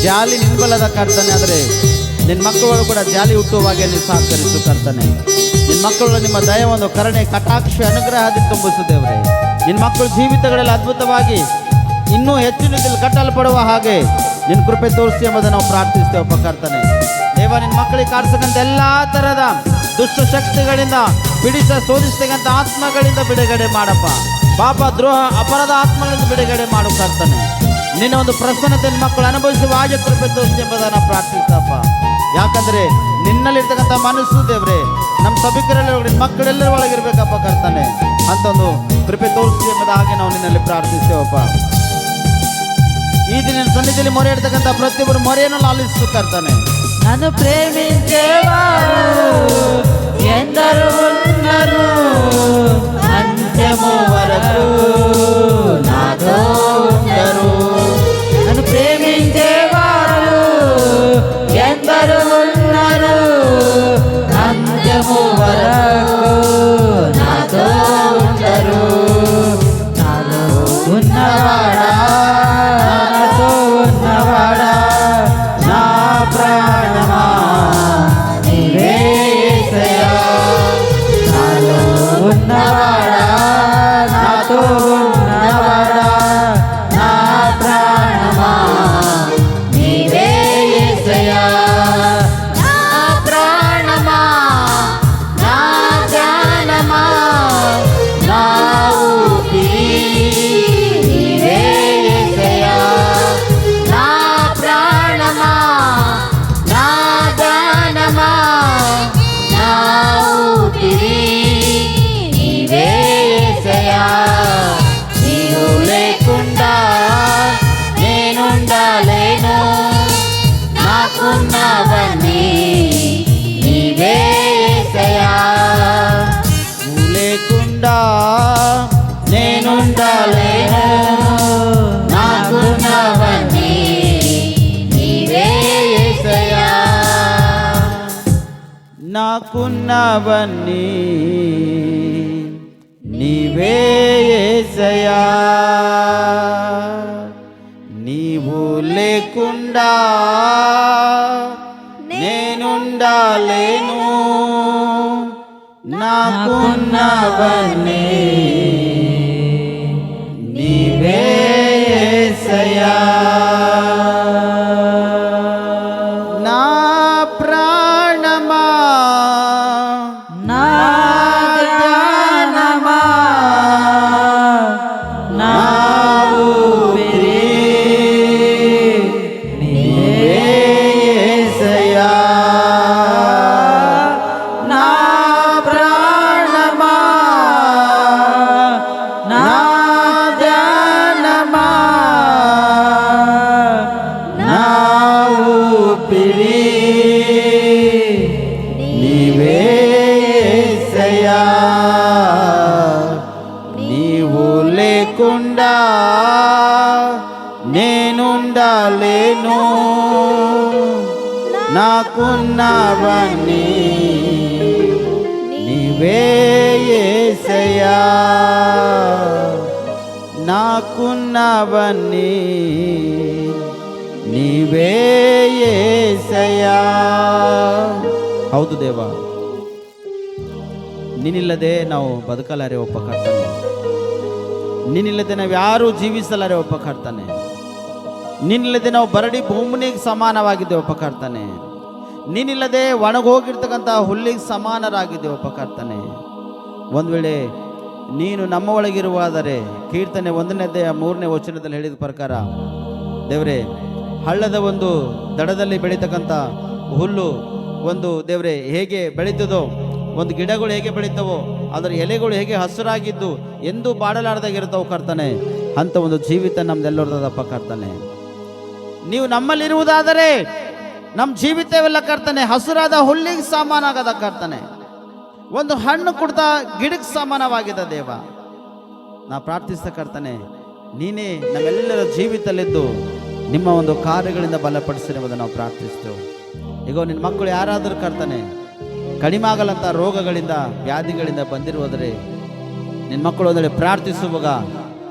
ಜಾಲಿ ನಿನ್ಬಲದ ಕರ್ತನೆ. ಆದರೆ ನಿನ್ನ ಮಕ್ಕಳು ಕೂಡ ಜಾಲಿ ಹುಟ್ಟುವಾಗೆ ನೀನು ಸಹಕರಿಸು ಕರ್ತನೆ. ನಿನ್ನ ಮಕ್ಕಳು ನಿಮ್ಮ ದಯ ಒಂದು ಕರುಣೆ ಕಟಾಕ್ಷ ಅನುಗ್ರಹದಿಂದ ತುಂಬಿಸು ದೇವರೇ. ನಿನ್ನ ಮಕ್ಕಳು ಜೀವಿತಗಳಲ್ಲಿ ಅದ್ಭುತವಾಗಿ ಇನ್ನೂ ಹೆಚ್ಚಿನ ರೀತಿಯಲ್ಲಿ ಕಟ್ಟಲ್ಪಡುವ ಹಾಗೆ ನಿನ್ನ ಕೃಪೆ ತೋರಿಸಿ ಎಂಬುದನ್ನು ನಾವು ಪ್ರಾರ್ಥಿಸ್ತೇವಪ್ಪ ಕರ್ತನೆ. ದೇವ, ನಿನ್ನ ಮಕ್ಕಳಿಗೆ ಕಾಡಿಸಕ್ಕಂಥ ಎಲ್ಲ ಥರದ ದುಷ್ಟ ಶಕ್ತಿಗಳಿಂದ ಶೋಧಿಸ್ತಕ್ಕಂಥ ಆತ್ಮಗಳಿಂದ ಬಿಡುಗಡೆ ಮಾಡಪ್ಪ. ಪಾಪ ದ್ರೋಹ ಅಪರಾಧ ಆತ್ಮಗಳಿಂದ ಬಿಡುಗಡೆ ಮಾಡು ಕರ್ತನೆ. ನಿನ್ನ ಒಂದು ಪ್ರಸನ್ನತೆ ಮಕ್ಕಳು ಅನುಭವಿಸುವ ಹಾಗೆ ಕೃಪೆ ತೋರಿಸಿ ಎಂಬುದನ್ನು ಪ್ರಾರ್ಥಿಸ್ತಪ್ಪ. ಯಾಕಂದರೆ ನಿನ್ನಲ್ಲಿರ್ತಕ್ಕಂಥ ಮನಸ್ಸು ದೇವರೇ ನಮ್ಮ ಸಭಿಕರೆಲ್ಲ ಮಕ್ಕಳೆಲ್ಲರ ಒಳಗಿರ್ಬೇಕಪ್ಪ ಕರ್ತನೆ. ಅಂತ ಒಂದು ಕೃಪೆ ತೋರಿಸಿ ಎಂಬುದ ಹಾಗೆ ನಾವು ನಿನ್ನಲ್ಲಿ ಪ್ರಾರ್ಥಿಸ್ತೇವಪ್ಪ. ಈ ದಿನ ಸನ್ನಿಧಿಯಲ್ಲಿ ಮೊರೆ ಇಡ್ತಕ್ಕಂಥ ಪ್ರತಿಯೊಬ್ಬರು ಮೊರೆಯನ್ನು ಲಾಲಿಸು ಕರ್ತನೆ. నన్ను ప్రేమించేవారు ఎందరు ఉన్నారు, అంత్యము వరకు నాతో ఉండరు. నన్ను ప్రేమించేవారు ఎందరు ఉన్నారు, అంత్యము వరకు నాతో ఉండరు. నాలో ఉన్నవాడా, నాతో ఉన్నవాడా, నా ప్రాణమా నీవే యేసయ్యా. నాలో ఉన్నవాడా, నాతో ఉన్నవాడా, నా ప్రాణమా నీవే యేసయ్యా. నా ప్రాణమా, నా ధ్యానమా, నా ఊపిరి నీవే యేసయ్యా. నా ప్రాణమా, నా ధ్యానమా, నా ఊపిరి నీవే యేసయ్యా. నీవు లేకుండా నేనుండలేను, నాకున్నవన్నీ నీవే యేసయ్యా. నువ్వు లేకుండా నేనుండలేను, నాకున్నవన్నీ నీవే యేసయ్యా. నాకున్నవన్నీ నీవే యేసయ్యా. నీవు లేకుండా నేనుండలేను, నాకున్నవన్నీ నీవే యేసయ్యా. నా ప్రాణమా, నా ధ్యానమా, నా ఊపిరి నీవే యేసయ్యా. నా ప్రాణమా, నా ధ్యానమా, నా ఊపిరి నీవే యేసయ్యా. నీవు లేకుండా నేనుండలేను, నాకున్నవన్నీ నీవే యేసయ్యా. నాకున్నవన్నీ నీవే యేసయ్యಾ. ಹೌದು ದೇವ, ನೀನಿಲ್ಲದೆ ನಾವು ಬದುಕಲಾರೆ ಒಪ್ಪ ಕರ್ತನೆ. ನೀನಿಲ್ಲದೆ ನಾವು ಯಾರೂ ಜೀವಿಸಲಾರೆ ಒಪ್ಪ ಕರ್ತನೆ. ನೀನಿಲ್ಲದೆ ನಾವು ಬರಡಿ ಭೂಮಿಗೆ ಸಮಾನವಾಗಿದ್ದೇವೆ ಒಪ್ಪ ಕರ್ತನೆ. ನೀನಿಲ್ಲದೆ ಒಣಗೋಗಿರ್ತಕ್ಕಂಥ ಹುಲ್ಲಿಗೆ ಸಮಾನರಾಗಿದ್ದೇವೆ ಒಪ್ಪ ಕರ್ತನೆ. ಒಂದು ವೇಳೆ ನೀನು ನಮ್ಮ ಒಳಗಿರುವಾದರೆ ಕೀರ್ತನೆ 1ನೇ ಅಧ್ಯಾಯ 3ನೇ ವಚನದಲ್ಲಿ ಹೇಳಿದ ಪ್ರಕಾರ ದೇವರೇ, ಹಳ್ಳದ ಒಂದು ದಡದಲ್ಲಿ ಬೆಳೀತಕ್ಕಂಥ ಹುಲ್ಲು ಒಂದು ದೇವರೇ ಹೇಗೆ ಬೆಳೀತದೋ, ಒಂದು ಗಿಡಗಳು ಹೇಗೆ ಬೆಳೀತವೋ, ಅದರ ಎಲೆಗಳು ಹೇಗೆ ಹಸಿರಾಗಿದ್ದು ಎಂದೂ ಬಾಡಲಾರ್ದಾಗಿರ್ತಾವೆ ಕರ್ತನೆ. ಅಂಥ ಒಂದು ಜೀವಿತ ನಮ್ದೆಲ್ಲರದಪ್ಪ ಕರ್ತನೆ. ನೀವು ನಮ್ಮಲ್ಲಿರುವುದಾದರೆ ನಮ್ಮ ಜೀವಿತವೆಲ್ಲ ಕರ್ತನೆ ಹಸುರಾದ ಹುಲ್ಲಿಗೆ ಸಮಾನಾಗದ ಕರ್ತನೆ. ಒಂದು ಹಣ್ಣು ಕೊಡ್ತಾ ಗಿಡಕ್ಕೆ ಸಮಾನವಾಗಿದೆ ದೇವ. ನಾ ಪ್ರಾರ್ಥಿಸ್ತಾ ಕರ್ತನೆ, ನೀನೇ ನಮ್ಮೆಲ್ಲರ ಜೀವಿತದಲ್ಲಿದ್ದು ನಿಮ್ಮ ಒಂದು ಕಾರ್ಯಗಳಿಂದ ಬಲಪಡಿಸಿರಿ ಎಂಬುದನ್ನು ನಾವು ಪ್ರಾರ್ಥಿಸ್ತೇವೆ. ಈಗ ನಿನ್ನ ಮಕ್ಕಳು ಯಾರಾದರೂ ಕರ್ತನೆ ಕಡಿಮೆ ಆಗಲಂಥ ರೋಗಗಳಿಂದ ವ್ಯಾಧಿಗಳಿಂದ ಬಂದಿರುವುದರೆ ನಿನ್ನ ಮಕ್ಕಳು ಒಂದೆಡೆ ಪ್ರಾರ್ಥಿಸುವಾಗ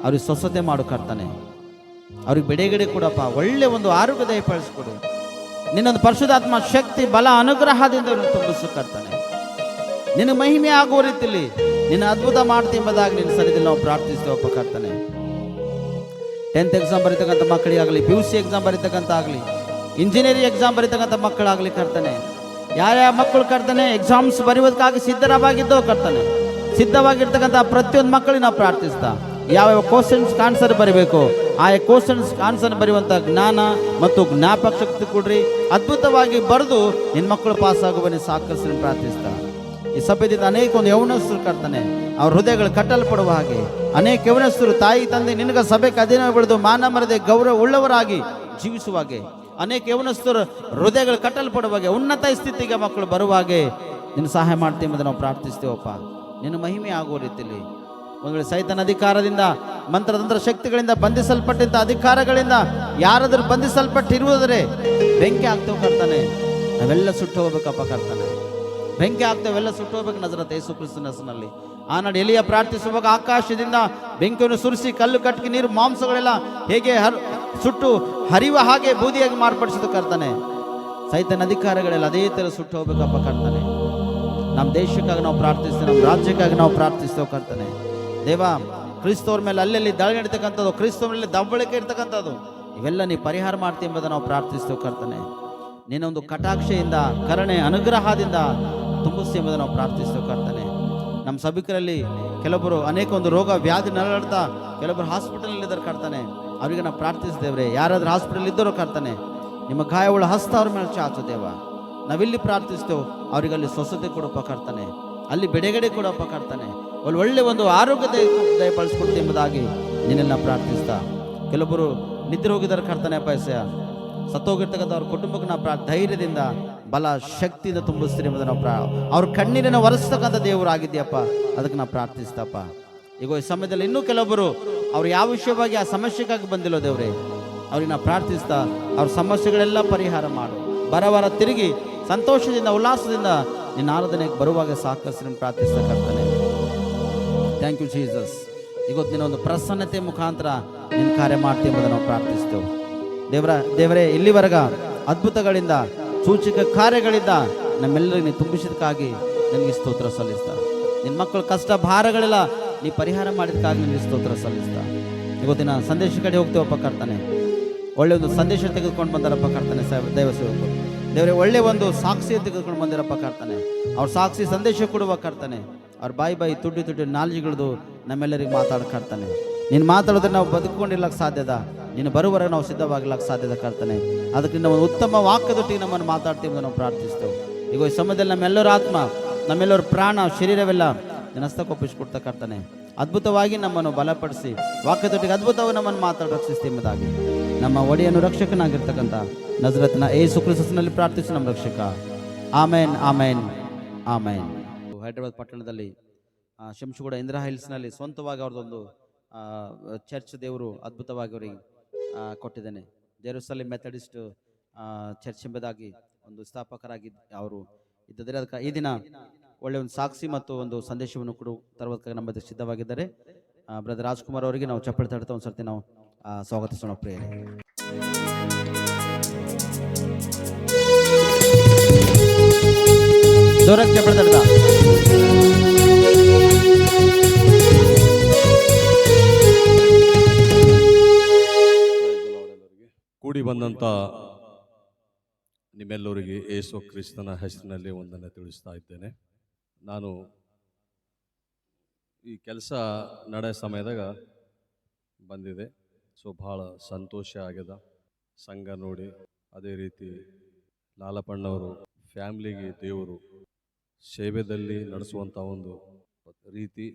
ಅವ್ರಿಗೆ ಸ್ವಸ್ಥತೆ ಮಾಡು ಕರ್ತನೆ. ಅವ್ರಿಗೆ ಬಿಡುಗಡೆ ಕೊಡಪ್ಪ, ಒಳ್ಳೆ ಒಂದು ಆರೋಗ್ಯ ದಯಪಾಲಿಸ್ಕೊಡು. ನಿನ್ನೊಂದು ಪರಿಶುದ್ಧಾತ್ಮ ಶಕ್ತಿ ಬಲ ಅನುಗ್ರಹದಿಂದ ಇವ್ರನ್ನ ತುಂಬಿಸು ಕರ್ತನೆ. ನಿನ್ನ ಮಹಿಮೆ ಆಗುವ ರೀತಿಯಲ್ಲಿ ನಿನ್ನ ಅದ್ಭುತ ಮಾಡ್ತಿ ಎಂಬುದಾಗಿ ನಿನ್ನ ಸನ್ನಿಧಿಯಲ್ಲಿ ನಾವು ಪ್ರಾರ್ಥಿಸ್ತೇವಪ್ಪ ಕರ್ತನೆ. 10th ಎಕ್ಸಾಮ್ ಬರೀತಕ್ಕಂಥ ಮಕ್ಕಳಿಗಾಗಲಿ, PUC ಎಕ್ಸಾಮ್ ಬರೀತಕ್ಕಂಥ ಆಗಲಿ, ಇಂಜಿನಿಯರಿಂಗ್ ಎಕ್ಸಾಮ್ ಬರೀತಕ್ಕಂಥ ಮಕ್ಕಳಾಗಲಿ ಕರ್ತನೆ, ಯಾರ್ಯಾವ ಮಕ್ಕಳು ಕರ್ತನೆ ಎಕ್ಸಾಮ್ಸ್ ಬರೆಯೋದಕ್ಕಾಗಿ ಸಿದ್ಧವಾಗಿದ್ದೋ ಕರ್ತನೆ, ಸಿದ್ಧವಾಗಿರ್ತಕ್ಕಂಥ ಪ್ರತಿಯೊಂದು ಮಕ್ಕಳಿಗೆ ನಾವು ಪ್ರಾರ್ಥಿಸ್ತಾ ಯಾವ್ಯಾವ ಕ್ವಶನ್ಸ್ ಆನ್ಸರ್ ಬರೀಬೇಕು ಆ ಕ್ವಶನ್ಸ್ ಆನ್ಸರ್ ಬರೆಯುವಂಥ ಜ್ಞಾನ ಮತ್ತು ಜ್ಞಾಪಕ ಶಕ್ತಿ ಕೊಡ್ರಿ. ಅದ್ಭುತವಾಗಿ ಬರೆದು ನಿನ್ನ ಮಕ್ಕಳು ಪಾಸ್ ಆಗುವಲ್ಲಿ ಸಾಕಷ್ಟು ಪ್ರಾರ್ಥಿಸ್ತಾ ಈ ಸಭೆಯಿಂದ ಅನೇಕ ಒಂದು ಯೌವನಸ್ಥರು ಕರ್ತನೆ ಅವ್ರ ಹೃದಯಗಳು ಕಟ್ಟಲ್ಪಡುವ ಹಾಗೆ, ಅನೇಕ ಯೌವನಸ್ಥರು ತಾಯಿ ತಂದೆ ನಿನಗ ಸಭೆಗೆ ಅಧೀನ ಬೆಳೆದು ಮಾನ ಮರದೆ ಗೌರವ ಉಳ್ಳವರಾಗಿ ಜೀವಿಸುವಾಗೆ, ಅನೇಕ ಯೌವನಸ್ಥರ ಹೃದಯಗಳು ಕಟ್ಟಲ್ಪಡುವಾಗೆ, ಉನ್ನತ ಸ್ಥಿತಿಗೆ ಮಕ್ಕಳು ಬರುವಾಗೆ ನಿನ್ನ ಸಹಾಯ ಮಾಡ್ತೀವಿ ಎಂಬುದನ್ನು ನಾವು ಪ್ರಾರ್ಥಿಸ್ತೇವಪ್ಪ. ನಿನ್ನ ಮಹಿಮೆ ಆಗುವ ರೀತಿಯಲ್ಲಿ ಒಂದು ವೇಳೆ ಸೈತನ ಅಧಿಕಾರದಿಂದ ಮಂತ್ರತಂತ್ರ ಶಕ್ತಿಗಳಿಂದ ಬಂಧಿಸಲ್ಪಟ್ಟಂಥ ಅಧಿಕಾರಗಳಿಂದ ಯಾರಾದರೂ ಬಂಧಿಸಲ್ಪಟ್ಟಿರುವುದರೆ ಬೆಂಕಿ ಆಗ್ತೇವೆ ಕರ್ತಾನೆ, ನಾವೆಲ್ಲ ಸುಟ್ಟು ಹೋಗ್ಬೇಕಪ್ಪ ಕರ್ತಾನೆ, ಬೆಂಕಿ ಆಗ್ತೇವೆಲ್ಲ ಸುಟ್ಟು ಹೋಗ್ಬೇಕು ನಜರತ್ ಯೇಸು ಕ್ರಿಸ್ತನ ಹೆಸರಿನಲ್ಲಿ. ಆನಾಡು ಎಲಿಯ ಪ್ರಾರ್ಥಿಸುವಾಗ ಆಕಾಶದಿಂದ ಬೆಂಕಿಯನ್ನು ಸುರಿಸಿ ಕಲ್ಲು ಕಟ್ಟಿಗೆ ನೀರು ಮಾಂಸಗಳೆಲ್ಲ ಹೇಗೆ ಸುಟ್ಟು ಹರಿಯುವ ಹಾಗೆ ಬೂದಿಯಾಗಿ ಮಾರ್ಪಡಿಸಿದ ಕರ್ತಾನೆ, ಸೈತನ ಅಧಿಕಾರಗಳೆಲ್ಲ ಅದೇ ಥರ ಸುಟ್ಟು ಹೋಗ್ಬೇಕಪ್ಪ ಕರ್ತಾನೆ. ನಮ್ಮ ದೇಶಕ್ಕಾಗಿ ನಾವು ಪ್ರಾರ್ಥಿಸ್ತೇವೆ, ನಮ್ಮ ರಾಜ್ಯಕ್ಕಾಗಿ ನಾವು ಪ್ರಾರ್ಥಿಸ್ತೇವೆ ಕರ್ತಾನೆ. ದೇವ, ಕ್ರಿಸ್ತವ್ರ ಮೇಲೆ ಅಲ್ಲೆಲ್ಲಿ ದಾಳಿ ನಡೀತಕ್ಕಂಥದ್ದು, ಕ್ರಿಸ್ತವ್ರ ಮೇಲೆ ದಬ್ಬಳಿಕೆ ಇರ್ತಕ್ಕಂಥದ್ದು ಇವೆಲ್ಲ ನೀ ಪರಿಹಾರ ಮಾಡ್ತೀವಿ ಎಂಬುದನ್ನು ನಾವು ಪ್ರಾರ್ಥಿಸ್ತೇವೆ ಕರ್ತನೆ. ನಿನ್ನೊಂದು ಕಟಾಕ್ಷೆಯಿಂದ ಕರುಣೆ ಅನುಗ್ರಹದಿಂದ ತುಂಬಿಸಿ ಎಂಬುದನ್ನು ನಾವು ಪ್ರಾರ್ಥಿಸ್ತೇವೆ ಕರ್ತನೆ. ನಮ್ಮ ಸಭಿಕರಲ್ಲಿ ಕೆಲವೊಬ್ಬರು ಅನೇಕ ಒಂದು ರೋಗ ವ್ಯಾಧಿ ನರಳಾಡ್ತಾ ಕೆಲವೊಬ್ಬರು ಹಾಸ್ಪಿಟಲ್ ಇದ್ದಾರೆ ಕರ್ತನೆ, ಅವರಿಗೆ ನಾವು ಪ್ರಾರ್ಥಿಸಿದೇವ್ರೆ. ಯಾರಾದ್ರೂ ಹಾಸ್ಪಿಟಲ್ ಇದ್ದರೋ ಕರ್ತನೆ ನಿಮ್ಮ ಗಾಯವುಳ್ಳ ಹಸ್ತ ಅವ್ರ ಮೇಲೆ ಚಾಚು ದೇವ. ನಾವಿಲ್ಲಿ ಪ್ರಾರ್ಥಿಸ್ತೇವೆ, ಅವರಿಗೆ ಅಲ್ಲಿ ಸ್ವಸ್ಥತೆ ಕೊಡಪ್ಪ ಕರ್ತನೆ, ಅಲ್ಲಿ ಬಿಡುಗಡೆ ಕೊಡಪ್ಪ ಕರ್ತನೆ, ಅಲ್ಲಿ ಒಳ್ಳೆ ಒಂದು ಆರೋಗ್ಯ ದಯಪಾಲಿಸ್ಕೊಡ್ತೀವಿ ಎಂಬುದಾಗಿ ನಿನ್ನೆಲ್ಲ ಪ್ರಾರ್ಥಿಸ್ತಾ ಕೆಲವೊಬ್ಬರು ನಿದ್ರೆ ಹೋಗಿದ್ದಾರೆ ಕರ್ತನೆ ಅಪಾಯಸ್ಯ ಸತ್ತೋಗಿರ್ತಕ್ಕಂಥ ಅವ್ರ ಕುಟುಂಬಕ್ಕೆ ನಾವು ಧೈರ್ಯದಿಂದ ಬಲ ಶಕ್ತಿಯಿಂದ ತುಂಬಿಸ್ತೀರಿ ಎಂಬುದನ್ನು ನಾವು ಅವ್ರ ಕಣ್ಣೀರನ್ನು ಒರೆಸ್ತಕ್ಕಂಥ ದೇವರು ಆಗಿದೆಯಪ್ಪ, ಅದಕ್ಕೆ ನಾವು ಪ್ರಾರ್ಥಿಸ್ತಪ್ಪ. ಈಗ ಈ ಸಮಯದಲ್ಲಿ ಇನ್ನೂ ಕೆಲವೊಬ್ಬರು ಅವ್ರು ಯಾವ ವಿಷಯವಾಗಿ ಆ ಸಮಸ್ಯೆಗಾಗಿ ಬಂದಿಲ್ಲೋ ದೇವ್ರೆ, ಅವ್ರಿಗೆ ನಾವು ಪ್ರಾರ್ಥಿಸ್ತಾ ಅವ್ರ ಸಮಸ್ಯೆಗಳೆಲ್ಲ ಪರಿಹಾರ ಮಾಡು. ಬರವಾರ ತಿರುಗಿ ಸಂತೋಷದಿಂದ ಉಲ್ಲಾಸದಿಂದ ನಿನ್ನ ಆರಾಧನೆಗೆ ಬರುವಾಗ ಸಾಕಷ್ಟು ಪ್ರಾರ್ಥಿಸ್ತಾ ಕರ್ತನೆ. Thank you Jesus. ಇವತ್ತು ನಿನ್ನ ಒಂದು ಪ್ರಸನ್ನತೆ ಮುಖಾಂತರ ನಿನ್ನ ಕಾರ್ಯ ಮಾಡ್ತೀವಿ ಎಂಬುದನ್ನು ನಾವು ಪ್ರಾರ್ಥಿಸ್ತೇವೆ ದೇವರೇ. ಇಲ್ಲಿವರೆಗ ಅದ್ಭುತಗಳಿಂದ ಸೂಚಕ ಕಾರ್ಯಗಳಿಂದ ನಮ್ಮೆಲ್ಲರಿಗೂ ನೀನು ತುಂಬಿಸಿದಕ್ಕಾಗಿ ನನಗೆ ಸ್ತೋತ್ರ ಸಲ್ಲಿಸ್ತಾ, ನಿನ್ನ ಮಕ್ಕಳ ಕಷ್ಟ ಭಾರಗಳೆಲ್ಲ ನೀ ಪರಿಹಾರ ಮಾಡಿದಕ್ಕಾಗಿ ನಿನಗೆ ಸ್ತೋತ್ರ ಸಲ್ಲಿಸ್ತಾ. ಇವತ್ತಿನ ಸಂದೇಶ ಕಡೆ ಹೋಗ್ತೇವಪ್ಪ ಕರ್ತನೆ, ಒಳ್ಳೆ ಒಂದು ಸಂದೇಶ ತೆಗೆದುಕೊಂಡು ಬಂದಾರಪ್ಪ ಕರ್ತನೆ ದೈವ ಸೇವಕರು ದೇವರೇ, ಒಳ್ಳೆ ಒಂದು ಸಾಕ್ಷಿ ತೆಗೆದುಕೊಂಡು ಬಂದಿರಪ್ಪ ಕರ್ತನೆ. ಅವ್ರ ಸಾಕ್ಷಿ ಸಂದೇಶ ಕೊಡುವ ಕರ್ತನೆ, ಅವ್ರ ಬಾಯಿ ತುಡ್ಡಿ ನಾಲ್ಜಿಗಳದು ನಮ್ಮೆಲ್ಲರಿಗೆ ಮಾತಾಡ್ಕರ್ತಾನೆ. ನೀನು ಮಾತಾಡೋದ್ರೆ ನಾವು ಬದುಕೊಂಡಿರ್ಲಕ್ಕೆ ಸಾಧ್ಯದ, ನೀನು ಬರುವವರೆಗೆ ನಾವು ಸಿದ್ಧವಾಗಿರ್ಲಕ್ಕೆ ಸಾಧ್ಯದ ಕರ್ತನೆ. ಅದಕ್ಕೆ ನಾವು ಉತ್ತಮ ವಾಕ್ಯದೊಟ್ಟಿಗೆ ನಮ್ಮನ್ನು ಮಾತಾಡ್ತೀವಿ ಅಂತ ನಾವು ಪ್ರಾರ್ಥಿಸ್ತೇವೆ. ಈಗ ಈ ಸಮಯದಲ್ಲಿ ನಮ್ಮೆಲ್ಲರ ಆತ್ಮ, ನಮ್ಮೆಲ್ಲರ ಪ್ರಾಣ, ಶರೀರವೆಲ್ಲ ನಿನ್ನ ಹಸ್ತಕ್ಕೊಪ್ಪಿಸ್ಕೊಡ್ತಾ ಕರ್ತನೆ. ಅದ್ಭುತವಾಗಿ ನಮ್ಮನ್ನು ಬಲಪಡಿಸಿ ವಾಕ್ಯದೊಟ್ಟಿಗೆ ಅದ್ಭುತವಾಗಿ ನಮ್ಮನ್ನು ಮಾತಾಡಿ ರಕ್ಷಿಸ್ತೀವಿ ಎಂಬುದಾಗಿ ನಮ್ಮ ಒಡೆಯನ್ನು ರಕ್ಷಕನಾಗಿರ್ತಕ್ಕಂಥ ನಜರತ್ನ ಯೇಸು ಕ್ರಿಸ್ತನಲ್ಲಿ ಪ್ರಾರ್ಥಿಸಿ ನಮ್ಮ ರಕ್ಷಕ. ಆಮೇನ್, ಆಮೇನ್, ಆಮೇನ್. ಹೈದರಾಬಾದ್ ಪಟ್ಟಣದಲ್ಲಿ ಶಂಶುಗೂಡ ಇಂದಿರಾ ಹಿಲ್ಸ್ನಲ್ಲಿ ಸ್ವಂತವಾಗಿ ಅವ್ರದ್ದೊಂದು ಚರ್ಚ್ ದೇವರು ಅದ್ಭುತವಾಗಿ ಅವರಿಗೆ ಕೊಟ್ಟಿದ್ದೇನೆ. ಜೆರುಸಲೇಮ್ ಮೆಥಡಿಸ್ಟ್ ಚರ್ಚ್ ಎಂಬುದಾಗಿ ಒಂದು ಸ್ಥಾಪಕರಾಗಿ ಅವರು ಇದ್ದರೆ ಅದಕ್ಕೆ ಈ ದಿನ ಒಳ್ಳೆ ಒಂದು ಸಾಕ್ಷಿ ಮತ್ತು ಒಂದು ಸಂದೇಶವನ್ನು ಕೂಡ ತರುವುದಕ್ಕೆ ನಮ್ಮ ಸಿದ್ಧವಾಗಿದ್ದಾರೆ. ಬ್ರದರ್ ರಾಜ್ಕುಮಾರ್ ಅವರಿಗೆ ನಾವು ಚಪ್ಪಳಿ ತಡ್ತಾ ಒಂದು ಸರ್ತಿ ನಾವು ಸ್ವಾಗತಿಸೋಣ. ಪ್ರೇಯರ್ ಜೋರಾಗಿ ಚಪ್ಪಳಿ ತಡ್ತಾ ಕೂಡಿ ಬಂದಂಥ ನಿಮ್ಮೆಲ್ಲರಿಗೆ ಯೇಸು ಕ್ರಿಸ್ತನ ಹೆಸರಿನಲ್ಲಿ ಒಂದನ್ನು ತಿಳಿಸ್ತಾ ಇದ್ದೇನೆ. ನಾನು ಈ ಕೆಲಸ ನಡೆಯೋ ಸಮಯದಾಗ ಬಂದಿದೆ. ಸೊ ಭಾಳ ಸಂತೋಷ ಆಗ್ಯದ ಸಂಘ ನೋಡಿ. ಅದೇ ರೀತಿ ಲಾಲಪ್ಪಣ್ಣವರು ಫ್ಯಾಮ್ಲಿಗೆ ದೇವರು ಸೇವೆಯಲ್ಲಿ ನಡೆಸುವಂಥ ಒಂದು ರೀತಿ,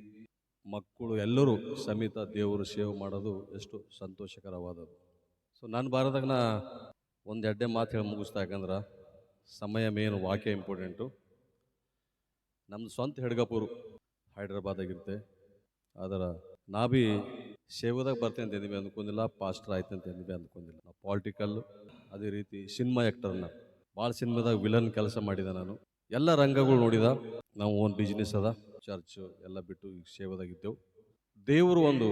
ಮಕ್ಕಳು ಎಲ್ಲರೂ ಸಮೇತ ದೇವರು ಸೇವೆ ಮಾಡೋದು ಎಷ್ಟು ಸಂತೋಷಕರವಾದದ್ದು. ಸೊ ನನ್ನ ಭಾರತದಾಗ ನಾ ಒಂದು ಎರಡೇ ಮಾತು ಹೇಳಿ ಮುಗಿಸ್ತಾ, ಯಾಕಂದ್ರೆ ಸಮಯ ಮೇನು ವಾಕ್ಯ ಇಂಪಾರ್ಟೆಂಟು. ನಮ್ಮದು ಸ್ವಂತ ಹೆಡ್ಗಪುರು ಹೈದ್ರಾಬಾದಾಗಿರುತ್ತೆ. ಆದರೆ ನಾ ಭೀ ಸೇವೆದಾಗ ಬರ್ತೇನೆ ಅಂತ ಎಂದಿವೆ ಅಂದ್ಕೊಂಡಿಲ್ಲ, ಪಾಸ್ಟರ್ ಆಯ್ತು ಅಂತ ಎಂದಿವೆ ಅಂದ್ಕೊಂಡಿಲ್ಲ. ನಾವು ಪಾಲಿಟಿಕಲ್ಲು, ಅದೇ ರೀತಿ ಸಿನಿಮಾ ಆ್ಯಕ್ಟರ್ನ ಭಾಳ ಸಿನಿಮಾದಾಗ ವಿಲನ್ ಕೆಲಸ ಮಾಡಿದೆ ನಾನು. ಎಲ್ಲ ರಂಗಗಳು ನೋಡಿದ. ನಾವು ಓನ್ ಬಿಸ್ನೆಸ್ ಅದ, ಚರ್ಚು ಎಲ್ಲ ಬಿಟ್ಟು ಈಗ ಸೇವೆದಾಗಿದ್ದೆವು. ದೇವರು ಒಂದು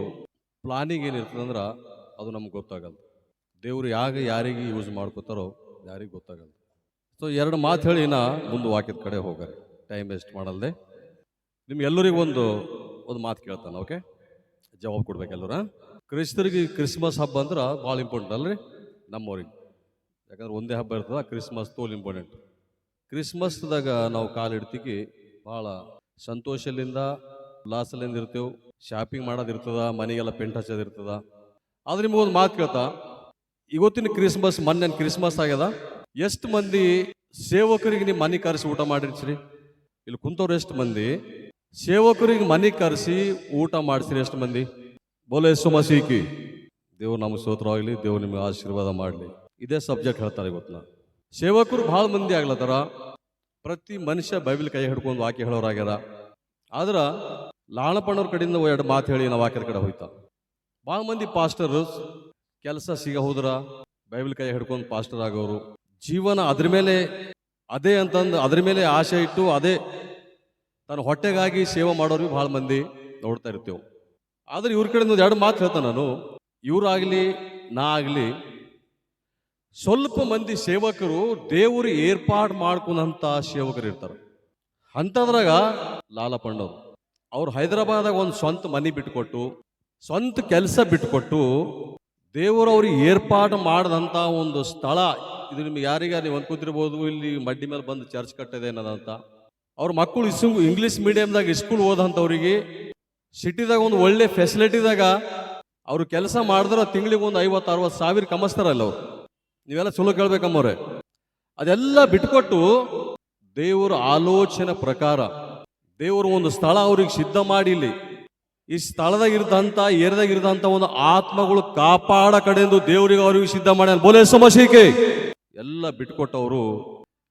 ಪ್ಲಾನಿಂಗ್ ಏನಿರ್ತದಂದ್ರೆ ಅದು ನಮ್ಗೆ ಗೊತ್ತಾಗಲ್ಲ. ದೇವರು ಯಾರಿಗೆ ಯೂಸ್ ಮಾಡ್ಕೋತಾರೋ ಯಾರಿಗೆ ಗೊತ್ತಾಗಲ್ಲ. ಸೊ ಎರಡು ಮಾತು ಹೇಳಿ ನಾ ಮುಂದೆ ವಾಕ್ಯದ ಕಡೆ ಹೋಗಾರೆ, ಟೈಮ್ ವೇಸ್ಟ್ ಮಾಡಲ್ದೆ. ನಿಮ್ಗೆಲ್ಲರಿಗೂ ಒಂದು ಮಾತು ಕೇಳ್ತಾನೆ, ಓಕೆ? ಜವಾಬ್ ಕೊಡ್ಬೇಕೆಲ್ಲರ. ಕ್ರಿಸ್ತರಿಗೆ ಕ್ರಿಸ್ಮಸ್ ಹಬ್ಬ ಅಂದ್ರೆ ಭಾಳ ಇಂಪಾರ್ಟೆಂಟ್ ಅಲ್ರಿ ನಮ್ಮವ್ರಿಗೆ. ಯಾಕಂದ್ರೆ ಒಂದೇ ಹಬ್ಬ ಇರ್ತದ, ಕ್ರಿಸ್ಮಸ್ ತೋಲ್ ಇಂಪಾರ್ಟೆಂಟ್. ಕ್ರಿಸ್ಮಸ್ದಾಗ ನಾವು ಕಾಲಿಡ್ತೀವಿ, ಭಾಳ ಸಂತೋಷದಿಂದ ಉಲ್ಲಾಸದಿಂದ ಇರ್ತೇವೆ. ಶಾಪಿಂಗ್ ಮಾಡೋದಿರ್ತದ, ಮನೆಗೆಲ್ಲ ಪೆಂಟ್ ಹಚ್ಚೋದಿರ್ತದ. ಆದ್ರೆ ನಿಮಗೊಂದು ಮಾತು ಕೇಳ್ತಾ, ಇವತ್ತಿನ ಕ್ರಿಸ್ಮಸ್ ಮೊನ್ನೆ ಕ್ರಿಸ್ಮಸ್ ಆಗ್ಯದ, ಎಷ್ಟು ಮಂದಿ ಸೇವಕರಿಗೆ ನೀವು ಮನೆ ಕರೆಸಿ ಊಟ ಮಾಡಿರ್ತೀರಿ? ಇಲ್ಲಿ ಕುಂತವ್ರು ಎಷ್ಟು ಮಂದಿ ಸೇವಕರಿಗೆ ಮನೆ ಕರೆಸಿ ಊಟ ಮಾಡಿಸಿರಿ? ಎಷ್ಟು ಮಂದಿ? ಬೋಲೆ ಯೇಸು ಮಸೀಹಿ. ದೇವ್ರು ನಮಗೆ ಸ್ತೋತ್ರವಾಗಲಿ, ದೇವ್ರು ನಿಮಗೆ ಆಶೀರ್ವಾದ ಮಾಡಲಿ. ಇದೇ ಸಬ್ಜೆಕ್ಟ್ ಹೇಳ್ತಾರೆ ಇವತ್ತು. ಸೇವಕರು ಭಾಳ ಮಂದಿ ಆಗ್ಲತ್ತಾರ. ಪ್ರತಿ ಮನುಷ್ಯ ಬೈಬಲ್ ಕೈ ಹಿಡ್ಕೊಂಡು ವಾಕ್ಯ ಹೇಳೋರಾಗ್ಯಾರ. ಆದ್ರೆ ಲಾಣಪ್ಪಣ್ಣವ್ರ ಕಡೆಯಿಂದ ಎರಡು ಮಾತು ಹೇಳಿ ನಾವು ವಾಕ್ಯದ ಕಡೆ ಹೋಯ್ತಾ. ಭಾಳ ಮಂದಿ ಪಾಸ್ಟರ್ ಕೆಲಸ ಸಿಗ ಹೋದ್ರ ಬೈಬಲ್ ಕೈ ಹಿಡ್ಕೊಂಡು ಪಾಸ್ಟರ್ ಆಗೋರು, ಜೀವನ ಅದ್ರ ಮೇಲೆ ಅದೇ ಅಂತಂದು ಅದ್ರ ಮೇಲೆ ಆಸೆ ಇಟ್ಟು ಅದೇ ತನ್ನ ಹೊಟ್ಟೆಗಾಗಿ ಸೇವೆ ಮಾಡೋರು ಭಾಳ ಮಂದಿ ನೋಡ್ತಾ ಇರ್ತೇವೆ. ಆದ್ರೆ ಇವ್ರ ಕಡೆಯಿಂದ ಎರಡು ಮಾತು ಹೇಳ್ತಾನೆ ನಾನು. ಇವರಾಗಲಿ ನಾ ಆಗಲಿ ಸ್ವಲ್ಪ ಮಂದಿ ಸೇವಕರು ದೇವರು ಏರ್ಪಾಡು ಮಾಡ್ಕೊಂಡಂತ ಸೇವಕರು ಇರ್ತಾರೆ. ಅಂಥದ್ರಾಗ ಲಾಲಪಣ್ಣವ್ರು ಅವ್ರು ಹೈದರಾಬಾದಾಗ ಒಂದು ಸ್ವಂತ ಮನೆ ಬಿಟ್ಟುಕೊಟ್ಟು, ಸ್ವಂತ ಕೆಲಸ ಬಿಟ್ಟುಕೊಟ್ಟು, ದೇವರು ಅವ್ರಿಗೆ ಏರ್ಪಾಡು ಮಾಡಿದಂಥ ಒಂದು ಸ್ಥಳ ಇದು. ನಿಮ್ಗೆ ಯಾರಿಗ ನೀವು ಅನ್ಕೋತಿರ್ಬೋದು, ಇಲ್ಲಿ ಮಡ್ಡಿ ಮೇಲೆ ಬಂದು ಚರ್ಚ್ ಕಟ್ಟಿದೆ ಅನ್ನೋದಂತ. ಅವ್ರ ಮಕ್ಕಳು ಇಂಗ್ಲೀಷ್ ಮೀಡಿಯಮ್ದಾಗ ಸ್ಕೂಲ್ ಓದಂಥವ್ರಿಗೆ ಸಿಟಿದಾಗ ಒಂದು ಒಳ್ಳೆ ಫೆಸಿಲಿಟಿದಾಗ ಅವ್ರು ಕೆಲಸ ಮಾಡಿದ್ರೆ ತಿಂಗಳಿಗೆ ಒಂದು 50-60 ಸಾವಿರ ಕಮಿಸ್ತಾರಲ್ಲ ಅವ್ರು. ನೀವೆಲ್ಲ ಚಲೋ ಕೇಳ್ಬೇಕಮ್ಮವ್ರೆ. ಅದೆಲ್ಲ ಬಿಟ್ಕೊಟ್ಟು ದೇವರ ಆಲೋಚನೆ ಪ್ರಕಾರ ದೇವರು ಒಂದು ಸ್ಥಳ ಅವ್ರಿಗೆ ಸಿದ್ಧ ಮಾಡಿ, ಇಲ್ಲಿ ಈ ಸ್ಥಳದಾಗ ಇರದಂತ ಏರಿಯಾದಾಗ ಇರದಂತ ಒಂದು ಆತ್ಮಗಳು ಕಾಪಾಡ ಕಡೆಯಿಂದ ದೇವರಿಗೆ ಅವ್ರಿಗೆ ಸಿದ್ಧ ಮಾಡಿ ಬೋಲೆ ಯೇಸು ಮಸೀಹಿ. ಎಲ್ಲ ಬಿಟ್ಕೊಟ್ಟವರು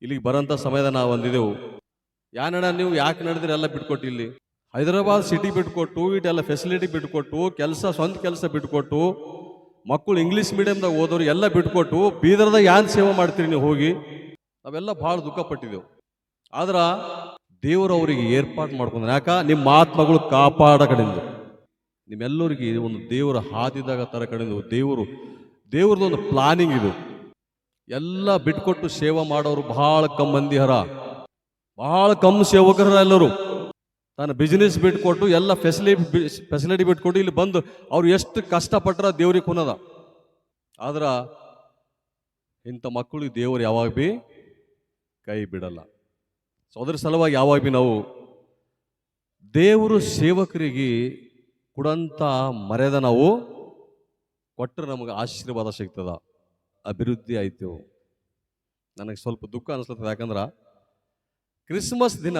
ಇಲ್ಲಿಗೆ ಬರೋಂಥ ಸಮಯದ ನಾವು ಬಂದಿದ್ದೆವು. ಯಾನಡ ನೀವು ಯಾಕೆ ನಡೆದ್ರಿ? ಎಲ್ಲ ಬಿಟ್ಕೊಟ್ಟು ಇಲ್ಲಿ ಹೈದರಾಬಾದ್ ಸಿಟಿ ಬಿಟ್ಕೊಟ್ಟು, ಇದೆಲ್ಲ ಫೆಸಿಲಿಟಿ ಬಿಟ್ಕೊಟ್ಟು, ಸ್ವಂತ ಕೆಲಸ ಬಿಟ್ಕೊಟ್ಟು, ಮಕ್ಕಳು ಇಂಗ್ಲೀಷ್ ಮೀಡಿಯಮ್ದಾಗ ಓದೋರು ಎಲ್ಲ ಬಿಟ್ಕೊಟ್ಟು ಬೀದರ್ದಾಗ ಯಾನ್ ಸೇವೆ ಮಾಡ್ತೀರಿ ನೀವು ಹೋಗಿ? ನಾವೆಲ್ಲ ಭಾಳ ದುಃಖ ಪಟ್ಟಿದ್ದೆವು. ಆದ್ರ ದೇವರು ಅವರಿಗೆ ಏರ್ಪಾಡು ಮಾಡ್ಕೊಂಡ. ಯಾಕ? ನಿಮ್ಮ ಆತ್ಮಗಳು ಕಾಪಾಡ ಕಡೆಯಿಂದ ನಿಮ್ಮೆಲ್ಲರಿಗೆ ಒಂದು ದೇವರ ಹಾದಿದಾಗ ತರ ಕಡೆಯಿಂದ ದೇವ್ರದೊಂದು ಪ್ಲಾನಿಂಗ್ ಇದು. ಎಲ್ಲ ಬಿಟ್ಕೊಟ್ಟು ಸೇವೆ ಮಾಡೋರು ಭಾಳ ಕಮ್ಮಿ ಮಂದಿ ಹರ, ಭಾಳ ಕಮ್ಮಿ ಸೇವಕರ. ಎಲ್ಲರೂ ತನ್ನ ಬಿಸ್ನೆಸ್ ಬಿಟ್ಕೊಟ್ಟು ಎಲ್ಲ ಫೆಸಿಲಿಟಿ ಬಿಟ್ಕೊಟ್ಟು ಇಲ್ಲಿ ಬಂದು ಅವ್ರು ಎಷ್ಟು ಕಷ್ಟಪಟ್ರ ದೇವ್ರಿಗೆ ಕುನದ. ಆದ್ರ ಇಂಥ ಮಕ್ಕಳು ದೇವರು ಯಾವಾಗ ಬಿ ಕೈ ಬಿಡಲ್ಲ. ಸೊ ಅದ್ರ ಸಲುವಾಗಿ ಯಾವಾಗ ಬಿ ನಾವು ದೇವರು ಸೇವಕರಿಗೆ ಕೊಡಂತ ಮರ್ಯಾದ ನಾವು ಕೊಟ್ಟರೆ ನಮಗೆ ಆಶೀರ್ವಾದ ಸಿಗ್ತದ, ಅಭಿವೃದ್ಧಿ ಆಯ್ತು. ನನಗೆ ಸ್ವಲ್ಪ ದುಃಖ ಅನಿಸ್ತದೆ. ಯಾಕಂದ್ರೆ ಕ್ರಿಸ್ಮಸ್ ದಿನ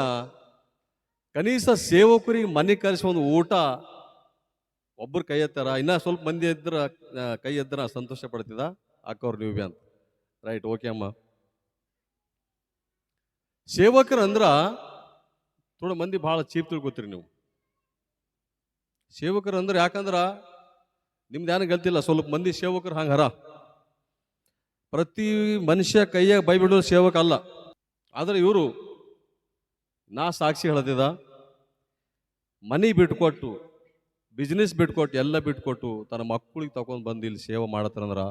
ಕನಿಷ್ಠ ಸೇವಕರಿಗೆ ಮನೆ ಕರೆಸಿ ಒಂದು ಊಟ ಒಬ್ಬರು ಕೈ ಎತ್ತಾರ, ಇನ್ನ ಸ್ವಲ್ಪ ಮಂದಿ ಇದ್ರ ಕೈ ಎದ್ದರ ಸಂತೋಷ ಪಡ್ತಿದ ಅಕ್ಕವ್ರು ನೀವು ಬಿ ಅಂತ. ರೈಟ್, ಓಕೆ ಅಮ್ಮ. ಸೇವಕರು ಅಂದ್ರ ಥೋಡ ಮಂದಿ ಭಾಳ ಚೀಪ್ ತಿಳ್ಕೊತೀರಿ ನೀವು. ಸೇವಕರು ಅಂದ್ರೆ ಯಾಕಂದ್ರ ನಿಮ್ದು ಏನು ಗಲ್ತಿಲ್ಲ, ಸ್ವಲ್ಪ ಮಂದಿ ಸೇವಕರು ಹಂಗ ಹರ. ಪ್ರತಿ ಮನುಷ್ಯ ಕೈಯಾಗ ಬೈ ಬಿಡೋದು ಸೇವಕ ಅಲ್ಲ. ಆದ್ರೆ ಇವರು ನಾ ಸಾಕ್ಷಿ ಹೇಳದಿದ ಮನಿ ಬಿಟ್ಕೊಟ್ಟು, ಬಿಸ್ನೆಸ್ ಬಿಟ್ಕೊಟ್ಟು, ಎಲ್ಲ ಬಿಟ್ಕೊಟ್ಟು ತನ್ನ ಮಕ್ಕಳಿಗೆ ತಗೊಂಡು ಬಂದು ಇಲ್ಲಿ ಸೇವೆ ಮಾಡತ್ತಾರಂದ್ರ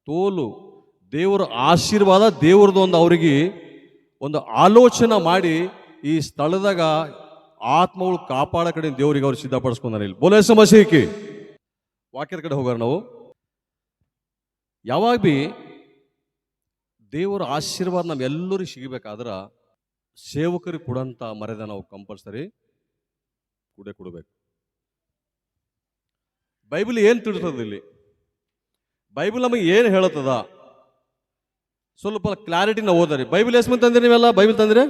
ತೋಲು ದೇವರ ಆಶೀರ್ವಾದ, ದೇವ್ರದ್ದು ಒಂದು ಅವ್ರಿಗೆ ಒಂದು ಆಲೋಚನೆ ಮಾಡಿ ಈ ಸ್ಥಳದಾಗ ಆತ್ಮಗಳು ಕಾಪಾಡ ಕಡೆ ದೇವರಿಗೆ ಅವ್ರು ಸಿದ್ಧಪಡಿಸ್ಕೊಂಡಾರೆ. ಇಲ್ಲಿ ಬೋಲೆ ಯೇಸು ಮಸೀಹಿ. ವಾಕ್ಯದ ಕಡೆ ಹೋಗಾರ ನಾವು. ಯಾವಾಗ ಬಿ ದೇವರ ಆಶೀರ್ವಾದ ನಮ್ಮೆಲ್ಲರಿಗೂ ಸಿಗಬೇಕಾದ್ರ ಸೇವಕರಿಗೆ ಕೊಡಂತ ಮರ್ಯಾದೆ ನಾವು ಕಂಪಲ್ಸರಿ ಕೊಡಬೇಕು. ಬೈಬಲ್ ಏನ್ ತಿಳಿಸ್ತದ? ಇಲ್ಲಿ ಬೈಬಲ್ ನಮಗೆ ಏನು ಹೇಳತ್ತದ ಸ್ವಲ್ಪ ಕ್ಲಾರಿಟಿ ನಾವು ಓದರಿ. ಬೈಬಲ್ ಎಷ್ಟು ಮಂದಿ ತಂದ್ರಿ ನೀವೆಲ್ಲ? ಬೈಬಲ್ ತಂದ್ರೆ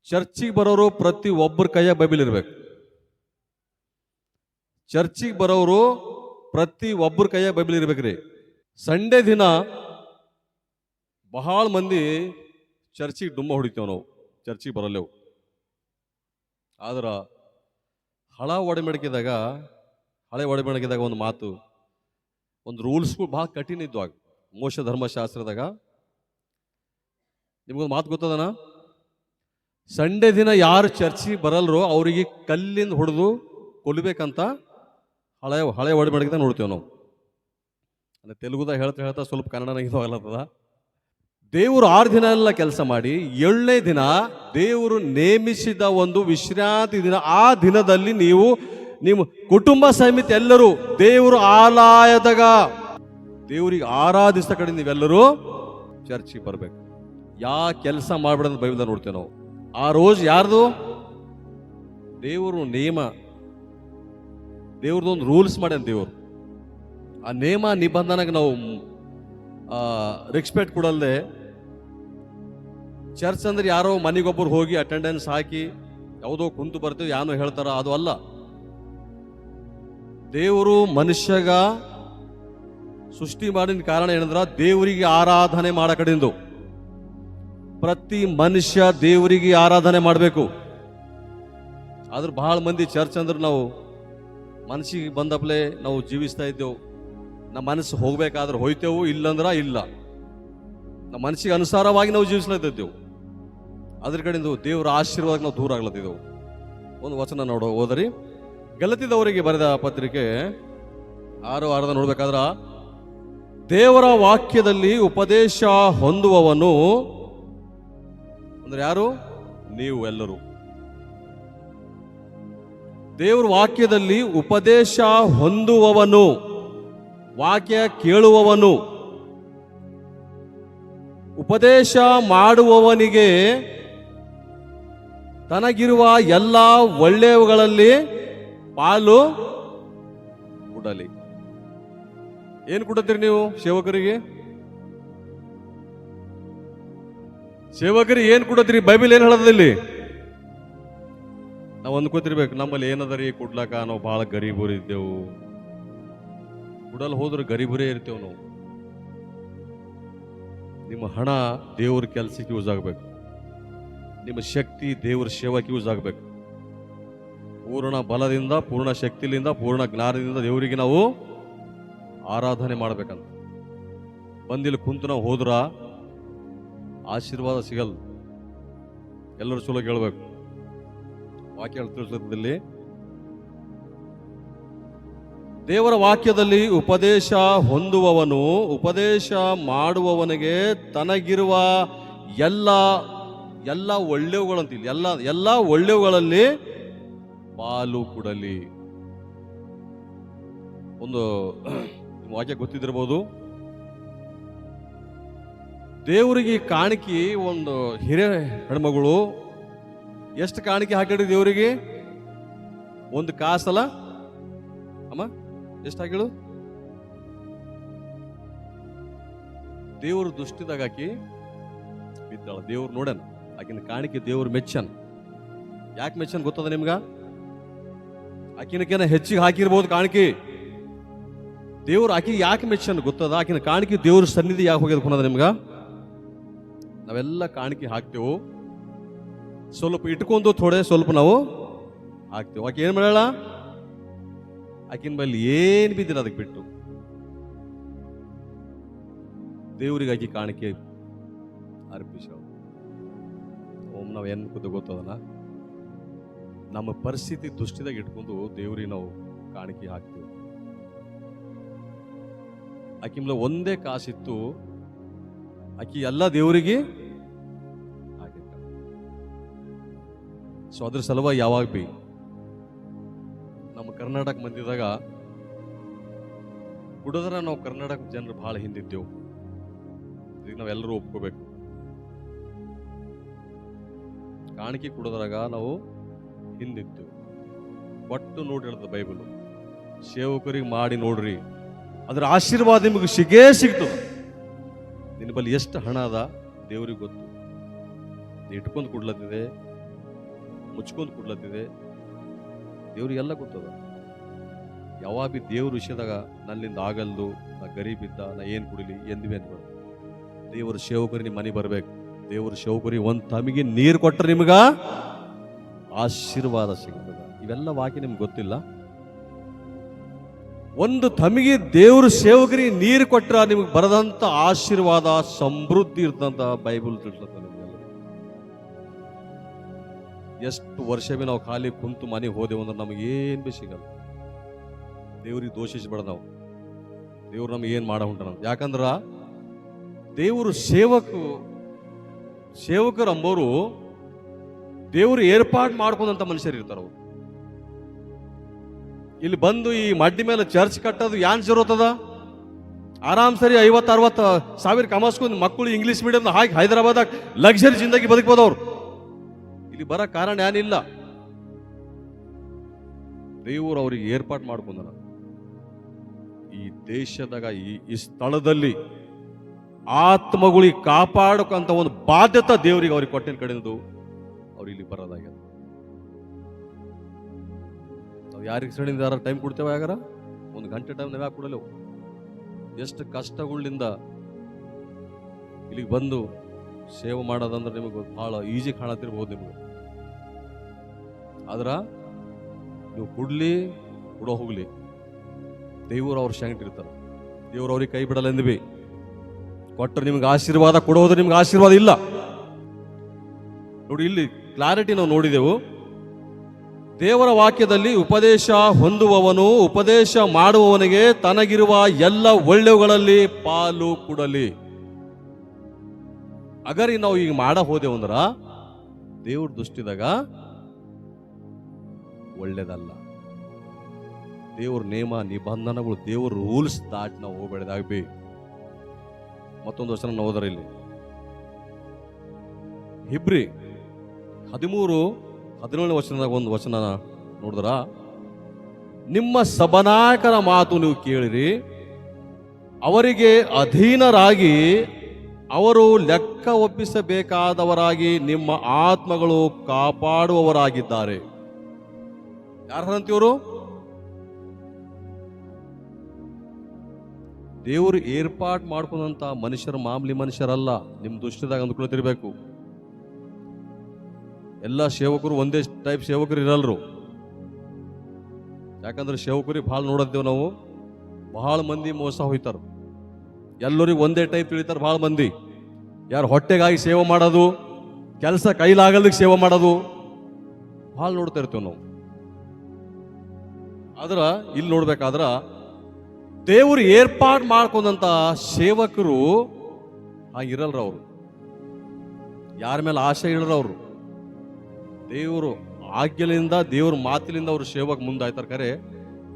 ಚರ್ಚಿಗೆ ಬರೋರು ಪ್ರತಿ ಒಬ್ಬರ ಕೈಯಾಗ ಬೈಬಲ್ ಇರ್ಬೇಕು. ಚರ್ಚಿಗೆ ಬರೋರು ಪ್ರತಿ ಒಬ್ಬರ ಕೈಯಾಗ ಬೈಬಲ್ ಇರ್ಬೇಕ್ರಿ. ಸಂಡೇ ದಿನ ಬಹಳ ಮಂದಿ ಚರ್ಚಿಗೆ ಡುಮ್ಮ ಹೊಡಿತೇವೆ ನಾವು, ಚರ್ಚಿಗೆ ಬರಲ್ಲೇವು. ಆದ್ರ ಹಳೆ ಒಡಂಬಡಿಕೆದಾಗ ಒಂದು ಮಾತು, ಒಂದು ರೂಲ್ಸ್ಗಳು ಭಾಳ ಕಠಿಣ ಇದ್ವು ಆಗ ಮೋಶ ಧರ್ಮಶಾಸ್ತ್ರದಾಗ. ನಿಮ್ಗೊಂದು ಮಾತು ಗೊತ್ತದನ? ಸಂಡೇ ದಿನ ಯಾರು ಚರ್ಚಿಗೆ ಬರಲ್ರೋ ಅವರಿಗೆ ಕಲ್ಲಿಂದ ಹೊಡೆದು ಕೊಲ್ಬೇಕಂತ ಹಳೆ ಒಡಂಬಡಿಕೆದಾಗ ನೋಡ್ತೇವೆ ನಾವು. ಅಂದರೆ ತೆಲುಗುದಾಗ ಹೇಳ್ತಾ ಹೇಳ್ತಾ ಸ್ವಲ್ಪ ಕನ್ನಡನಾಗ ಇದು ಆಗ್ಲತ್ತದ. ದೇವರು 6 ದಿನ ಎಲ್ಲ ಕೆಲಸ ಮಾಡಿ 7ನೇ ದಿನ ದೇವರು ನೇಮಿಸಿದ ಒಂದು ವಿಶ್ರಾಂತಿ ದಿನ. ಆ ದಿನದಲ್ಲಿ ನೀವು ನಿಮ್ಮ ಕುಟುಂಬ ಸಮೇತ ಎಲ್ಲರೂ ದೇವರು ಆಲಯದಾಗ ದೇವರಿಗೆ ಆರಾಧಿಸಿದ ಕಡೆ ನೀವೆಲ್ಲರೂ ಚರ್ಚಿಗೆ ಬರಬೇಕು. ಯಾ ಕೆಲಸ ಮಾಡ್ಬಿಡೋದು ಬೈಬಲ್ದಾಗ ನೋಡ್ತೇವೆ ನಾವು. ಆ ರೋಜ್ ಯಾರ್ದು? ದೇವರು ನೇಮ, ದೇವ್ರದೊಂದು ರೂಲ್ಸ್ ಮಾಡ್ಯಾನ ದೇವರು. ಆ ನೇಮ ನಿಬಂಧನೆಗೆ ನಾವು ರೆಸ್ಪೆಕ್ಟ್ ಕೊಡಲ್ದೆ, ಚರ್ಚ್ ಅಂದ್ರೆ ಯಾರೋ ಮನೆಗೊಬ್ಬರು ಹೋಗಿ ಅಟೆಂಡೆನ್ಸ್ ಹಾಕಿ ಯಾವುದೋ ಕುಂತು ಬರ್ತೀವಿ ಯಾನೋ ಹೇಳ್ತಾರ, ಅದು ಅಲ್ಲ. ದೇವರು ಮನುಷ್ಯಗ ಸೃಷ್ಟಿ ಮಾಡಿದ ಕಾರಣ ಏನಂದ್ರ ದೇವರಿಗೆ ಆರಾಧನೆ ಮಾಡ ಕಡೆಯಿಂದ ಪ್ರತಿ ಮನುಷ್ಯ ದೇವರಿಗೆ ಆರಾಧನೆ ಮಾಡಬೇಕು. ಆದ್ರೆ ಬಹಳ ಮಂದಿ ಚರ್ಚ್ ಅಂದ್ರೆ ನಾವು ಮನಸ್ಸಿಗೆ ಬಂದಪ್ಲೆ ನಾವು ಜೀವಿಸ್ತಾ ಇದ್ದೇವು. ನಮ್ಮ ಮನಸ್ಸು ಹೋಗ್ಬೇಕಾದ್ರೆ ಹೋಯ್ತೇವು, ಇಲ್ಲಂದ್ರ ಇಲ್ಲ. ನಮ್ಮ ಮನಸ್ಸಿಗೆ ಅನುಸಾರವಾಗಿ ನಾವು ಜೀವಿಸ್ಲತ್ತಿದ್ದೆವು. ಅದ್ರ ಕಡೆಯಿಂದ ದೇವರ ಆಶೀರ್ವಾದ ನಾವು ದೂರ ಆಗ್ಲತ್ತಿದ್ದೆವು. ಒಂದು ವಚನ ಓದರಿ, ಗಲತಿದವರಿಗೆ ಬರೆದ ಪತ್ರಿಕೆ 6:6 ನೋಡ್ಬೇಕಾದ್ರ, ದೇವರ ವಾಕ್ಯದಲ್ಲಿ ಉಪದೇಶ ಹೊಂದುವವನು ಅಂದ್ರೆ ಯಾರು? ನೀವು ಎಲ್ಲರೂ. ದೇವರ ವಾಕ್ಯದಲ್ಲಿ ಉಪದೇಶ ಹೊಂದುವವನು, ವಾಕ್ಯ ಕೇಳುವವನು, ಉಪದೇಶ ಮಾಡುವವನಿಗೆ ತನಗಿರುವ ಎಲ್ಲ ಒಳ್ಳೆಯವುಗಳಲ್ಲಿ ಪಾಲು ಕೊಡಲಿ. ಏನು ಕೊಡುತ್ತೀರಿ ನೀವು ಸೇವಕರಿಗೆ? ಸೇವಕರಿಗೆ ಏನು ಕೊಡುತ್ತೀರಿ? ಬೈಬಲ್ ಏನು ಹೇಳೋದಿಲ್ಲಿ? ನಾವು ಅಂದ್ಕೋತಿರ್ಬೇಕು ನಮ್ಮಲ್ಲಿ ಏನದರಿ ಕೊಡ್ಲಾಕ, ನಾವು ಬಹಳ ಗರೀಬರು ಇದ್ದೆವು. ಕೊಡಲ್ ಹೋದ್ರೆ ಗರೀಬರೇ ಇರ್ತೇವೆ ನಾವು. ನಿಮ್ಮ ಹಣ ದೇವ್ರ ಕೆಲಸಕ್ಕೆ ಯೂಸ್ ಆಗಬೇಕು. ನಿಮ್ಮ ಶಕ್ತಿ ದೇವ್ರ ಸೇವಕ್ಕೆ ಯೂಸ್ ಆಗಬೇಕು. ಪೂರ್ಣ ಬಲದಿಂದ, ಪೂರ್ಣ ಶಕ್ತಿಯಿಂದ, ಪೂರ್ಣ ಜ್ಞಾನದಿಂದ ದೇವರಿಗೆ ನಾವು ಆರಾಧನೆ ಮಾಡ್ಬೇಕಂತ. ಬಂದಿಲ್ಲಿ ಕುಂತು ನಾವು ಹೋದ್ರ ಆಶೀರ್ವಾದ ಸಿಗಲ್ಲ. ಎಲ್ಲರೂ ಚಲೋ ಕೇಳಬೇಕು. ವಾಕ್ಯ ತಿಳಿಸದಲ್ಲಿ ದೇವರ ವಾಕ್ಯದಲ್ಲಿ ಉಪದೇಶ ಹೊಂದುವವನು, ಉಪದೇಶ ಮಾಡುವವನಿಗೆ ತನಗಿರುವ ಎಲ್ಲ ಒಳ್ಳೆಯವುಗಳಂತಿಲ್ಲ, ಎಲ್ಲ ಒಳ್ಳೆಯವುಗಳಲ್ಲಿ ಪಾಲು ಕೊಡಲಿ. ಒಂದು ವಾಕ್ಯ ಗೊತ್ತಿದ್ದಿರ್ಬೋದು. ದೇವರಿಗೆ ಕಾಣಿಕೆ ಒಂದು ಹಿರಿಯ ಹೆಣ್ಮಗಳು ಎಷ್ಟು ಕಾಣಿಕೆ ಹಾಕಿಡ್ರಿ ದೇವರಿಗೆ? ಒಂದು ಕಾಸಲ್ಲ ಅಮ್ಮ, ಎಷ್ಟು ಹಾಕಿಳು? ದೇವ್ರ ದೃಷ್ಟಿದಾಗ ಹಾಕಿ ಬಿದ್ದಾಳ. ದೇವ್ರು ನೋಡನ್ ಆಕಿನ ಕಾಣಿಕೆ, ದೇವ್ರು ಮೆಚ್ಚನ್. ಯಾಕೆ ಮೆಚ್ಚನ್ ಗೊತ್ತದ ನಿಮ್ಗ? ಆಕಿನಕೇನ ಹೆಚ್ಚಿಗೆ ಹಾಕಿರ್ಬೋದು ಕಾಣಿಕೆ. ದೇವ್ರು ಆಕಿ ಯಾಕೆ ಮೆಚ್ಚನ್ ಗೊತ್ತದ? ಆಕಿನ ಕಾಣಿಕೆ ದೇವ್ರ ಸನ್ನಿಧಿ ಯಾಕೆ ಹೋಗ್ಯದ ಕೊನದ ನಿಮ್ಗ? ನಾವೆಲ್ಲ ಕಾಣಿಕೆ ಹಾಕ್ತೇವು, ಸ್ವಲ್ಪ ಇಟ್ಕೊಂಡು ಸ್ವಲ್ಪ ನಾವು ಹಾಕ್ತೇವೆ. ಆಕೆ ಏನ್ ಮಾಡಲ್ಲ? ಆಕಿನ ಬಲ್ಲಿ ಏನ್ ಬಿದ್ದಿಲ್ಲ ಅದಕ್ಕೆ ಬಿಟ್ಟು ದೇವ್ರಿಗೆ ಆಕಿ ಕಾಣಿಕೆ ಅರ್ಪಿಸ. ನಾವು ಏನ್ ಗೊತ್ತದಲ್ಲ, ನಮ್ಮ ಪರಿಸ್ಥಿತಿ ದೃಷ್ಟಿದಾಗ ಇಟ್ಕೊಂಡು ದೇವ್ರಿಗೆ ನಾವು ಕಾಣಿಕೆ ಹಾಕ್ತೇವೆ. ಆಕಿಮ್ಲ ಒಂದೇ ಕಾಸಿತ್ತು, ಆಕಿ ಎಲ್ಲ ದೇವರಿಗೆ ಹಾಕಿದ್ದ. ಸೊ ಅದ್ರ ಸಲುವಾಗಿ ಯಾವಾಗ ಬಿ ನಮ್ಮ ಕರ್ನಾಟಕ ಮಂದಿದಾಗ ಕುಡಿದ್ರೆ ನಾವು ಕರ್ನಾಟಕ ಜನರು ಬಹಳ ಹಿಂದಿದ್ದೆವು. ಈಗ ನಾವೆಲ್ಲರೂ ಒಪ್ಕೋಬೇಕು. ಕಾಣಿಕೆ ಕುಡಿದ್ರಾಗ ನಾವು ಹಿಂದಿದ್ದೆವು. ಒಟ್ಟು ನೋಡಿ ಹೇಳ್ತದೆ ಬೈಬಲ್, ಸೇವಕರಿಗೆ ಮಾಡಿ ನೋಡ್ರಿ, ಅದ್ರ ಆಶೀರ್ವಾದ ನಿಮಗೆ ಸಿಗೇ ಸಿಗ್ತದೆ. ನಿನ್ನ ಬಳಿ ಎಷ್ಟು ಹಣ ಅದ ದೇವ್ರಿಗೆ ಗೊತ್ತು. ನೀ ಇಟ್ಕೊಂಡು ಕೊಡ್ಲತ್ತಿದೆ, ಮುಚ್ಕೊಂಡು ಕೊಡ್ಲತ್ತಿದೆ, ದೇವ್ರಿಗೆಲ್ಲ ಗೊತ್ತದ. ಯಾವಾಗ ಬಿ ದೇವ್ರ ವಿಷಯದಾಗ ನನ್ನಿಂದ ಆಗಲ್ದು, ನಾ ಗರೀಬಿದ್ದ, ನಾ ಏನು ಕುಡಿಲಿ ಎಂದಿವೆ ಅನ್ಬೇಡ. ದೇವ್ರ ಸೇವಕರಿಗೆ ನಿಮ್ಮ ಮನೆ ಬರ್ಬೇಕು. ದೇವ್ರ ಸೇವಕರಿಗೆ ಒಂದು ತಮಿಗೆ ನೀರು ಕೊಟ್ಟರೆ ನಿಮ್ಗ ಆಶೀರ್ವಾದ ಸಿಗ್ತದ. ಇವೆಲ್ಲ ವಾಕ್ಯ ನಿಮ್ಗೆ ಗೊತ್ತಿಲ್ಲ. ಒಂದು ತಮಿಗೆ ದೇವ್ರ ಸೇವಕರಿಗೆ ನೀರು ಕೊಟ್ರ ನಿಮ್ಗೆ ಬರದಂತ ಆಶೀರ್ವಾದ ಸಮೃದ್ಧಿ ಇರ್ತಂತ ಬೈಬಲ್ ತಿಳಿಸ್ಲತ್ತ. ಎಷ್ಟು ವರ್ಷ ಬಿ ನಾವು ಖಾಲಿ ಕುಂತು ಮನೆಗೆ ಹೋದೆವು ಅಂದ್ರೆ ನಮಗೆ ಏನ್ ಬಿ ಸಿಗಲ್ಲ. ದೇವ್ರಿಗೆ ದೋಷಿಸಬೇಡ ನಾವು. ದೇವ್ರು ನಮ್ಗೆ ಏನು ಮಾಡ ಹೊಂಟಾನ. ಯಾಕಂದ್ರ ದೇವರು ಸೇವಕರು ಅಂಬೋರು ದೇವರು ಏರ್ಪಾಡು ಮಾಡ್ಕೊಂಡಂತ ಮನುಷ್ಯರು ಇರ್ತಾರ. ಅವ್ರು ಇಲ್ಲಿ ಬಂದು ಈ ಮಡ್ಡಿ ಮೇಲೆ ಚರ್ಚ್ ಕಟ್ಟೋದು ಯಾನ್ ಜರುತ್ತದ? ಆರಾಮ್ ಸರಿ 50-60 ಸಾವಿರ ಕಮಾಸ್ಕೊಂಡು ಮಕ್ಕಳು ಇಂಗ್ಲಿಷ್ ಮೀಡಿಯಂ ಹಾಕಿ ಹೈದರಾಬಾದಾಗ ಲಕ್ಸರಿ ಜಿಂದಗಿ ಬದುಕ್ಬೋದವ್ರು. ಇಲ್ಲಿ ಬರೋ ಕಾರಣ ಏನಿಲ್ಲ, ದೇವರು ಅವ್ರಿಗೆ ಏರ್ಪಾಡು ಮಾಡ್ಕೊಂಡ. ಈ ದೇಶದಾಗ ಈ ಸ್ಥಳದಲ್ಲಿ ಆತ್ಮಗಳಿಗೆ ಕಾಪಾಡಕಂತ ಒಂದು ಬಾಧ್ಯತೆ ದೇವರಿಗೆ ಅವ್ರಿಗೆ ಕೊಟ್ಟಿನ ಕಡೆದು ಅವ್ರು ಇಲ್ಲಿ ಬರೋದಾಗ್ಯದ. ನಾವು ಯಾರಿಗೆ ಸಡಿಂದ ಯಾರು ಟೈಮ್ ಕೊಡ್ತೇವೆ? ಯಾಗಾರ 1 ಗಂಟೆ ಟೈಮ್ ನಾವ್ಯಾಕೆ ಕೊಡಲೇವು? ಎಷ್ಟು ಕಷ್ಟಗಳಿಂದ ಇಲ್ಲಿಗೆ ಬಂದು ಸೇವೆ ಮಾಡೋದಂದ್ರೆ ನಿಮಗೆ ಬಹಳ ಈಜಿ ಕಾಣತಿರ್ಬೋದು ನಿಮಗೆ. ಆದ್ರ ನೀವು ಕೊಡೋ ಹೋಗ್ಲಿ, ದೇವರು ಅವ್ರ ಶಂಕಟ್ ಇರ್ತಾರೆ. ದೇವ್ರು ಅವ್ರಿಗೆ ಕೈ ಬಿಡಲ್ಲ ಎಂದ್ವಿ. ಕೊಟ್ಟರೆ ನಿಮ್ಗೆ ಆಶೀರ್ವಾದ, ಕೊಡೋದ್ರೆ ನಿಮ್ಗೆ ಆಶೀರ್ವಾದ ಇಲ್ಲ. ನೋಡಿ, ಇಲ್ಲಿ ಕ್ಲಾರಿಟಿ ನಾವು ನೋಡಿದೆವು. ದೇವರ ವಾಕ್ಯದಲ್ಲಿ ಉಪದೇಶ ಹೊಂದುವವನು ಉಪದೇಶ ಮಾಡುವವನಿಗೆ ತನಗಿರುವ ಎಲ್ಲ ಒಳ್ಳೆವುಗಳಲ್ಲಿ ಪಾಲು ಕೊಡಲಿ. ಅಗರಿ ನಾವು ಈಗ ಮಾಡ ಹೋದೆವು ಅಂದ್ರ ದೇವ್ರ ದೃಷ್ಟಿದಾಗ ಒಳ್ಳೇದಲ್ಲ. ದೇವ್ರ ನೇಮ ನಿಬಂಧನೆಗಳು, ದೇವ್ರ ರೂಲ್ಸ್ ದಾಟ್ ನಾವು ಹೋಗ್ಬೇಡದಾಗ್ಬಿ. ಮತ್ತೊಂದು ವಚನ ನಾವು ಓದರ ಇಲ್ಲಿ ಹಿಬ್ರಿ 13-17 ವಚನದಾಗ ಒಂದು ವಚನ ನೋಡಿದ್ರ, ನಿಮ್ಮ ಸಭಾನಾಯಕರ ಮಾತು ನೀವು ಕೇಳಿರಿ, ಅವರಿಗೆ ಅಧೀನರಾಗಿ ಅವರು ಲೆಕ್ಕ ಒಪ್ಪಿಸಬೇಕಾದವರಾಗಿ ನಿಮ್ಮ ಆತ್ಮಗಳು ಕಾಪಾಡುವವರಾಗಿದ್ದಾರೆ. ಯಾರಂತೀವರು? ದೇವರು ಏರ್ಪಾಟ್ ಮಾಡ್ಕೊಂಡಂತ ಮನುಷ್ಯರು ಮಾಮೂಲಿ ಮನುಷ್ಯರಲ್ಲ. ನಿಮ್ಮ ದೃಷ್ಟಿದಾಗ ಅಂದ್ಕೊಳ್ತಿರ್ಬೇಕು. ಎಲ್ಲ ಸೇವಕರು ಒಂದೇ ಟೈಪ್ ಸೇವಕರು ಇರಲ್ರು. ಯಾಕಂದ್ರೆ ಸೇವಕರಿಗೆ ಭಾಳ ನೋಡತ್ತೇವೆ ನಾವು. ಬಹಳ ಮಂದಿ ಮೋಸ ಹೋಯ್ತಾರ. ಎಲ್ಲರಿಗೂ ಒಂದೇ ಟೈಪ್ ತಿಳಿತಾರ. ಬಹಳ ಮಂದಿ ಯಾರು ಹೊಟ್ಟೆಗಾಗಿ ಸೇವೆ ಮಾಡೋದು, ಕೆಲಸ ಕೈಲಾಗಲಿಕ್ಕೆ ಸೇವೆ ಮಾಡೋದು ಭಾಳ ನೋಡ್ತಾ ಇರ್ತೇವೆ ನಾವು. ಆದ್ರ ಇಲ್ಲಿ ನೋಡ್ಬೇಕಾದ್ರ ದೇವರು ಏರ್ಪಾಡು ಮಾಡ್ಕೊಂಡಂತ ಸೇವಕರು ಹಾಗಿರಲ್ರ. ಅವರು ಯಾರ ಮೇಲೆ ಆಸೆ ಇಡಲ್ರ. ಅವರು ದೇವರು ಆಜ್ಞೆಲಿಂದ, ದೇವ್ರ ಮಾತಿಲಿಂದ ಅವ್ರು ಸೇವಕ ಮುಂದಾಯ್ತಾರ. ಕರೆ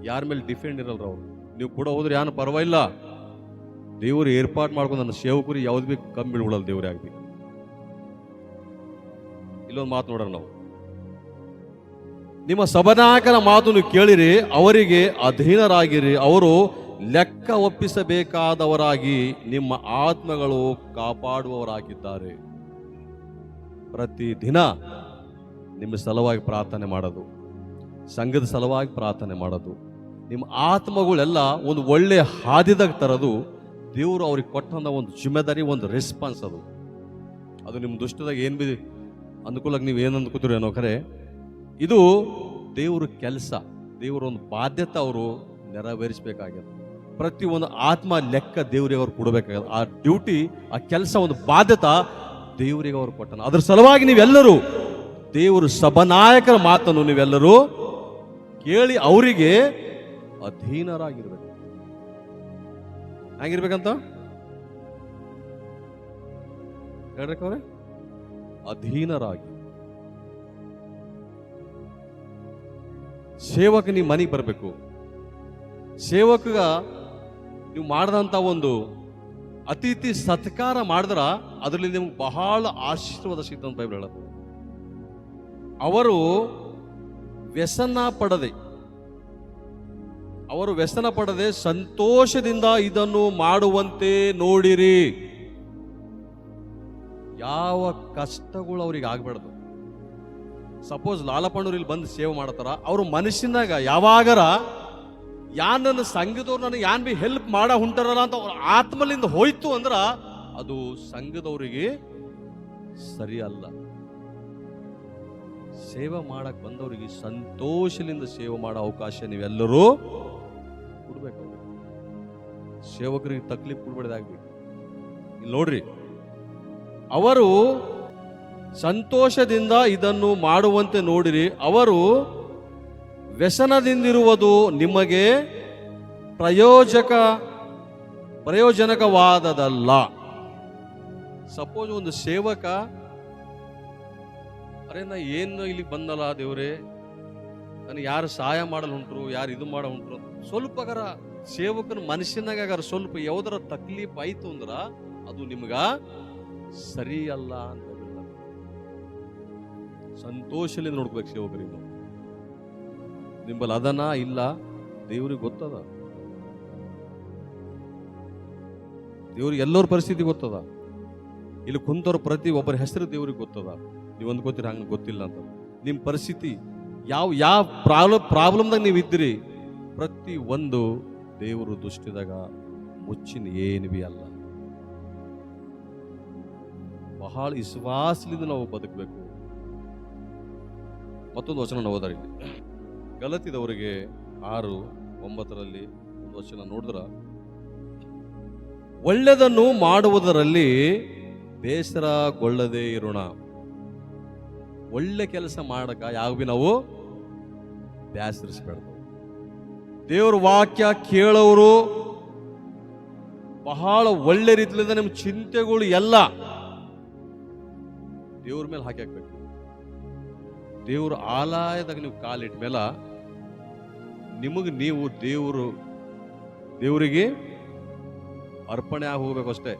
ಯಾರ ಮೇಲೆ ಡಿಫೆಂಡ್ ಇರಲ್ರ. ಅವರು ನೀವು ಕೂಡ ಹೋದ್ರೆ ಏನು ಪರವಾಗಿಲ್ಲ. ದೇವರು ಏರ್ಪಾಡು ಮಾಡ್ಕೊಂಡು ನನ್ನ ಸೇವಕರು ಯಾವ್ದು ಬಿ ಕಮ್ಮಿ ಬಿಡ್ಬಿಡಲ್ಲ. ದೇವ್ರೇ ಆಗ್ಲಿ. ಇಲ್ಲೊಂದು ಮಾತು ನೋಡ್ರ ನಾವು, ನಿಮ್ಮ ಸಭಾನಾಯಕರ ಮಾತು ನೀವು ಕೇಳಿರಿ, ಅವರಿಗೆ ಅಧೀನರಾಗಿರಿ, ಅವರು ಲೆಕ್ಕ ಒಪ್ಪಿಸಬೇಕಾದವರಾಗಿ ನಿಮ್ಮ ಆತ್ಮಗಳು ಕಾಪಾಡುವವರಾಗಿದ್ದಾರೆ. ಪ್ರತಿದಿನ ನಿಮ್ಮ ಸಲುವಾಗಿ ಪ್ರಾರ್ಥನೆ ಮಾಡೋದು, ಸಂಘದ ಸಲುವಾಗಿ ಪ್ರಾರ್ಥನೆ ಮಾಡೋದು, ನಿಮ್ಮ ಆತ್ಮಗಳೆಲ್ಲ ಒಂದು ಒಳ್ಳೆ ಹಾದಿದಾಗ ತರೋದು ದೇವರು ಅವ್ರಿಗೆ ಕೊಟ್ಟಂತ ಒಂದು ಜಿಮ್ಮೆದಾರಿ, ಒಂದು ರೆಸ್ಪಾನ್ಸ್. ಅದು ನಿಮ್ಮ ದುಷ್ಟದಾಗ ಏನು ಬಿ ಅನುಕೂಲಕ್ಕೆ ನೀವು ಏನು ಅಂದ್ಕೋತೀರಿ ಅನ್ನೋ ಖರೆ ಇದು ದೇವ್ರ ಕೆಲಸ, ದೇವರ ಒಂದು ಬಾಧ್ಯತೆ ಅವರು ನೆರವೇರಿಸಬೇಕಾಗ್ಯದ. ಪ್ರತಿಯೊಂದು ಆತ್ಮ ಲೆಕ್ಕ ದೇವರಿಗೆ ಅವ್ರು ಕೊಡಬೇಕಾಗ್ಯದ. ಆ ಡ್ಯೂಟಿ, ಆ ಕೆಲಸ, ಒಂದು ಬಾಧ್ಯತೆ ದೇವರಿಗೆ ಅವ್ರು ಕೊಟ್ಟನ. ಅದ್ರ ಸಲುವಾಗಿ ನೀವೆಲ್ಲರೂ ದೇವರು ಸಭಾನಾಯಕರ ಮಾತನ್ನು ನೀವೆಲ್ಲರೂ ಕೇಳಿ ಅವರಿಗೆ ಅಧೀನರಾಗಿರ್ಬೇಕು. ಹೆಂಗಿರ್ಬೇಕಂತ ಹೇಳ್ರವ್ರೆ? ಅಧೀನರಾಗಿ. ಸೇವಕ ನೀವು ಮನೆಗೆ ಬರಬೇಕು. ಸೇವಕ ನೀವು ಮಾಡಿದಂಥ ಒಂದು ಅತಿಥಿ ಸತ್ಕಾರ ಮಾಡಿದ್ರ ಅದರಲ್ಲಿ ನಿಮ್ಗೆ ಬಹಳ ಆಶೀರ್ವಾದ ಸಿಗ್ತಂತ ಬೈಬಲ್ ಹೇಳುತ್ತೆ. ಅವರು ವ್ಯಸನ ಪಡದೆ ಸಂತೋಷದಿಂದ ಇದನ್ನು ಮಾಡುವಂತೆ ನೋಡಿರಿ. ಯಾವ ಕಷ್ಟಗಳು ಅವ್ರಿಗೆ ಆಗ್ಬೇಡ್ದು. ಸಪೋಸ್ ಲಾಲಪಣ್ಣವ್ರು ಇಲ್ಲಿ ಬಂದು ಸೇವೆ ಮಾಡತಾರ, ಅವರು ಮನುಷ್ಯನಾಗ ಯಾವಾಗರ ನನ್ನ ಸಂಘದವ್ರು ನನಗೆ ಯಾನ್ ಬಿ ಹೆಲ್ಪ್ ಮಾಡ ಹೊಂಟಾರಲ್ಲ ಅಂತ ಅವ್ರ ಆತ್ಮಲಿಂದ ಹೋಯ್ತು ಅಂದ್ರ ಅದು ಸಂಘದವರಿಗೆ ಸರಿ ಅಲ್ಲ. ಸೇವೆ ಮಾಡಕ್ ಬಂದವರಿಗೆ ಸಂತೋಷದಿಂದ ಸೇವೆ ಮಾಡೋ ಅವಕಾಶ ನೀವೆಲ್ಲರೂ ಕೊಡ್ಬೇಕು. ಸೇವಕರಿಗೆ ತಕ್ಲೀಫ್ ಕೊಡ್ಬೇಡ್ದಾಗ್ಬೇಕು. ಇಲ್ಲಿ ನೋಡ್ರಿ, ಅವರು ಸಂತೋಷದಿಂದ ಇದನ್ನು ಮಾಡುವಂತೆ ನೋಡಿರಿ, ಅವರು ವ್ಯಸನದಿಂದಿರುವುದು ನಿಮಗೆ ಪ್ರಯೋಜನಕವಾದದಲ್ಲ. ಸಪೋಸ್ ಒಂದು ಸೇವಕ, ಅರೆ ನಾ ಏನು ಇಲ್ಲಿಗೆ ಬಂದಲ್ಲ ದೇವ್ರೆ, ನನಗೆ ಯಾರು ಸಹಾಯ ಮಾಡಲು ಹೊಂಟ್ರು, ಯಾರು ಇದು ಮಾಡ ಹೊಂಟ್ರು, ಸ್ವಲ್ಪಗಾರ ಸೇವಕನ ಮನುಷ್ಯನಾಗಾರ ಸ್ವಲ್ಪ ಯಾವುದರ ತಕ್ಲೀಫ್ ಆಯ್ತು ಅಂದ್ರ ಅದು ನಿಮ್ಗ ಸರಿ ಅಲ್ಲ ಅಂತ ಸಂತೋಷದಿಂದ ನೋಡ್ಬೇಕು ಸೇವಕರಿಗೆ. ನಿಂಬಲ್ಲಿ ಅದನ್ನ ಇಲ್ಲ, ದೇವ್ರಿಗೆ ಗೊತ್ತದ, ದೇವ್ರಿಗೆ ಎಲ್ಲರ ಪರಿಸ್ಥಿತಿ ಗೊತ್ತದ. ಇಲ್ಲಿ ಕುಂತವ್ರ ಪ್ರತಿ ಒಬ್ಬರ ಹೆಸರು ದೇವ್ರಿಗೆ ಗೊತ್ತದ. ನೀವು ಅಂದ್ಕೋತೀರಿ ಹಂಗೆ ಗೊತ್ತಿಲ್ಲ ಅಂತ. ನಿಮ್ಮ ಪರಿಸ್ಥಿತಿ ಯಾವ ಪ್ರಾಬ್ಲಮ್ದಾಗ ನೀವು ಇದ್ದೀರಿ, ಪ್ರತಿ ಒಂದು ದೇವರು ದೃಷ್ಟಿದಾಗ ಮುಚ್ಚಿನ ಏನು ಬಿ ಅಲ್ಲ. ಬಹಳ ವಿಶ್ವಾಸದಿಂದ ನಾವು ಬದುಕಬೇಕು. ಮತ್ತೊಂದು ವಚನ ನಾವು ಓದಾರಿ, ಗಲತಿದವರಿಗೆ 6:9 ಒಂದು ವಚನ ನೋಡಿದ್ರ, ಒಳ್ಳೆಯದನ್ನು ಮಾಡುವುದರಲ್ಲಿ ಬೇಸರಗೊಳ್ಳದೆ ಇರೋಣ. ಒಳ್ಳೆ ಕೆಲಸ ಮಾಡಕ ಯಾವ ಬಿ ನಾವು ಬೇಸರಿಸಬೇಡ. ದೇವ್ರ ವಾಕ್ಯ ಕೇಳೋರು ಬಹಳ ಒಳ್ಳೆ ರೀತಿಯಿಂದ ನಿಮ್ಮ ಚಿಂತೆಗಳು ಎಲ್ಲ ದೇವ್ರ ಮೇಲೆ ಹಾಕಿ ಹಾಕ್ಬೇಕು. ದೇವ್ರ ಆಲಯದಾಗ ನೀವು ಕಾಲಿಟ್ಟ ಮೇಲೆ ನಿಮಗೆ ನೀವು ದೇವರಿಗೆ ಅರ್ಪಣೆ ಆಗಿ ಹೋಗ್ಬೇಕು ಅಷ್ಟೇ.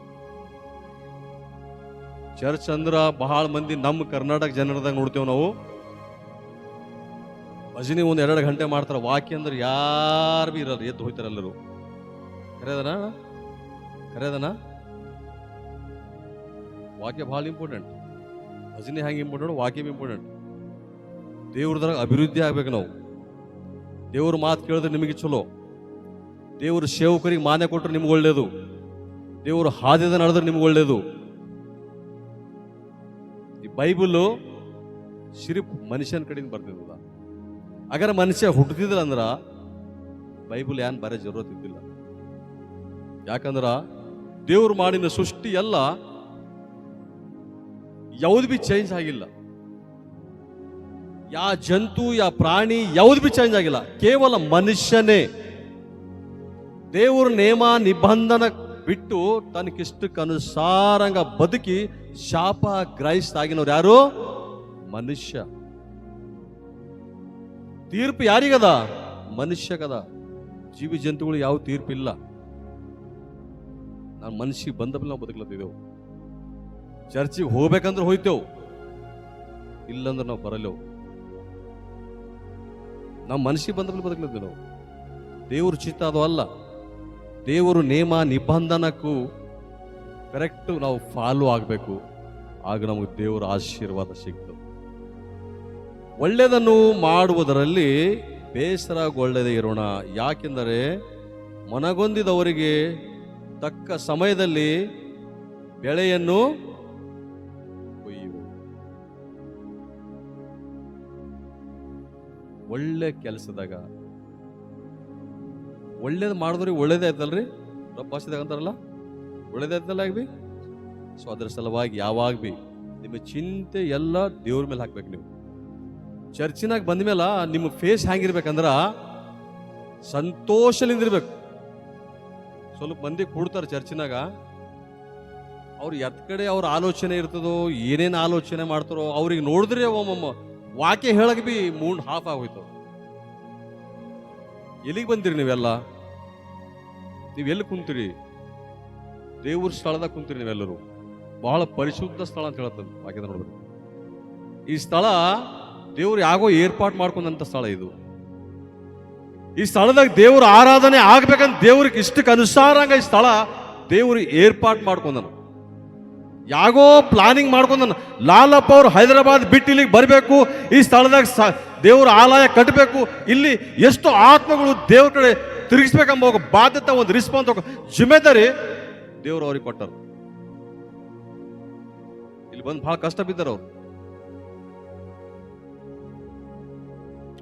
ಚರ್ಚ್ ಅಂದ್ರ ಬಹಳ ಮಂದಿ ನಮ್ಮ ಕರ್ನಾಟಕ ಜನರದಾಗ ನೋಡ್ತೇವೆ ನಾವು, ಭಜನೆ 1-2 ಗಂಟೆ ಮಾಡ್ತಾರ. ವಾಕ್ಯ ಅಂದ್ರೆ ಯಾರು ಬಿ ಇರಲ್ಲ, ಎದ್ದು ಹೋಗ್ತಾರ ಎಲ್ಲರೂ. ಕರೆದನ ವಾಕ್ಯ ಬಹಳ ಇಂಪಾರ್ಟೆಂಟ್. ಭಜನೆ ಹೆಂಗೆ ಇಂಪಾರ್ಟೆಂಟ್, ವಾಕ್ಯ ಇಂಪಾರ್ಟೆಂಟ್. ದೇವ್ರದಾಗ ಅಭಿವೃದ್ಧಿ ಆಗ್ಬೇಕು ನಾವು. ದೇವ್ರ ಮಾತು ಕೇಳಿದ್ರೆ ನಿಮಗೆ ಚಲೋ, ದೇವ್ರ ಸೇವಕರಿಗೆ ಮಾನ್ಯ ಕೊಟ್ಟರೆ ನಿಮ್ಗೆ ಒಳ್ಳೇದು, ದೇವ್ರ ಹಾದಿದ ನಡೆದ್ರೆ ನಿಮ್ಗೆ ಒಳ್ಳೇದು. ಈ ಬೈಬಲ್ ಸಿರಿಪ್ ಮನುಷ್ಯನ ಕಡೆಯಿಂದ ಬರ್ತಿದ್ದಲ್ಲ. ಅಗರ ಮನುಷ್ಯ ಹುಟ್ಟುತ್ತಿದ್ರ ಅಂದ್ರ ಬೈಬಲ್ ಏನ್ ಬರೇ ಜರೂರತ್ ಇದ್ದಿಲ್ಲ. ಯಾಕಂದ್ರ ದೇವ್ರು ಮಾಡಿನ ಸೃಷ್ಟಿ ಎಲ್ಲ ಯಾವ್ದು ಬಿ ಚೇಂಜ್ ಆಗಿಲ್ಲ. ಯಾ ಜಂತು ಯಾ ಪ್ರಾಣಿ ಯಾವ್ದು ಬಿ ಚೇಂಜ್ ಆಗಿಲ್ಲ. ಕೇವಲ ಮನುಷ್ಯನೇ ದೇವ್ರ ನೇಮ ನಿಬಂಧನ ಬಿಟ್ಟು ತನಗಿಷ್ಟಕ್ಕನುಸಾರಂಗ ಬದುಕಿ ಶಾಪ ಗ್ರಹಿಸ್ತಾಗಿನವ್ರು ಯಾರು? ಮನುಷ್ಯ. ತೀರ್ಪು ಯಾರಿಗದ? ಮನುಷ್ಯಗದ. ಜೀವಿ ಜಂತುಗಳು ಯಾವ ತೀರ್ಪಿಲ್ಲ. ನಾನು ಮನುಷ್ಯ ಬಂದ ನಾವು ಬದುಕಲತ್ತಿದ್ದೆವು. ಚರ್ಚಿಗೆ ಹೋಗ್ಬೇಕಂದ್ರೆ ಹೋಯ್ತೇವು, ಇಲ್ಲಂದ್ರೆ ನಾವು ಬರಲೇವು. ನಾವು ಮನುಷ್ಯ ಬಂದ ಬದುಕಲತ್ತೀವಿ ನಾವು. ದೇವ್ರ ಚಿತ್ತ ಅದು ಅಲ್ಲ. ದೇವರು ನೇಮ ನಿಬಂಧನಕ್ಕೂ ಕರೆಕ್ಟ್ ನಾವು ಫಾಲೋ ಆಗಬೇಕು. ಆಗ ನಮಗೆ ದೇವರ ಆಶೀರ್ವಾದ ಸಿಗ್ತದೆ. ಒಳ್ಳೆಯದನ್ನು ಮಾಡುವುದರಲ್ಲಿ ಬೇಸರಗೊಳ್ಳದೆ ಇರೋಣ. ಯಾಕೆಂದರೆ ಮನಗೊಂದಿದವರಿಗೆ ತಕ್ಕ ಸಮಯದಲ್ಲಿ ಬೆಳೆಯನ್ನು ಕೊಯ್ಯುವ. ಒಳ್ಳೆ ಕೆಲಸದಾಗ ಒಳ್ಳೇದು ಮಾಡಿದ್ರಿಗೆ ಒಳ್ಳೇದೇ ಆಯ್ತಲ್ರಿ. ರೊಕ್ಕ ಭಾಷೆದಾಗ ಅಂತಾರಲ್ಲ, ಒಳ್ಳೇದೇ ಆಯ್ತಲ್ಲ ಆಗ್ಬಿ. ಸೊ ಅದರ ಸಲುವಾಗಿ ಯಾವಾಗ ಬಿ ನಿಮ್ಮ ಚಿಂತೆ ಎಲ್ಲ ದೇವ್ರ ಮೇಲೆ ಹಾಕ್ಬೇಕು. ನೀವು ಚರ್ಚಿನಾಗ ಬಂದ ಮೇಲೆ ನಿಮ್ಮ ಫೇಸ್ ಹೆಂಗಿರ್ಬೇಕಂದ್ರ ಸಂತೋಷಲಿಂದಿರ್ಬೇಕು. ಸ್ವಲ್ಪ ಮಂದಿ ಕೂಡ್ತಾರೆ ಚರ್ಚಿನಾಗ, ಅವ್ರು ಎತ್ ಕಡೆ ಅವ್ರ ಆಲೋಚನೆ ಇರ್ತದೋ, ಏನೇನು ಆಲೋಚನೆ ಮಾಡ್ತಾರೋ ಅವ್ರಿಗೆ ನೋಡಿದ್ರೆ ಒಮ್ಮಮ್ಮ ವಾಕ್ಯ ಹೇಳಕ್ ಬಿ ಮೂಡ್ ಹಾಫ್ ಆಗೋಯ್ತು. ಎಲ್ಲಿಗೆ ಬಂದಿರಿ ನೀವೆಲ್ಲ? ನೀವೆಲ್ಲಿ ಕುಂತೀರಿ? ದೇವ್ರ ಸ್ಥಳದಾಗ ಕುಂತೀರಿ ನೀವೆಲ್ಲರೂ. ಬಹಳ ಪರಿಶುದ್ಧ ಸ್ಥಳ ಅಂತ ಹೇಳ್ತದೆ ವಾಕ್ಯದ ನೋಡ್ಬೇಕು. ಈ ಸ್ಥಳ ದೇವ್ರು ಯಾಗೋ ಏರ್ಪಾಟ್ ಮಾಡ್ಕೊಂಡಂತ ಸ್ಥಳ ಇದು. ಈ ಸ್ಥಳದಾಗ ದೇವ್ರ ಆರಾಧನೆ ಆಗ್ಬೇಕಂತ ದೇವ್ರಿಗೆ ಇಷ್ಟಕ್ಕೆ ಅನುಸಾರಂಗ ಈ ಸ್ಥಳ ದೇವ್ರು ಏರ್ಪಾಟ್ ಮಾಡ್ಕೊಂಡನು. ಯಾಗೋ ಪ್ಲಾನಿಂಗ್ ಮಾಡ್ಕೊಂಡನು. ಲಾಲಪ್ಪ ಅವ್ರು ಹೈದರಾಬಾದ್ ಬಿಟ್ಟು ಇಲ್ಲಿಗೆ ಬರಬೇಕು, ಈ ಸ್ಥಳದಾಗ ದೇವ್ರ ಆಲಯ ಕಟ್ಟಬೇಕು, ಇಲ್ಲಿ ಎಷ್ಟು ಆತ್ಮಗಳು ದೇವ್ರ ಕಡೆ ತಿರುಗಿಸ್ಬೇಕೆಂಬ ಒಂದು ಬಾಧ್ಯತೆ, ಒಂದು ರಿಸ್ಪಾನ್ಸ್, ಜಿಮ್ಮೆದಾರಿ ದೇವ್ರು ಅವ್ರಿಗೆ ಕೊಟ್ಟರು. ಇಲ್ಲಿ ಬಂದು ಬಹಳ ಕಷ್ಟ ಬಿದ್ದಾರ ಅವ್ರು.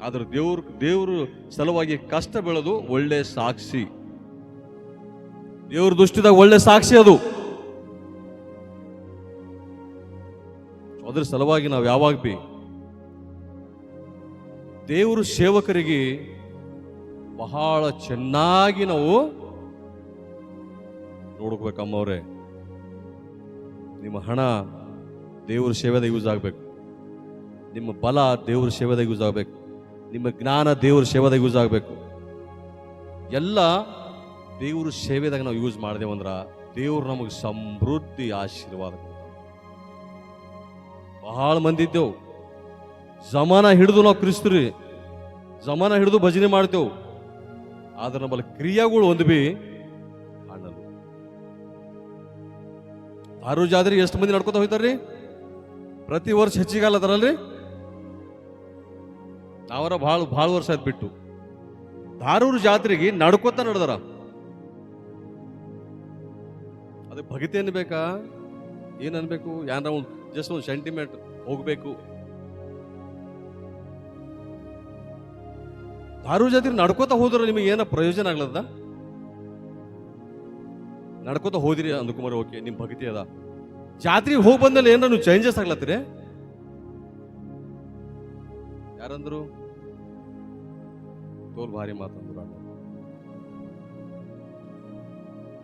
ಆದ್ರೆ ದೇವ್ರ ಸಲುವಾಗಿ ಕಷ್ಟ ಬೀಳೋದು ಒಳ್ಳೆ ಸಾಕ್ಷಿ. ದೇವ್ರ ದೃಷ್ಟಿದಾಗ ಒಳ್ಳೆ ಸಾಕ್ಷಿ ಅದು. ಅದ್ರ ಸಲುವಾಗಿ ನಾವು ಯಾವಾಗ ಬಿ ದೇವ್ರ ಸೇವಕರಿಗೆ ಬಹಳ ಚೆನ್ನಾಗಿ ನಾವು ನೋಡ್ಕೋಬೇಕಮ್ಮವ್ರೆ. ನಿಮ್ಮ ಹಣ ದೇವ್ರ ಸೇವೆದ ಯೂಸ್ ಆಗಬೇಕು, ನಿಮ್ಮ ಬಲ ದೇವ್ರ ಸೇವೆದ ಯೂಸ್ ಆಗಬೇಕು, ನಿಮ್ಮ ಜ್ಞಾನ ದೇವ್ರ ಸೇವೆದ ಯೂಸ್ ಆಗಬೇಕು. ಎಲ್ಲ ದೇವ್ರ ಸೇವೆದಾಗ ನಾವು ಯೂಸ್ ಮಾಡಿದೆವಂದ್ರ ದೇವ್ರು ನಮಗೆ ಸಮೃದ್ಧಿ ಆಶೀರ್ವಾದ ಕೊಡ್ತಾನೆ. ಬಹಳ ಮಂದಿ ಇದ್ದೇವು, ಜಮಾನ ಹಿಡಿದು ನಾವು ಕ್ರಿಸ್ತರಿ, ಜಮಾನ ಹಿಡಿದು ಭಜನೆ ಮಾಡ್ತೇವು, ಆದ್ರೆ ನಮ್ಮಲ್ಲಿ ಕ್ರಿಯಾಗಳು ಒಂದು ಬಿ ಕಾಣಲ್ಲ. ಆರು ಜಾತ್ರೆ ಎಷ್ಟು ಮಂದಿ ನಡ್ಕೊತ ಹೋಗ್ತಾರ್ರಿ? ಪ್ರತಿ ವರ್ಷ ಹೆಚ್ಚಿಗಾಲ ಅದರಲ್ರಿ. ನಾವರ ಭಾಳ ವರ್ಷ ಆಯ್ತು ಬಿಟ್ಟು. ಧಾರೂರು ಜಾತ್ರೆಗೆ ನಡ್ಕೋತ ನಡೆದಾರ. ಅದಕ್ಕೆ ಭಕ್ತಿ ಅನ್ಬೇಕಾ? ಏನ್ ಅನ್ಬೇಕು? ಯಾರ ಜಸ್ಟ್ ಒಂದು ಸೆಂಟಿಮೆಂಟ್ ಹೋಗ್ಬೇಕು. ಧಾರೂರು ಜಾತ್ರೆ ನಡ್ಕೋತ ಹೋದ್ರೆ ನಿಮಗೆ ಏನ ಪ್ರಯೋಜನ ಆಗ್ಲದ? ನಡ್ಕೋತ ಹೋದಿರಿ ಅಂದ್ಕುಮಾರ್, ಓಕೆ, ನಿಮ್ ಭಕ್ತಿ ಅದ. ಜಾತ್ರೆಗೆ ಹೋಗಿ ಬಂದಲ್ಲಿ ಏನಾರ ನೀವು ಚೇಂಜಸ್ ಆಗ್ಲತ್ತೀರಿ? ಯಾರಂದ್ರು? ತೋಲ್ ಭಾರಿ ಮಾತಂದ್ರು.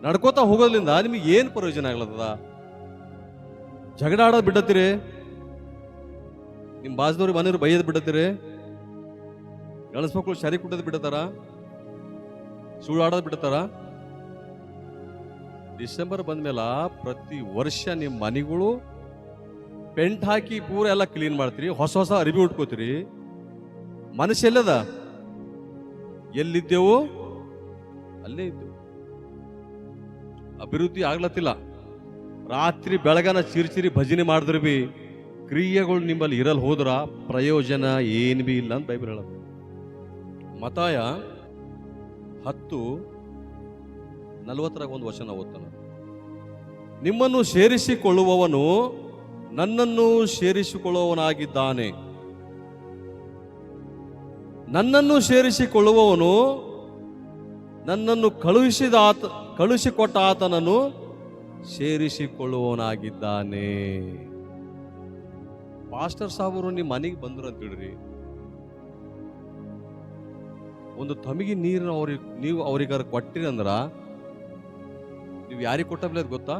ನಡ್ಕೋತಾ ಹೋಗೋದ್ರಿಂದ ನಿಮಗೆ ಏನ್ ಪ್ರಯೋಜನ ಆಗ್ಲತ್ತದ? ಜಗಳ ಆಡೋದ್ ಬಿಡತ್ತೀರಿ, ನಿಮ್ ಬಾಜದವ್ರಿಗೆ ಮನೆಯವ್ರು ಬೈಯೋದ್ ಬಿಡತ್ತೀರಿ, ಗಣಸ ಮಕ್ಕಳು ಶರಿ ಕುಟ್ಟೋದ್ ಬಿಡತಾರ, ಸುಳ್ಳು ಆಡೋದ್ ಬಿಡತಾರ. ಡಿಸೆಂಬರ್ ಬಂದ್ಮೇಲೆ ಪ್ರತಿ ವರ್ಷ ನಿಮ್ಮ ಮನೆಗಳು ಪೆಂಟ್ ಹಾಕಿ ಪೂರ ಎಲ್ಲ ಕ್ಲೀನ್ ಮಾಡ್ತೀರಿ, ಹೊಸ ಹೊಸ ಅರಿವಿ ಉಟ್ಕೋತೀರಿ. ಮನಸ್ಸು ಎಲ್ಲದ? ಎಲ್ಲಿದ್ದೆವು ಅಲ್ಲೇ ಇದ್ದೆವು. ಅಭಿವೃದ್ಧಿ ಆಗ್ಲತ್ತಿಲ್ಲ. ರಾತ್ರಿ ಬೆಳಗನ ಚಿರಿಚಿರಿ ಭಜನೆ ಮಾಡಿದ್ರೆ ಬಿ ಕ್ರಿಯೆಗಳು ನಿಮ್ಮಲ್ಲಿ ಇರಲ್ ಹೋದ್ರ ಪ್ರಯೋಜನ ಏನ್ ಬಿ ಇಲ್ಲ ಅಂತ ಬೈಬಲ್ ಹೇಳುತ್ತೆ. ಮತ್ತಾಯ 10:40 ಒಂದು ವಚನ ಓದ್ತಾನ. ನಿಮ್ಮನ್ನು ಸೇರಿಸಿಕೊಳ್ಳುವವನು ನನ್ನನ್ನು ಸೇರಿಸಿಕೊಳ್ಳುವವನಾಗಿದ್ದಾನೆ, ನನ್ನನ್ನು ಸೇರಿಸಿಕೊಳ್ಳುವವನು ನನ್ನನ್ನು ಕಳುಹಿಸಿಕೊಟ್ಟ ಆತನನ್ನು ಸೇರಿಸಿಕೊಳ್ಳುವವನಾಗಿದ್ದಾನೆ. ಪಾಸ್ಟರ್ ಸಾಬರು ನಿಮ್ಮ ಮನೆಗೆ ಬಂದ್ರು ಅಂತ ಹೇಳ್ರಿ, ಒಂದು ತಮಿಗೆ ನೀರನ್ನ ನೀವು ಅವ್ರಿಗಾರ ಕೊಟ್ಟಿರಿ ಅಂದ್ರ ನೀವು ಯಾರಿಗೆ ಕೊಟ್ಟಬ್ಲೆ ಅದು ಗೊತ್ತಾ?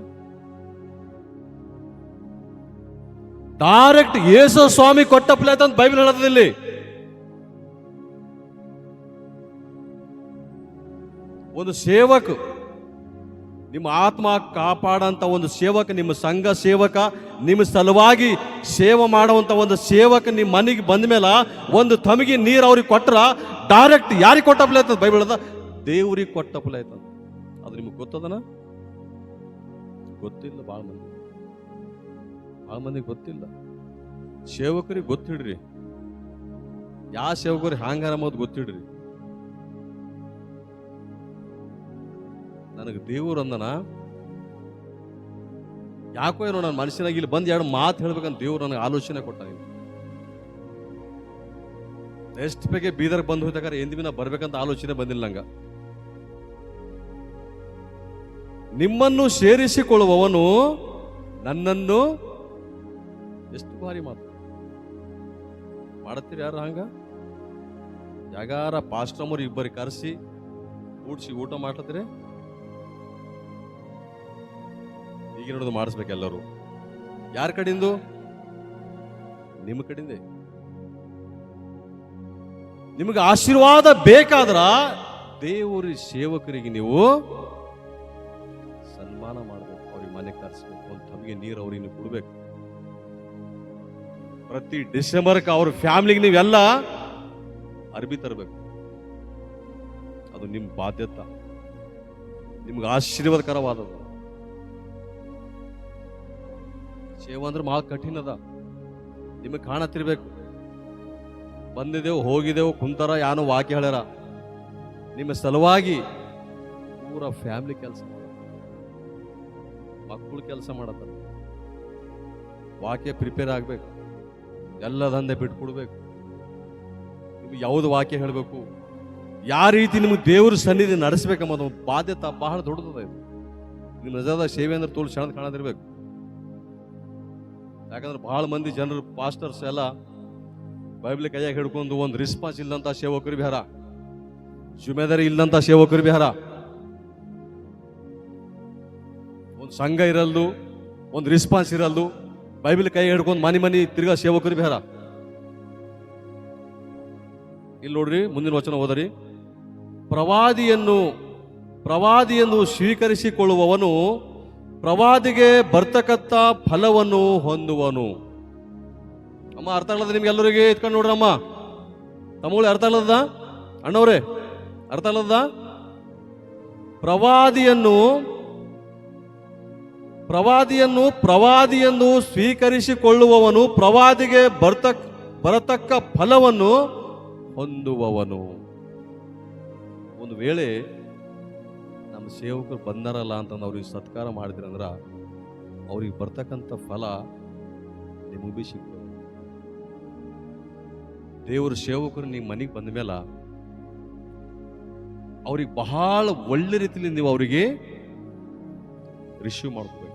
ಡೈರೆಕ್ಟ್ ಯೇಸು ಸ್ವಾಮಿ ಕೊಟ್ಟಪ್ಲೆ ಅಂತ ಬೈಬಲ್ ಹೇಳದಲ್ಲಿ. ಒಂದು ಸೇವಕ, ನಿಮ್ಮ ಆತ್ಮ ಕಾಪಾಡಂತ ಒಂದು ಸೇವಕ, ನಿಮ್ಮ ಸಂಘ ಸೇವಕ, ನಿಮ್ಮ ಸಲುವಾಗಿ ಸೇವೆ ಮಾಡುವಂತ ಒಂದು ಸೇವಕ ನಿಮ್ಮ ಮನೆಗೆ ಬಂದ ಮೇಲೆ ಒಂದು ತಮಿಗೆ ನೀರು ಅವ್ರಿಗೆ ಕೊಟ್ರ ಡೈರೆಕ್ಟ್ ಯಾರಿಗೆ ಕೊಟ್ಟಪ್ಲೆ ಆಯ್ತದ? ಬೈಬಲ್ ಅದ ದೇವ್ರಿಗೆ ಕೊಟ್ಟಪ್ಲೆ ಆಯ್ತದ. ಅದು ನಿಮಗೆ ಗೊತ್ತದನ? ಗೊತ್ತಿಲ್ಲ. ಭಾಳ ಮಂದಿಗೆ ಗೊತ್ತಿಲ್ಲ. ಸೇವಕರಿಗೆ ಗೊತ್ತಿಡ್ರಿ, ಯಾವ ಸೇವಕರಿಗೆ ಹ್ಯಾಂಗಾರ ಅನ್ನೋದು ಗೊತ್ತಿಡ್ರಿ. ನನಗೆ ದೇವರು ಅಂದನ, ಯಾಕೋ ಏನೋ ನನ್ನ ಮನಸ್ಸಿನಾಗ ಇಲ್ಲಿ ಬಂದು ಎರಡು ಮಾತು ಹೇಳ್ಬೇಕಂತ ದೇವ್ರು ನನಗೆ ಆಲೋಚನೆ ಕೊಟ್ಟ. ಎಷ್ಟು ಬೇಗ ಬೀದರ್ ಬಂದು ಹೋಯ್ತಾರ ಎಂದಿನ ಬರ್ಬೇಕಂತ ಆಲೋಚನೆ ಬಂದಿಲ್ಲ ನಂಗ. ನಿಮ್ಮನ್ನು ಸೇರಿಸಿಕೊಳ್ಳುವವನು ನನ್ನನ್ನು, ಎಷ್ಟು ಭಾರಿ ಮಾತು ಮಾಡತ್ತೀರಿ ಯಾರು ಹಂಗ? ಯಾಗಾರ ಪಾಸ್ಟಮರು ಇಬ್ಬರಿಗೆ ಕರೆಸಿ ಕೂಡಿಸಿ ಊಟ ಮಾಡ್ಲತ್ತೀರಿ? ಈಗ ನೋಡೋದು ಮಾಡಿಸ್ಬೇಕು ಎಲ್ಲರೂ. ಯಾರ ಕಡೆಯಿಂದ? ನಿಮ್ಮ ಕಡೆಯಿಂದ. ನಿಮಗೆ ಆಶೀರ್ವಾದ ಬೇಕಾದ್ರ ದೇವರ ಸೇವಕರಿಗೆ ನೀವು ಸನ್ಮಾನ ಮಾಡಬೇಕು, ಅವ್ರಿಗೆ ಮನೆ ಕರೆಸ್ಬೇಕು, ಒಂದು ತಮಗೆ ನೀರು ಅವ್ರಿಗೆ ನೀವು ಕೊಡ್ಬೇಕು. ಪ್ರತಿ ಡಿಸೆಂಬರ್ಗೆ ಅವ್ರ ಫ್ಯಾಮಿಲಿಗೆ ನೀವೆಲ್ಲ ಅರ್ಬಿ ತರಬೇಕು. ಅದು ನಿಮ್ಮ ಬಾಧ್ಯತೆ, ನಿಮ್ಗೆ ಆಶೀರ್ವಾದಕರವಾದದ್ದು. ಸೇವೆ ಅಂದ್ರೆ ಭಾಳ ಕಠಿಣ ಅದ. ನಿಮಗೆ ಕಾಣತಿರ್ಬೇಕು. ಬಂದಿದ್ದೆವು, ಹೋಗಿದ್ದೆವು, ಕುಂತಾರ, ಯಾನೋ ವಾಕ್ಯ ಹೇಳ್ಯಾರ. ನಿಮ್ಮ ಸಲುವಾಗಿ ಪೂರ ಫ್ಯಾಮಿಲಿ ಕೆಲಸ ಮಾಡ, ಮಕ್ಕಳು ಕೆಲಸ ಮಾಡತ್ತಾರ. ವಾಕ್ಯ ಪ್ರಿಪೇರ್ ಆಗ್ಬೇಕು, ಎಲ್ಲ ದಂಧೆ ಬಿಟ್ಕೊಡ್ಬೇಕು. ನಿಮ್ಗೆ ಯಾವ್ದು ವಾಕ್ಯ ಹೇಳಬೇಕು, ಯಾವ ರೀತಿ ನಿಮ್ಗೆ ದೇವ್ರ ಸನ್ನಿಧಿ ನಡೆಸ್ಬೇಕಂಬುದು ಬಾಧ್ಯತೆ ಬಹಳ ದೊಡ್ಡದ. ಇದು ನಿಮ್ಮ ನಿಜವಾದ ಸೇವೆ ಅಂದ್ರೆ ತೋಲ್ ಕ್ಷಣ ಕಾಣದಿರ್ಬೇಕು. ಯಾಕಂದ್ರೆ ಬಹಳ ಮಂದಿ ಜನರು ಪಾಸ್ಟರ್ಸ್ ಎಲ್ಲ ಬೈಬಲ್ ಕೈಯಾಗ ಹಿಡ್ಕೊಂಡು ಒಂದು ರಿಸ್ಪಾನ್ಸ್ ಇಲ್ಲಂತ ಸೇವಕರು ಬಿಹಾರ, ಜಿಮ್ಮೆದಾರಿ ಇಲ್ಲಂತ ಸೇವಕರು ಬಿಹಾರ. ಒಂದು ಸಂಘ ಇರಲ್ದು, ಒಂದು ರೆಸ್ಪಾನ್ಸ್ ಇರಲ್ದು. ಬೈಬಲ್ ಕೈ ಹಿಡ್ಕೊಂಡು ಮನೆ ತಿರ್ಗಾ ಸೇವಕರು ಬೇರ. ಇಲ್ಲಿ ನೋಡ್ರಿ, ಮುಂದಿನ ವಚನ ಓದರಿ. ಪ್ರವಾದಿಯನ್ನು ಸ್ವೀಕರಿಸಿಕೊಳ್ಳುವವನು ಪ್ರವಾದಿಗೆ ಬರ್ತಕ್ಕಂಥ ಫಲವನ್ನು ಹೊಂದುವನು. ಅಮ್ಮ ಅರ್ಥ ಆಗಲ್ಲದ ನಿಮ್ಗೆಲ್ಲರಿಗೆ ಇಟ್ಕೊಂಡು ನೋಡ್ರಿ ಅಮ್ಮ, ತಮ್ಮಗಳು ಅರ್ಥ ಆಗಲ್ಲದ ಅಣ್ಣವ್ರೆ, ಅರ್ಥ ಆಗಲ್ಲದ? ಪ್ರವಾದಿಯನ್ನು ಸ್ವೀಕರಿಸಿಕೊಳ್ಳುವವನು ಪ್ರವಾದಿಗೆ ಬರತಕ್ಕ ಫಲವನ್ನು ಹೊಂದುವವನು. ಒಂದು ವೇಳೆ ನಮ್ಮ ಸೇವಕರು ಬಂದಾರಲ್ಲ ಅಂತಂದು ಅವ್ರಿಗೆ ಸತ್ಕಾರ ಮಾಡಿದ್ರಂದ್ರ ಅವ್ರಿಗೆ ಬರ್ತಕ್ಕಂಥ ಫಲ ನಿಮಗೆ ಭೀ ಸಿಗ್ತದೆ. ದೇವ್ರ ಸೇವಕರು ನಿಮ್ಮ ಮನೆಗೆ ಬಂದ ಮೇಲೆ ಅವ್ರಿಗೆ ಬಹಳ ಒಳ್ಳೆ ರೀತಿಯಲ್ಲಿ ನೀವು ಅವರಿಗೆ ರಿಸೀವ್ ಮಾಡ್ಕೋಬೇಕು.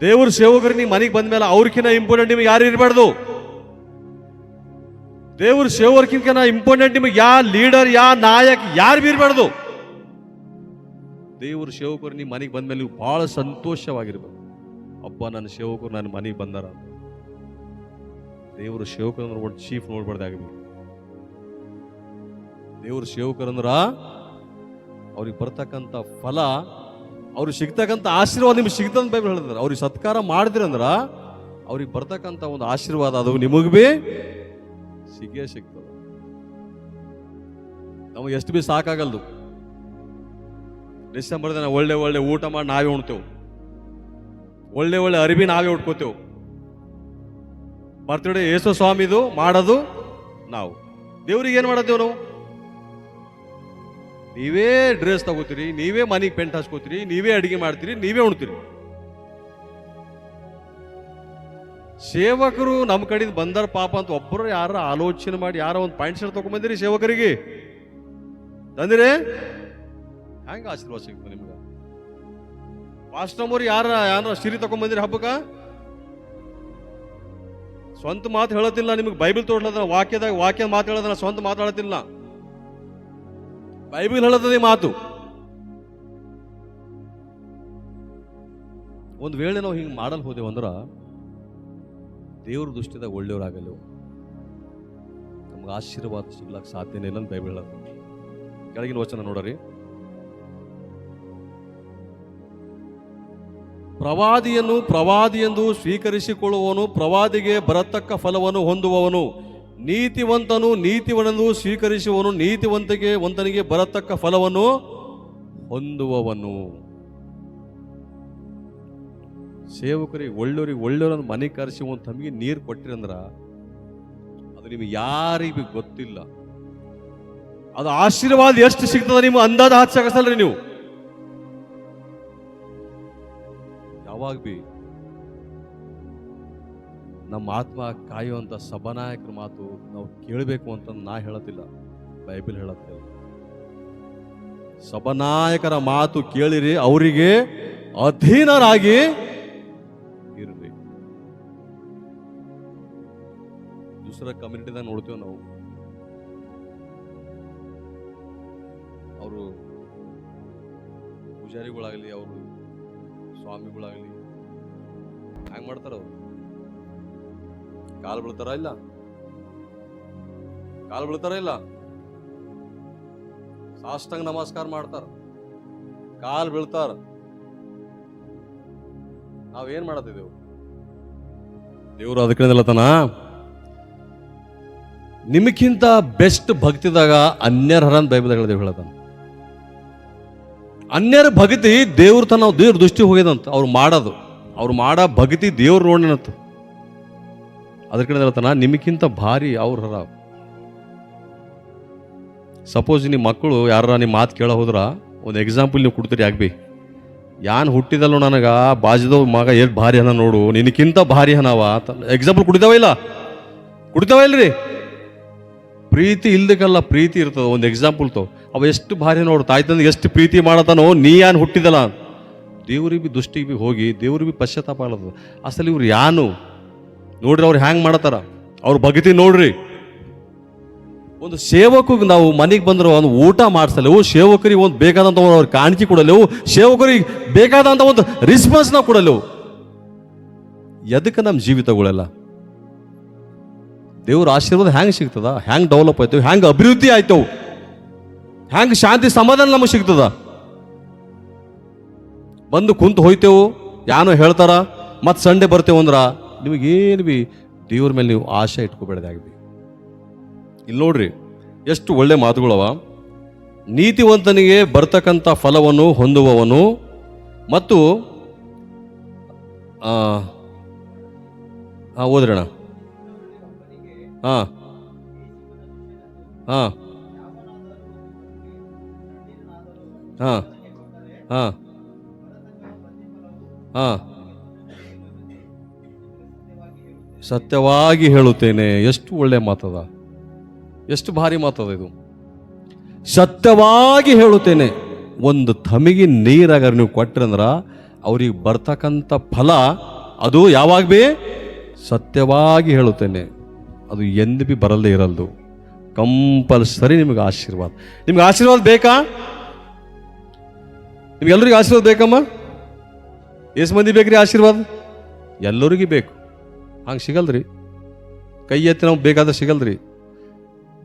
ದೇವ್ರ ಸೇವಕರು ನಿಮ್ಮ ಮನೆಗೆ ಬಂದ ಮೇಲೆ ಅವ್ರಕಿನ್ನ ಇಂಪಾರ್ಟೆಂಟ್ ನಿಮಗೆ ಯಾರು ಇರಬಾರ್ದು. ದೇವ್ರ ಸೇವಕರಿಗಿಂತ ಇಂಪಾರ್ಟೆಂಟ್ ನಿಮಗೆ ಯಾ ಲೀಡರ್, ಯಾ ನಾಯಕ ಯಾರು ಬಿ ಇರಬಾರ್ದು. ದೇವ್ರ ಸೇವಕರು ನಿಮ್ಮ ಮನೆಗೆ ಬಂದ ಮೇಲೆ ನೀವು ಬಹಳ ಸಂತೋಷವಾಗಿರ್ಬೇಕು. ಅಬ್ಬ, ನನ್ನ ಸೇವಕರು ನನ್ನ ಮನೆಗೆ ಬಂದಾರ. ದೇವ್ರ ಸೇವಕರು ನೋಡ್ಬಿಟ್ಟು ಚೀಫ್ ನೋಡ್ಬಾರ್ದಾಗಬೇಕು. ದೇವ್ರ ಸೇವಕರಂದ್ರ ಅವ್ರಿಗೆ ಬರ್ತಕ್ಕಂಥ ಫಲ, ಅವ್ರಿಗೆ ಸಿಗ್ತಕ್ಕಂಥ ಆಶೀರ್ವಾದ ನಿಮ್ಗೆ ಸಿಗ್ತಂತ ಬೈಬಲ್ ಹೇಳಿದ್ರೆ. ಅವ್ರಿಗೆ ಸತ್ಕಾರ ಮಾಡಿದ್ರಂದ್ರ ಅವ್ರಿಗೆ ಬರ್ತಕ್ಕಂಥ ಒಂದು ಆಶೀರ್ವಾದ ಅದು ನಿಮಗೆ ಭೀ ಸಿಗೇ ಸಿಗ್ತದೆ. ನಮಗೆ ಎಷ್ಟು ಭೀ ಸಾಕಾಗಲ್ದು. ಡಿಸೆಂಬರ್ ದಿನ ಒಳ್ಳೆ ಒಳ್ಳೆ ಊಟ ಮಾಡಿ ನಾವೇ ಉಣ್ತೇವೆ, ಒಳ್ಳೆ ಒಳ್ಳೆ ಅರಿವಿ ನಾವೇ ಉಟ್ಕೋತೇವೆ. ಬರ್ತ್ಡೇ ಯೇಸು ಸ್ವಾಮಿದು ಮಾಡೋದು ನಾವು. ದೇವ್ರಿಗೆ ಏನು ಮಾಡೋದೇವು ನಾವು? ನೀವೇ ಡ್ರೆಸ್ ತಗೋತೀರಿ, ನೀವೇ ಮನೆಗೆ ಪೆಂಟ್ ಹಚ್ಕೋತೀರಿ, ನೀವೇ ಅಡಿಗೆ ಮಾಡ್ತೀರಿ, ನೀವೇ ಉಣ್ತೀರಿ. ಸೇವಕರು ನಮ್ಮ ಕಡೆಯಿಂದ ಬಂದಾರ ಪಾಪ ಅಂತ ಒಬ್ಬರು ಯಾರ ಆಲೋಚನೆ ಮಾಡಿ ಯಾರ ಒಂದು ಪಾಯಿಂಟ್ ಶರ್ಟ್ ತಗೊಂಡ್ಬಂದಿರಿ ಸೇವಕರಿಗೆ ತಂದಿರಿ, ಹೆಂಗ ಆಶೀರ್ವಾದ ಸಿಗ್ತದೆ ನಿಮ್ಗೆ? ಪಾಸ್ಟಮವ್ರು ಯಾರ ಸಿರಿ ತಗೊಂಡ್ಬಂದಿರಿ ಹಬ್ಬಕ್ಕ? ಸ್ವಂತ ಮಾತು ಹೇಳತ್ತಿಲ್ಲ ನಿಮಗೆ. ಬೈಬಲ್ ತೋರ್ಲದ ವಾಕ್ಯ ಮಾತು ಹೇಳೋದನ್ನ ಸ್ವಂತ ಮಾತಾಡತ್ತಿಲ್ಲ. ಬೈಬಲ್ ಹೇಳತದೆ ಮಾತು. ಒಂದು ವೇಳೆ ನಾವು ಹಿಂಗೆ ಮಾಡಲ್ ಹೋದೆವು ಅಂದ್ರ ದೇವ್ರ ದೃಷ್ಟಿದಾಗ ಒಳ್ಳೆಯವರಾಗಲ್ಲ, ನಮ್ಗೆ ಆಶೀರ್ವಾದ ಸಿಗ್ಲಕ್ಕೆ ಸಾಧ್ಯನೇ ಇಲ್ಲ ಅಂತ ಬೈಬಲ್ ಹೇಳೋದು. ಕೆಳಗಿನ ವಚನ ನೋಡ್ರಿ. ಪ್ರವಾದಿಯೆಂದು ಸ್ವೀಕರಿಸಿಕೊಳ್ಳುವವನು ಪ್ರವಾದಿಗೆ ಬರತಕ್ಕ ಫಲವನ್ನು ಹೊಂದುವವನು. ನೀತಿವಂತನೆಂದು ಸ್ವೀಕರಿಸುವವನು ನೀತಿವಂತನಿಗೆ ಬರತಕ್ಕ ಫಲವನ್ನು ಹೊಂದುವವನು. ಸೇವಕರಿಗೆ ಒಳ್ಳೆಯವ್ರನ್ನ ಮನೆ ಕರೆಸಿ ಒಂದು ತಮಗೆ ನೀರು ಕೊಟ್ಟಿರಂದ್ರ ಅದು ನಿಮಗೆ ಯಾರಿಗೂ ಗೊತ್ತಿಲ್ಲ. ಅದು ಆಶೀರ್ವಾದ ಎಷ್ಟು ಸಿಗ್ತದ ನಿಮ್ಗೆ ಅಂದಾಜ ಹಚ್ಚಕಸಲ್ರಿ ನೀವು. ಯಾವಾಗ ಬಿ ನಮ್ಮ ಆತ್ಮ ಕಾಯುವಂತ ಸಭಾನಾಯಕರ ಮಾತು ನಾವು ಕೇಳಬೇಕು ಅಂತ ನಾ ಹೇಳತ್ತಿಲ್ಲ, ಬೈಬಲ್ ಹೇಳತ್ತೆ. ಸಭಾನಾಯಕರ ಮಾತು ಕೇಳಿರಿ, ಅವರಿಗೆ ಅಧೀನರಾಗಿ ಇರ್ರಿ. ದೂಸರ ಕಮ್ಯುನಿಟಿದಾಗ ನೋಡ್ತೇವೆ ನಾವು, ಅವರು ಪೂಜಾರಿಗಳಾಗಲಿ, ಅವರು ಸ್ವಾಮಿಗಳಾಗಲಿ ಹ್ಯಾಂಗ್ ಮಾಡ್ತಾರ? ಅವರು ಕಾಲು ಬೀಳ್ತಾರ ಇಲ್ಲ, ಸಾಷ್ಟಾಂಗ ನಮಸ್ಕಾರ ಮಾಡ್ತಾರ, ಕಾಲು ಬೀಳ್ತಾರ. ನಾವೇನ್ ಮಾಡತ್ತಿದ್ದೇವು? ದೇವ್ರು ಅದಕ್ಕಿಂತ ನಿಮಗಿಂತ ಬೆಸ್ಟ್ ಭಕ್ತಿದಾಗ ಅನ್ಯರನ್ನ ಬೈಬಲ್ ಹೇಳತಾನ. ಅನ್ಯರ ಭಕ್ತಿ ದೇವ್ರ ದೃಷ್ಟಿ ಹೋಗ್ಯದಂತ. ಅವ್ರು ಮಾಡೋ ಭಕ್ತಿ ದೇವ್ರು ನೋಡನಂತ. ಅದಕ್ಕೆ ಹೇಳ್ತಾನ ನಿಮಗಿಂತ ಭಾರಿ ಅವ್ರ ಹರ. ಸಪೋಸ್ ನಿಮ್ಮ ಮಕ್ಕಳು ಯಾರ ನಿಮ್ಮ ಮಾತು ಕೇಳ ಹೋದ್ರ ಒಂದು ಎಕ್ಸಾಂಪಲ್ ನೀವು ಕೊಡ್ತೀರಿ. ಯಾಕೆ ಯಾನ್ ಹುಟ್ಟಿದಲ್ಲೋ ನನಗ ಬಾಜಿದವ್ ಮಗ ಎಷ್ಟು ಭಾರಿ ಹನ ನೋಡು, ನಿನಕ್ಕಿಂತ ಭಾರಿ ಹನವ ಅಂತ ಎಕ್ಸಾಂಪಲ್ ಕುಡಿತಾವ ಇಲ್ರಿ? ಪ್ರೀತಿ ಇಲ್ದಕ್ಕಲ್ಲ, ಪ್ರೀತಿ ಇರ್ತದ. ಒಂದು ಎಕ್ಸಾಂಪಲ್ ಅವ ಎಷ್ಟು ಭಾರಿ ನೋಡು, ತಾಯಿ ತಂದೆ ಎಷ್ಟು ಪ್ರೀತಿ ಮಾಡತಾನೋ, ನೀ ಯಾನ್ ಹುಟ್ಟಿದಲ್ಲ. ದೇವ್ರಿಗೆ ಬಿ ದುಷ್ಟಿಗೆ ಬಿ ಹೋಗಿ ದೇವ್ರಿಗೆ ಬಿ ಪಶ್ಚಾತ್ತಾಪ ಆಗಲ್ಲ. ಅಸಲು ಇವ್ರು ಯಾನು ನೋಡ್ರಿ, ಅವ್ರು ಹ್ಯಾಂಗ್ ಮಾಡತಾರ, ಅವ್ರ ಭಕ್ತಿ ನೋಡ್ರಿ. ಒಂದು ಸೇವಕಿಗೆ ನಾವು ಮನೆಗೆ ಬಂದ್ರೆ ಒಂದು ಊಟ ಮಾಡಿಸಲೆವು, ಸೇವಕರಿಗೆ ಒಂದು ಬೇಕಾದಂಥ ಅವ್ರ ಕಾಣಿಕೆ ಕೊಡಲೆವು, ಸೇವಕರಿಗೆ ಬೇಕಾದಂಥ ಒಂದು ರಿಸ್ಪಾನ್ಸ್ ನಾವು ಕೊಡಲೆವು. ಎದಕ್ಕೆ ನಮ್ಮ ಜೀವಿತಗಳೆಲ್ಲ ದೇವ್ರ ಆಶೀರ್ವಾದ ಹ್ಯಾಂಗೆ ಸಿಗ್ತದ, ಹ್ಯಾಂಗೆ ಡೆವಲಪ್ ಆಯ್ತವೆ, ಹ್ಯಾಂಗೆ ಅಭಿವೃದ್ಧಿ ಆಯ್ತವು, ಹ್ಯಾಂಗೆ ಶಾಂತಿ ಸಮಾಧಾನ ನಮಗೆ ಸಿಗ್ತದ? ಬಂದು ಕುಂತು ಹೋಯ್ತೇವು, ಯಾನೋ ಹೇಳ್ತಾರ, ಮತ್ತೆ ಸಂಡೆ ಬರ್ತೇವೆ ಅಂದ್ರ ನಿಮಗೇನು ಬಿ ದೇವ್ರ ಮೇಲೆ ನೀವು ಆಶೆ ಇಟ್ಕೋಬೇಡ್ದಾಗ್ಬಿ. ಇಲ್ಲಿ ನೋಡ್ರಿ ಎಷ್ಟು ಒಳ್ಳೆ ಮಾತುಗಳವ. ನೀತಿವಂತನಿಗೆ ಬರ್ತಕ್ಕಂಥ ಫಲವನ್ನು ಹೊಂದುವವನು ಮತ್ತು ಓದ್ರಣ ಹಾಂ ಹಾಂ ಹಾಂ ಹಾಂ ಹಾಂ ಸತ್ಯವಾಗಿ ಹೇಳುತ್ತೇನೆ. ಎಷ್ಟು ಒಳ್ಳೆ ಮಾತದ, ಎಷ್ಟು ಭಾರಿ ಮಾತದ ಇದು. ಸತ್ಯವಾಗಿ ಹೇಳುತ್ತೇನೆ, ಒಂದು ತಮಿಗೆ ನೀರಾಗ ನೀವು ಕೊಟ್ರಂದ್ರ ಅವ್ರಿಗೆ ಬರ್ತಕ್ಕಂಥ ಫಲ ಅದು ಯಾವಾಗ ಬಿ ಸತ್ಯವಾಗಿ ಹೇಳುತ್ತೇನೆ, ಅದು ಎಂದು ಬಿ ಬರಲ್ಲೇ ಇರಲ್ದು. ಕಂಪಲ್ಸರಿ ನಿಮಗೆ ಆಶೀರ್ವಾದ. ನಿಮ್ಗೆ ಆಶೀರ್ವಾದ ಬೇಕಾ? ನಿಮ್ಗೆಲ್ಲರಿಗೂ ಆಶೀರ್ವಾದ ಬೇಕಮ್ಮ? ಎಷ್ಟು ಮಂದಿ ಬೇಕ್ರಿ ಆಶೀರ್ವಾದ? ಎಲ್ಲರಿಗೂ ಬೇಕು. ಹಂಗೆ ಸಿಗಲ್ರಿ, ಕೈ ಎತ್ತಿ ನಾವು ಬೇಕಾದ್ರೆ ಸಿಗಲ್ರಿ.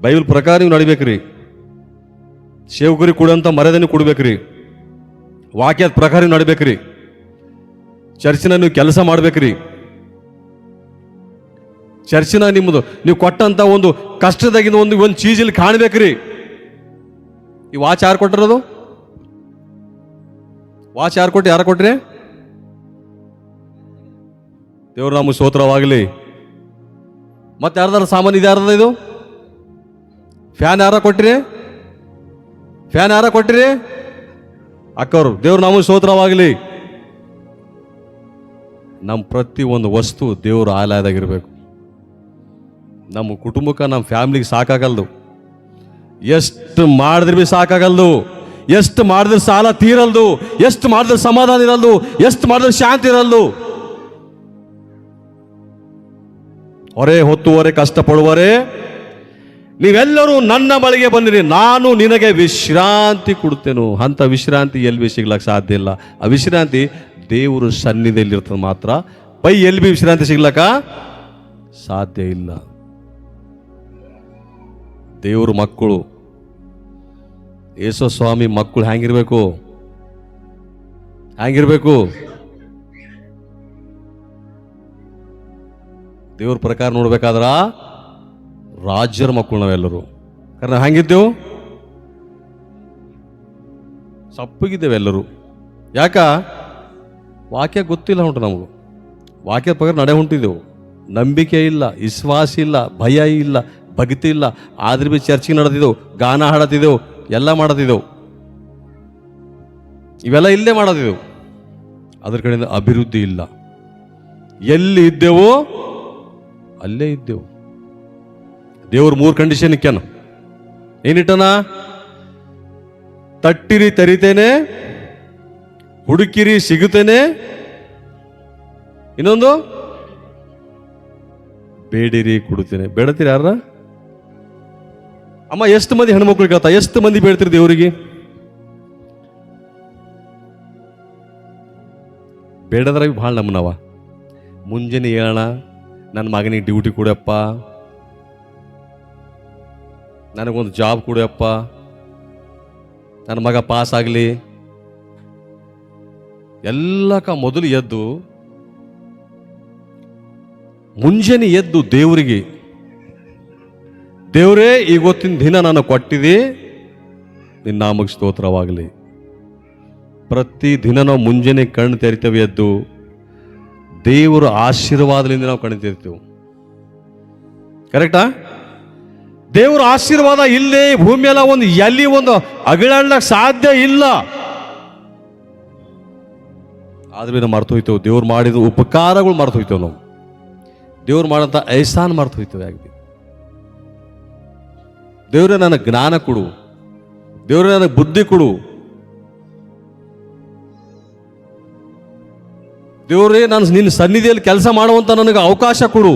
ಬೈಬಲ್ ಪ್ರಕಾರ ನೀವು ನಡಿಬೇಕ್ರಿ, ಸೇವಕರಿಗೆ ಕೊಡುವಂಥ ಮರ್ಯಾದೆ ಕೊಡ್ಬೇಕ್ರಿ, ವಾಕ್ಯದ ಪ್ರಕಾರ ನೀವು ನಡಿಬೇಕ್ರಿ, ಚರ್ಚಿನ ನೀವು ಕೆಲಸ ಮಾಡ್ಬೇಕ್ರಿ, ಚರ್ಚಿನ ನಿಮ್ಮದು ನೀವು ಕೊಟ್ಟಂತ ಒಂದು ಕಷ್ಟದಾಗಿಂದ ಒಂದು ಚೀಜಲ್ಲಿ ಕಾಣ್ಬೇಕ್ರಿ. ಈ ವಾಚ್ ಯಾರು ಕೊಟ್ಟಿರೋದು? ವಾಚ್ ಯಾರು ಕೊಟ್ಟು ಯಾರು ಕೊಟ್ರಿ? ದೇವ್ರ ನಮಗೆ ಸ್ತೋತ್ರವಾಗಲಿ. ಮತ್ತೆ ಯಾರ್ದಾರ ಸಾಮಾನು ಇದೆ? ಯಾರ್ದ ಇದು? ಫ್ಯಾನ್ ಯಾರ ಕೊಟ್ರಿ? ಫ್ಯಾನ್ ಯಾರ ಕೊಟ್ರಿ? ಅಕ್ಕವ್ರು. ದೇವ್ರ ನಮಗೆ ಸ್ತೋತ್ರವಾಗಲಿ. ನಮ್ಮ ಪ್ರತಿ ಒಂದು ವಸ್ತು ದೇವ್ರ ಆಲಯದಾಗಿರ್ಬೇಕು. ನಮ್ಮ ಕುಟುಂಬಕ್ಕೆ, ನಮ್ಮ ಫ್ಯಾಮಿಲಿಗೆ ಸಾಕಾಗಲ್ದು. ಎಷ್ಟು ಮಾಡಿದ್ರೆ ಭೀ ಸಾಕಾಗಲ್ದು, ಎಷ್ಟು ಮಾಡಿದ್ರೆ ಸಾಲ ತೀರಲ್ದು, ಎಷ್ಟು ಮಾಡಿದ್ರೆ ಸಮಾಧಾನ ಇರಲ್ದು, ಎಷ್ಟು ಮಾಡಿದ್ರೆ ಶಾಂತಿ ಇರಲ್ದು. ಹೊರೆ ಹೊತ್ತುವರೆ ಕಷ್ಟಪಡುವರೆ ನೀವೆಲ್ಲರೂ ನನ್ನ ಬಳಿಗೆ ಬಂದಿರಿ, ನಾನು ನಿನಗೆ ವಿಶ್ರಾಂತಿ ಕೊಡ್ತೇನೆ. ಅಂತ ವಿಶ್ರಾಂತಿ ಎಲ್ಲಿ ಬಿ ಸಿಗ್ಲಕ್ಕೆ ಸಾಧ್ಯ ಇಲ್ಲ. ಆ ವಿಶ್ರಾಂತಿ ದೇವರು ಸನ್ನಿಧಿಯಲ್ಲಿ ಇರ್ತದೆ ಮಾತ್ರ. ಬೈ ಎಲ್ಲಿ ಬಿ ವಿಶ್ರಾಂತಿ ಸಿಗ್ಲಕ್ಕ ಸಾಧ್ಯ ಇಲ್ಲ. ದೇವ್ರ ಮಕ್ಕಳು, ಯೇಸು ಸ್ವಾಮಿ ಮಕ್ಕಳು ಹ್ಯಾಂಗಿರ್ಬೇಕು? ಹ್ಯಾಂಗಿರ್ಬೇಕು? ದೇವ್ರ ಪ್ರಕಾರ ನೋಡ್ಬೇಕಾದ್ರ ರಾಜ್ಯರ ಮಕ್ಕಳು ನಾವೆಲ್ಲರೂ. ಕಾರಣ ಹ್ಯಾಂಗಿದ್ದೇವು? ಸಪ್ಪಗಿದ್ದೇವೆ ಎಲ್ಲರೂ. ಯಾಕ? ವಾಕ್ಯ ಗೊತ್ತಿಲ್ಲ ಉಂಟು ನಮಗೂ. ವಾಕ್ಯದ ಪ್ರಕಾರ ನಡೆ ಹೊಂಟಿದ್ದೆವು. ನಂಬಿಕೆ ಇಲ್ಲ, ವಿಶ್ವಾಸ ಇಲ್ಲ, ಭಯ ಇಲ್ಲ, ಭಕ್ತಿ ಇಲ್ಲ. ಆದ್ರೆ ಬಿ ಚರ್ಚಿಗೆ ನಡೆದಿದ್ದೆವು, ಗಾನ ಹಾಡತಿದ್ದೆವು, ಎಲ್ಲ ಮಾಡತಿದ್ದೆವು. ಇವೆಲ್ಲ ಇಲ್ಲೇ ಮಾಡತಿದ್ದೆವು. ಅದ್ರ ಕಡೆಯಿಂದ ಅಭಿವೃದ್ಧಿ ಇಲ್ಲ. ಎಲ್ಲಿ ಇದ್ದೆವು ಅಲ್ಲೇ ಇದ್ದೆವು. ದೇವ್ರ 3 ಕಂಡೀಷನ್ ಇಕ್ಯಾನ. ಏನಿಟ್ಟನ? ತಟ್ಟಿರಿ ತರಿತೇನೆ, ಹುಡುಕಿರಿ ಸಿಗುತ್ತೇನೆ, ಇನ್ನೊಂದು ಬೇಡಿರಿ ಕೊಡುತ್ತೇನೆ. ಬೇಡತೀರಿ ಯಾರ? ಅಮ್ಮ ಎಷ್ಟು ಮಂದಿ ಹೆಣ್ಮಕ್ಳು ಕೇಳ್ತಾ, ಎಷ್ಟು ಮಂದಿ ಬೇಡ್ತೀರಿ ದೇವರಿಗೆ? ಬೇಡದ್ರಾಗ ಭಾಳ ನಮ್ಮನವ. ಮುಂಜಾನೆ ಹೇಳೋಣ, ನನ್ನ ಮಗನಿಗೆ ಡ್ಯೂಟಿ ಕೊಡಪ್ಪ, ನನಗೊಂದು ಜಾಬ್ ಕೊಡಪ್ಪ, ನನ್ನ ಮಗ ಪಾಸ್ ಆಗಲಿ. ಎಲ್ಲಕ ಮೊದಲು ಎದ್ದು ಮುಂಜಾನೆ ಎದ್ದು ದೇವರಿಗೆ, ದೇವರೇ ಇವತ್ತಿನ ದಿನ ನಾನು ಕೊಟ್ಟಿದೆ, ನಿನ್ನ ನಾಮಕ್ಕೆ ಸ್ತೋತ್ರವಾಗಲಿ. ಪ್ರತಿ ದಿನ ನಾವು ಮುಂಜಾನೆ ಕಣ್ಣು ತೆರಿತೇವೆ ಎದ್ದು, ದೇವರ ಆಶೀರ್ವಾದದಿಂದ ನಾವು ಕಣ್ಣು ತೆರಿತೇವೆ. ಕರೆಕ್ಟಾ? ದೇವರ ಆಶೀರ್ವಾದ ಇಲ್ಲೇ ಭೂಮಿಯೆಲ್ಲ ಒಂದು ಎಲ್ಲಿ ಒಂದು ಅಗಳಾಡ್ಲಕ್ಕೆ ಸಾಧ್ಯ ಇಲ್ಲ. ಆದ್ರೆ ನಾವು ಮರ್ತು ಹೋಯ್ತೇವೆ. ದೇವ್ರು ಮಾಡಿದ ಉಪಕಾರಗಳು ಮರ್ತು ಹೋಯ್ತೇವೆ. ನಾವು ದೇವ್ರು ಮಾಡಂತ ಐಸಾನ್ ಮರ್ತು ಹೋಯ್ತೇವೆ. ಯಾಕೆ? ದೇವ್ರೇ ನನಗೆ ಜ್ಞಾನ ಕೊಡು, ದೇವ್ರೇ ನನಗೆ ಬುದ್ಧಿ ಕೊಡು, ದೇವ್ರೇ ನಾನು ನಿನ್ನ ಸನ್ನಿಧಿಯಲ್ಲಿ ಕೆಲಸ ಮಾಡುವಂತ ನನಗೆ ಅವಕಾಶ ಕೊಡು.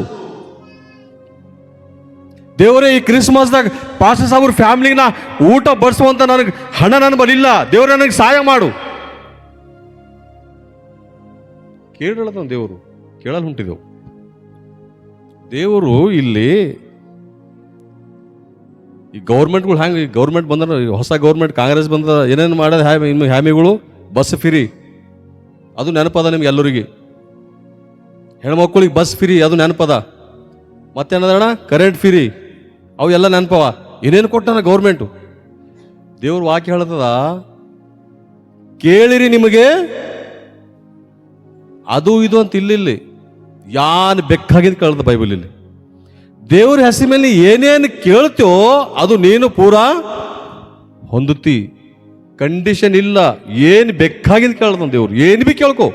ದೇವರೇ ಈ ಕ್ರಿಸ್ಮಸ್ದಾಗ ಪಾಸ್ಟರ್ ಸಾಬ್ರ ಫ್ಯಾಮ್ಲಿಗೆ ನಾ ಊಟ ಬಡಿಸುವಂತ ನನಗೆ ಹಣ ನನ್ನ ಬಲಿಲ್ಲ, ದೇವ್ರ ನನಗೆ ಸಹಾಯ ಮಾಡು. ಕೇಳದ ದೇವರು ಕೇಳಲು ಹೊಂಟಿದೆವು. ದೇವರು ಇಲ್ಲಿ ಈ ಗೌರ್ಮೆಂಟ್ಗಳು ಹ್ಯಾಂಗೆ, ಗೌರ್ಮೆಂಟ್ ಬಂದ್ರೆ ಹೊಸ ಗೌರ್ಮೆಂಟ್ ಕಾಂಗ್ರೆಸ್ ಬಂದ ಏನೇನು ಮಾಡೋದು ಹ್ಯಾಮಿಗಳು ಬಸ್ ಫ್ರೀ, ಅದು ನೆನಪದ ನಿಮ್ಗೆ ಎಲ್ಲರಿಗೆ. ಹೆಣ್ಮಕ್ಳಿಗೆ ಬಸ್ ಫ್ರೀ ಅದು ನೆನಪದ. ಮತ್ತೇನದಣ್ಣ ಕರೆಂಟ್ ಫ್ರೀ ಅವು ಎಲ್ಲ ನೆನಪವ. ಏನೇನು ಕೊಟ್ಟಾನ ಗೌರ್ಮೆಂಟು. ದೇವ್ರ ವಾಕ್ಯ ಹೇಳ್ತದ, ಕೇಳಿರಿ ನಿಮಗೆ ಅದು ಇದು ಅಂತ ಇಲ್ಲಿ ಯಾನ್ ಬೇಕಾಗಿದ್ದು ಕಳ್ದ ಬೈಬಲ್ ಇಲ್ಲಿ. ದೇವ್ರ ಹೆಸರು ಮೇಲೆ ಏನೇನು ಕೇಳ್ತೋ ಅದು ನೀನು ಪೂರಾ ಹೊಂದುತ್ತಿ. ಕಂಡೀಷನ್ ಇಲ್ಲ, ಏನು ಬೇಕಾಗಿದ್ದು ಕೇಳ್ದ ದೇವ್ರು, ಏನು ಬಿ ಕೇಳ್ಕೊ.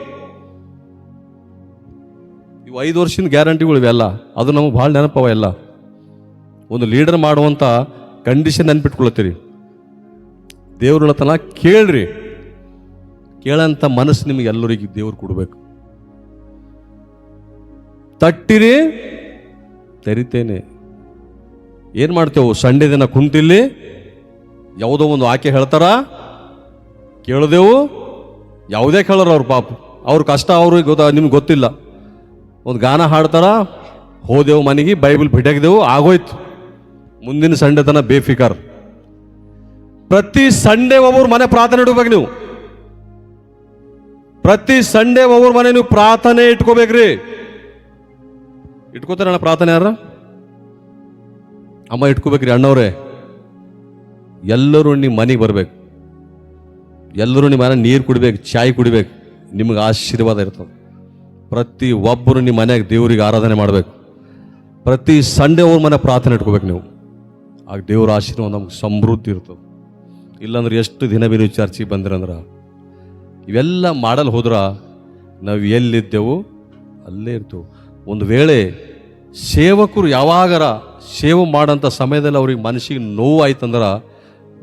ಇವು 5 ವರ್ಷದ ಗ್ಯಾರಂಟಿಗಳು ಇವೆಲ್ಲ, ಅದು ನಮಗೆ ಭಾಳ ನೆನಪವ ಎಲ್ಲ. ಒಂದು ಲೀಡರ್ ಮಾಡುವಂಥ ಕಂಡೀಷನ್ ನೆನ್ಪಿಟ್ಕೊಳ್ತೀರಿ. ದೇವ್ರ ತನ ಕೇಳ್ರಿ, ಕೇಳಂತ ಮನಸ್ಸು ನಿಮಗೆ ಎಲ್ಲರಿಗೆ ದೇವ್ರು ಕೊಡ್ಬೇಕು. ತಟ್ಟಿರಿ ತೆರಿತೇನೆ. ಏನು ಮಾಡ್ತೇವೆ, ಸಂಡೇ ದಿನ ಕುಂತಿಲ್ಲಿ ಯಾವುದೋ ಒಂದು ಆಕೆ ಹೇಳ್ತಾರ, ಕೇಳಿದೆವು, ಯಾವುದೇ ಕೇಳೋರು ಅವ್ರ ಪಾಪ, ಅವ್ರ ಕಷ್ಟ ಅವ್ರಿಗೆ ನಿಮ್ಗೆ ಗೊತ್ತಿಲ್ಲ. ಒಂದು ಗಾನ ಹಾಡ್ತಾರ, ಹೋದೆವು ಮನೆಗೆ, ಬೈಬಲ್ ಬಿಟ್ಟಾಕಿದೆವು, ಆಗೋಯ್ತು. ಮುಂದಿನ ಸಂಡೇ ತನ ಬೇಫಿಕರ್. ಪ್ರತಿ ಸಂಡೇ ಒಬ್ಬರು ಮನೆ ಪ್ರಾರ್ಥನೆ ಇಡ್ಬೇಕು ನೀವು. ಪ್ರತಿ ಸಂಡೇ ಒಬ್ಬರು ಮನೆ ನೀವು ಪ್ರಾರ್ಥನೆ ಇಟ್ಕೋಬೇಕ್ರಿ. ಇಟ್ಕೋತಾರಣ್ಣ ಪ್ರಾರ್ಥನೆ ಯಾರ ಅಮ್ಮ ಇಟ್ಕೋಬೇಕ್ರಿ ಅಣ್ಣವ್ರೆ. ಎಲ್ಲರೂ ನಿಮ್ಮ ಮನೆಗೆ ಬರ್ಬೇಕು, ಎಲ್ಲರೂ ನಿಮ್ಮ ಮನೆ ನೀರು ಕುಡಿಬೇಕು, ಚಾಯ್ ಕುಡಿಬೇಕು, ನಿಮಗೆ ಆಶೀರ್ವಾದ ಇರ್ತದೆ. ಪ್ರತಿ ಒಬ್ಬರು ನಿಮ್ಮ ಮನೆಯಾಗ ದೇವರಿಗೆ ಆರಾಧನೆ ಮಾಡಬೇಕು. ಪ್ರತಿ ಸಂಡೇ ಅವ್ರ ಮನೆ ಪ್ರಾರ್ಥನೆ ಇಟ್ಕೋಬೇಕು ನೀವು. ಆಗ ದೇವ್ರ ಆಶೀರ್ವಾದ ನಮ್ಗೆ ಸಮೃದ್ಧಿ ಇರ್ತದೆ. ಇಲ್ಲಾಂದ್ರೆ ಎಷ್ಟು ದಿನ ಬಿ ನೀವು ಚರ್ಚಿಗೆ ಬಂದ್ರಂದ್ರೆ ಇವೆಲ್ಲ ಮಾಡಲು ಹೋದ್ರ ನಾವು ಎಲ್ಲಿದ್ದೆವು ಅಲ್ಲೇ ಇರ್ತೇವೆ. ಒಂದು ವೇಳೆ ಸೇವಕರು ಯಾವಾಗಾರ ಸೇವೆ ಮಾಡೋಂಥ ಸಮಯದಲ್ಲಿ ಅವ್ರಿಗೆ ಮನಸ್ಸಿಗೆ ನೋವು ಆಯ್ತಂದ್ರೆ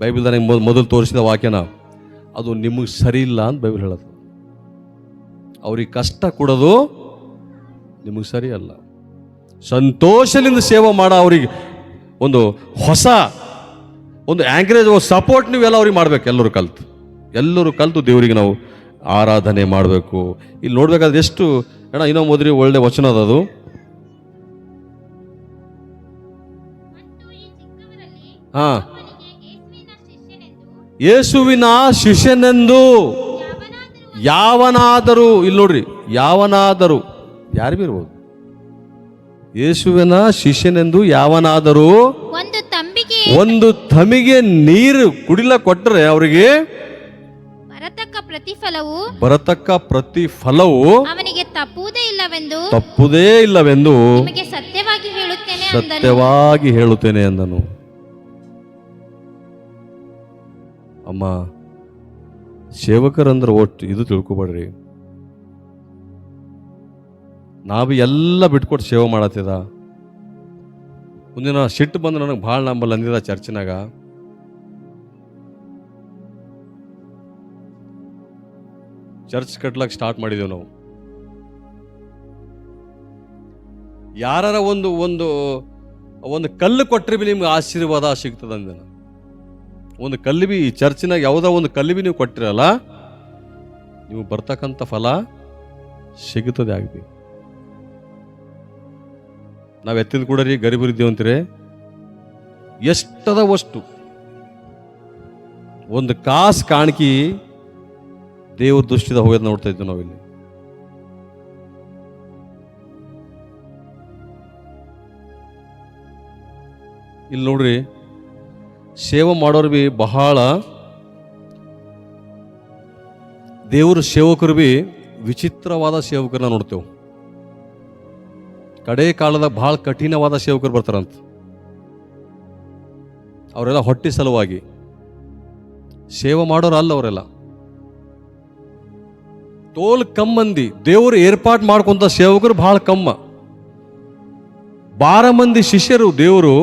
ಬೈಬಲ್ದಾಗ ಮೊದಲು ತೋರಿಸಿದ ವಾಕ್ಯನ ಅದು ನಿಮಗೆ ಸರಿ ಇಲ್ಲ ಅಂತ ಬೈಬಲ್ ಹೇಳುತ್ತೆ. ಅವ್ರಿಗೆ ಕಷ್ಟ ಕೊಡೋದು ನಿಮಗೆ ಸರಿ ಅಲ್ಲ. ಸಂತೋಷದಿಂದ ಸೇವೆ ಮಾಡೋ ಅವ್ರಿಗೆ ಒಂದು ಹೊಸ ಒಂದು ಆಂಕರೇಜ್, ಸಪೋರ್ಟ್ ನೀವೆಲ್ಲ ಅವ್ರಿಗೆ ಮಾಡ್ಬೇಕು. ಎಲ್ಲರೂ ಕಲ್ತು ದೇವರಿಗೆ ನಾವು ಆರಾಧನೆ ಮಾಡಬೇಕು. ಇಲ್ಲಿ ನೋಡ್ಬೇಕಾದ್ರೆ ಎಷ್ಟು ಅಣ್ಣ ಇನ್ನೊಂದು ಓದ್ರಿ, ಒಳ್ಳೆ ವಚನ ಅದು. ಹಾ, ಯೇಸುವಿನ ಶಿಷ್ಯನೆಂದು ಯಾವನಾದರೂ, ಇಲ್ಲಿ ನೋಡ್ರಿ, ಯಾವನಾದರೂ ಯಾರು ಇರ್ಬೋದು, ಯೇಸುವಿನ ಶಿಷ್ಯನೆಂದು ಯಾವನಾದರೂ ಒಂದು ತಮಿಗೆ ನೀರು ಕುಡಿಲ ಕೊಟ್ಟರೆ ಅವರಿಗೆ ಬರತಕ್ಕ ಪ್ರತಿಫಲವು ಅವನಿಗೆ ತಪ್ಪುವುದೇ ಇಲ್ಲವೆಂದು ನಿಮಗೆ ಸತ್ಯವಾಗಿ ಹೇಳುತ್ತೇನೆ ಅಂದನು. ಅಮ್ಮ, ಸೇವಕರಂದ್ರೆ ಒಟ್ಟು ಇದು ತಿಳ್ಕೊಬೇಡ್ರಿ. ನಾವು ಎಲ್ಲ ಬಿಟ್ಕೊಟ್ಟು ಸೇವೆ ಮಾಡತ್ತಿದ. ಒಂದಿನ ಸಿಟ್ಟು ಬಂದು ನನಗೆ ಭಾಳ ನಂಬಲ್ಲಿ ಅಂದಿದ ಚರ್ಚಿನಾಗ, ಚರ್ಚ್ ಕಟ್ಲಕ್ಕೆ ಸ್ಟಾರ್ಟ್ ಮಾಡಿದೆವು ನಾವು. ಯಾರ ಒಂದು ಒಂದು ಒಂದು ಕಲ್ಲು ಕೊಟ್ಟರೆ ಬಿ ನಿಮ್ಗೆ ಆಶೀರ್ವಾದ ಸಿಗ್ತದೆ ಅಂದಿನ. ಒಂದು ಕಲ್ಲು ಬಿ ಚರ್ಚಿನಾಗ ಯಾವುದೋ ಒಂದು ಕಲ್ಲು ಬಿ ನೀವು ಕೊಟ್ಟಿರಲ್ಲ, ನೀವು ಬರ್ತಕ್ಕಂಥ ಫಲ ಸಿಗುತ್ತದೆ. ಆಗ್ಬೇಕು ನಾವು ಎತ್ತಿದ ಕೂಡ ರೀ ಗರಿಬರಿದ್ದೇವೆ ಅಂತೀರಿ, ಎಷ್ಟದ ವಸ್ತು ಒಂದು ಕಾಸು ಕಾಣಿಕೆ ದೇವ್ರ ದೃಷ್ಟಿದ ಹೋಗೋದು ನೋಡ್ತಾ ಇದ್ವಿ ನಾವಿಲ್ಲಿ. ಇಲ್ಲಿ ನೋಡ್ರಿ, ಸೇವೆ ಮಾಡೋರು ಬಿ ಬಹಳ, ದೇವ್ರ ಸೇವಕರು ಬಿ ವಿಚಿತ್ರವಾದ ಸೇವಕರನ್ನ ನೋಡ್ತೇವೆ. ಕಡೆ ಕಾಲದ ಬಹಳ ಕಠಿಣವಾದ ಸೇವಕರು ಬರ್ತಾರಂತ. ಅವರೆಲ್ಲ ಹೊಟ್ಟೆ ಸಲುವಾಗಿ ಸೇವೆ ಮಾಡೋರು ಅಲ್ಲ. ಅವರೆಲ್ಲ ತೋಲ್ ಕಮ್ಮಂದಿ ದೇವರು ಏರ್ಪಾಟ್ ಮಾಡ್ಕೊಂತ ಸೇವಕರು ಬಹಳ ಕಮ್ಮ. 12 ಮಂದಿ ಶಿಷ್ಯರು ದೇವರು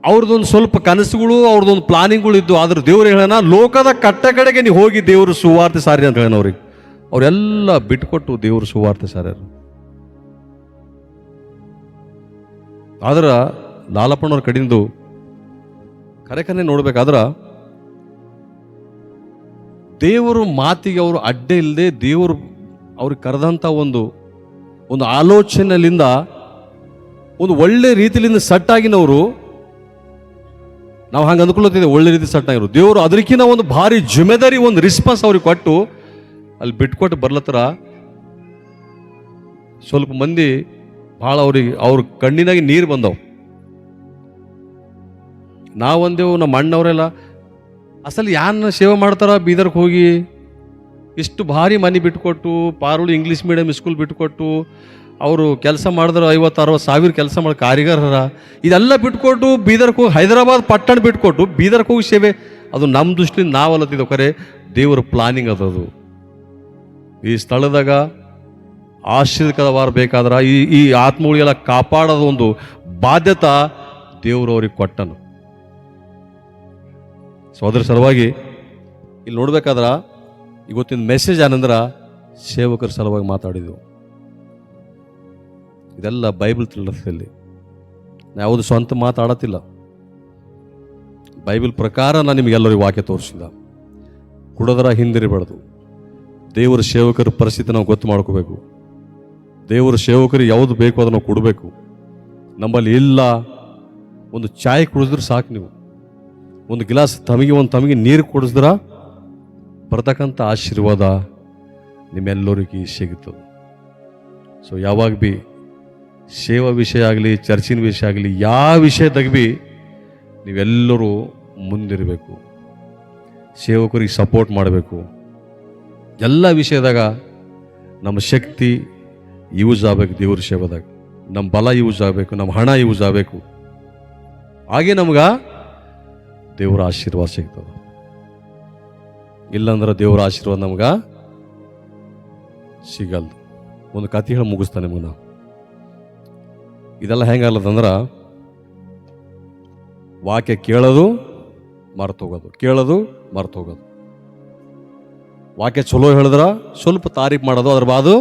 ಅವ್ರದ್ದೊಂದು ಸ್ವಲ್ಪ ಕನಸುಗಳು, ಅವ್ರದ್ದೊಂದು ಪ್ಲಾನಿಂಗ್ಗಳು ಇದ್ದು. ಆದ್ರೆ ದೇವ್ರು ಹೇಳೋಣ, ಲೋಕದ ಕಟ್ಟ ಕಡೆಗೆ ನೀವು ಹೋಗಿ ದೇವರು ಸುವಾರ್ತೆ ಸಾರಿ ಅಂತ ಹೇಳೋಣ. ಅವ್ರಿಗೆ ಅವರೆಲ್ಲ ಬಿಟ್ಕೊಟ್ಟು ದೇವರು ಸುವಾರ್ತೆ ಸಾರ್ಯಾರು. ಆದ್ರೆ ಲಾಲಪ್ಪನವ್ರ ಕಡೆಯಿಂದ ಕರೆ ನೋಡ್ಬೇಕಾದ್ರೆ ದೇವರು ಮಾತಿಗೆ ಅವರು ಅಡ್ಡೆ ಇಲ್ಲದೆ ದೇವರು ಅವ್ರಿಗೆ ಕರೆದಂಥ ಒಂದು ಆಲೋಚನೆಯಿಂದ ಒಂದು ಒಳ್ಳೆ ರೀತಿಯಿಂದ ಸೆಟ್ ಆಗಿನವರು, ನಾವು ಹಂಗೆ ಅಂದ್ಕೊಳ್ಳುತ್ತಿದ್ದೆ ಒಳ್ಳೆ ರೀತಿ ಸೆಟ್ ಆಗಿರು. ದೇವರು ಅದಕ್ಕಿಂತ ಒಂದು ಭಾರಿ ಜಿಮ್ಮೆದಾರಿ ಒಂದು ರಿಸ್ಪಾನ್ಸ್ ಅವ್ರಿಗೆ ಕೊಟ್ಟು ಅಲ್ಲಿ ಬಿಟ್ಕೊಟ್ಟು ಬರ್ಲತ್ತರ. ಸ್ವಲ್ಪ ಮಂದಿ ಭಾಳ ಅವ್ರ ಕಣ್ಣಿನಾಗಿ ನೀರು ಬಂದವು. ನಾವಂದೇವು ನಮ್ಮ ಅಣ್ಣವರೆಲ್ಲ ಅಸಲು ಯಾರನ್ನ ಸೇವೆ ಮಾಡ್ತಾರ ಬೀದರ್ಗೆ ಹೋಗಿ ಇಷ್ಟು ಭಾರಿ ಮನೆ ಬಿಟ್ಕೊಟ್ಟು, ಪಾರುಳು ಇಂಗ್ಲೀಷ್ ಮೀಡಿಯಂ ಸ್ಕೂಲ್ ಬಿಟ್ಕೊಟ್ಟು ಅವರು ಕೆಲಸ ಮಾಡಿದ್ರೆ 50-60 ಸಾವಿರ ಕೆಲಸ ಮಾಡಿ ಕಾರಿಗಾರರ ಇದೆಲ್ಲ ಬಿಟ್ಕೊಟ್ಟು ಬೀದರ್ಗೆ ಹೋಗಿ ಹೈದರಾಬಾದ್ ಪಟ್ಟಣ ಬಿಟ್ಕೊಟ್ಟು ಬೀದರ್ಗೆ ಹೋಗಿ ಸೇವೆ, ಅದು ನಮ್ಮ ದೃಷ್ಟಿಯಿಂದ ನಾವಲ್ಲತ್ತಿದ್ದೆವು. ಖರೆ ದೇವರ ಪ್ಲಾನಿಂಗ್ ಅದದು. ಈ ಸ್ಥಳದಾಗ ಆಶೀರ್ವಾದ ಬೇಕಾದ್ರೆ ಈ ಆತ್ಮಗಳಿಗೆಲ್ಲ ಕಾಪಾಡೋದು ಒಂದು ಬಾಧ್ಯತೆ ದೇವರು ಅವ್ರಿಗೆ ಕೊಟ್ಟನು. ಸೊ ಅದ್ರ ಸಲುವಾಗಿ ಇಲ್ಲಿ ನೋಡ್ಬೇಕಾದ್ರೆ ಇವತ್ತಿನ ಮೆಸೇಜ್ ಏನಂದ್ರೆ ಸೇವಕರ ಸಲುವಾಗಿ ಮಾತಾಡಿದೆವು. ಇದೆಲ್ಲ ಬೈಬಲ್ ತಿಳಿದಲ್ಲಿ ನಾವು ಯಾವುದು ಸ್ವಂತ ಮಾತಾಡತ್ತಿಲ್ಲ. ಬೈಬಲ್ ಪ್ರಕಾರ ನಾನು ನಿಮಗೆಲ್ಲರಿಗೂ ವಾಕ್ಯ ತೋರಿಸಿದ. ಕುಡದರ ಹಿಂದಿರಬಾರ್ದು. ದೇವರ ಸೇವಕರ ಪರಿಸ್ಥಿತಿ ನಾವು ಗೊತ್ತು ಮಾಡ್ಕೋಬೇಕು. ದೇವರ ಸೇವಕರಿಗೆ ಯಾವುದು ಬೇಕು ಅದನ್ನು ನಾವು ಕೊಡಬೇಕು. ನಮ್ಮಲ್ಲಿ ಇಲ್ಲ, ಒಂದು ಚಾಯ್ ಕುಡಿದ್ರೆ ಸಾಕು, ನೀವು ಒಂದು ಗಿಲಾಸ್ ತಮಗೆ ನೀರು ಕುಡಿಸಿದ್ರ ಬರ್ತಕ್ಕಂಥ ಆಶೀರ್ವಾದ ನಿಮ್ಮೆಲ್ಲರಿಗೂ ಸಿಗುತ್ತದೆ. ಸೊ ಯಾವಾಗ ಭೀ ಸೇವಾ ವಿಷಯ ಆಗಲಿ, ಚರ್ಚಿನ ವಿಷಯ ಆಗಲಿ, ಯಾವ ವಿಷಯದಾಗ ಭೀ ನೀವೆಲ್ಲರೂ ಮುಂದಿರಬೇಕು. ಸೇವಕರಿಗೆ ಸಪೋರ್ಟ್ ಮಾಡಬೇಕು. ಎಲ್ಲ ವಿಷಯದಾಗ ನಮ್ಮ ಶಕ್ತಿ ಯೂಸ್ ಆಗಬೇಕು. ದೇವ್ರ ಸೇವೆದಾಗ ನಮ್ಮ ಬಲ ಯೂಸ್ ಆಗಬೇಕು, ನಮ್ಮ ಹಣ ಯೂಸ್ ಆಗಬೇಕು. ಹಾಗೆ ನಮ್ಗೆ ದೇವರ ಆಶೀರ್ವಾದ ಸಿಗ್ತದೆ. ಇಲ್ಲಾಂದ್ರೆ ದೇವರ ಆಶೀರ್ವಾದ ನಮ್ಗೆ ಸಿಗಲ್ಲ. ಒಂದು ಕತೆ ಹೇಳಿ ಮುಗಿಸ್ತಾನೆ ನಿಮಗೆ. ನಾವು ಇದೆಲ್ಲ ಹೆಂಗಲ್ಲದಂದ್ರೆ ವಾಕ್ಯ ಕೇಳೋದು ಮರ್ತೋಗೋದು, ಕೇಳೋದು ಮರ್ತೋಗೋದು. ವಾಕ್ಯ ಚಲೋ ಹೇಳಿದ್ರೆ ಸ್ವಲ್ಪ ತಾರೀಫ್ ಮಾಡೋದು, ಅದ್ರ ಬಾದು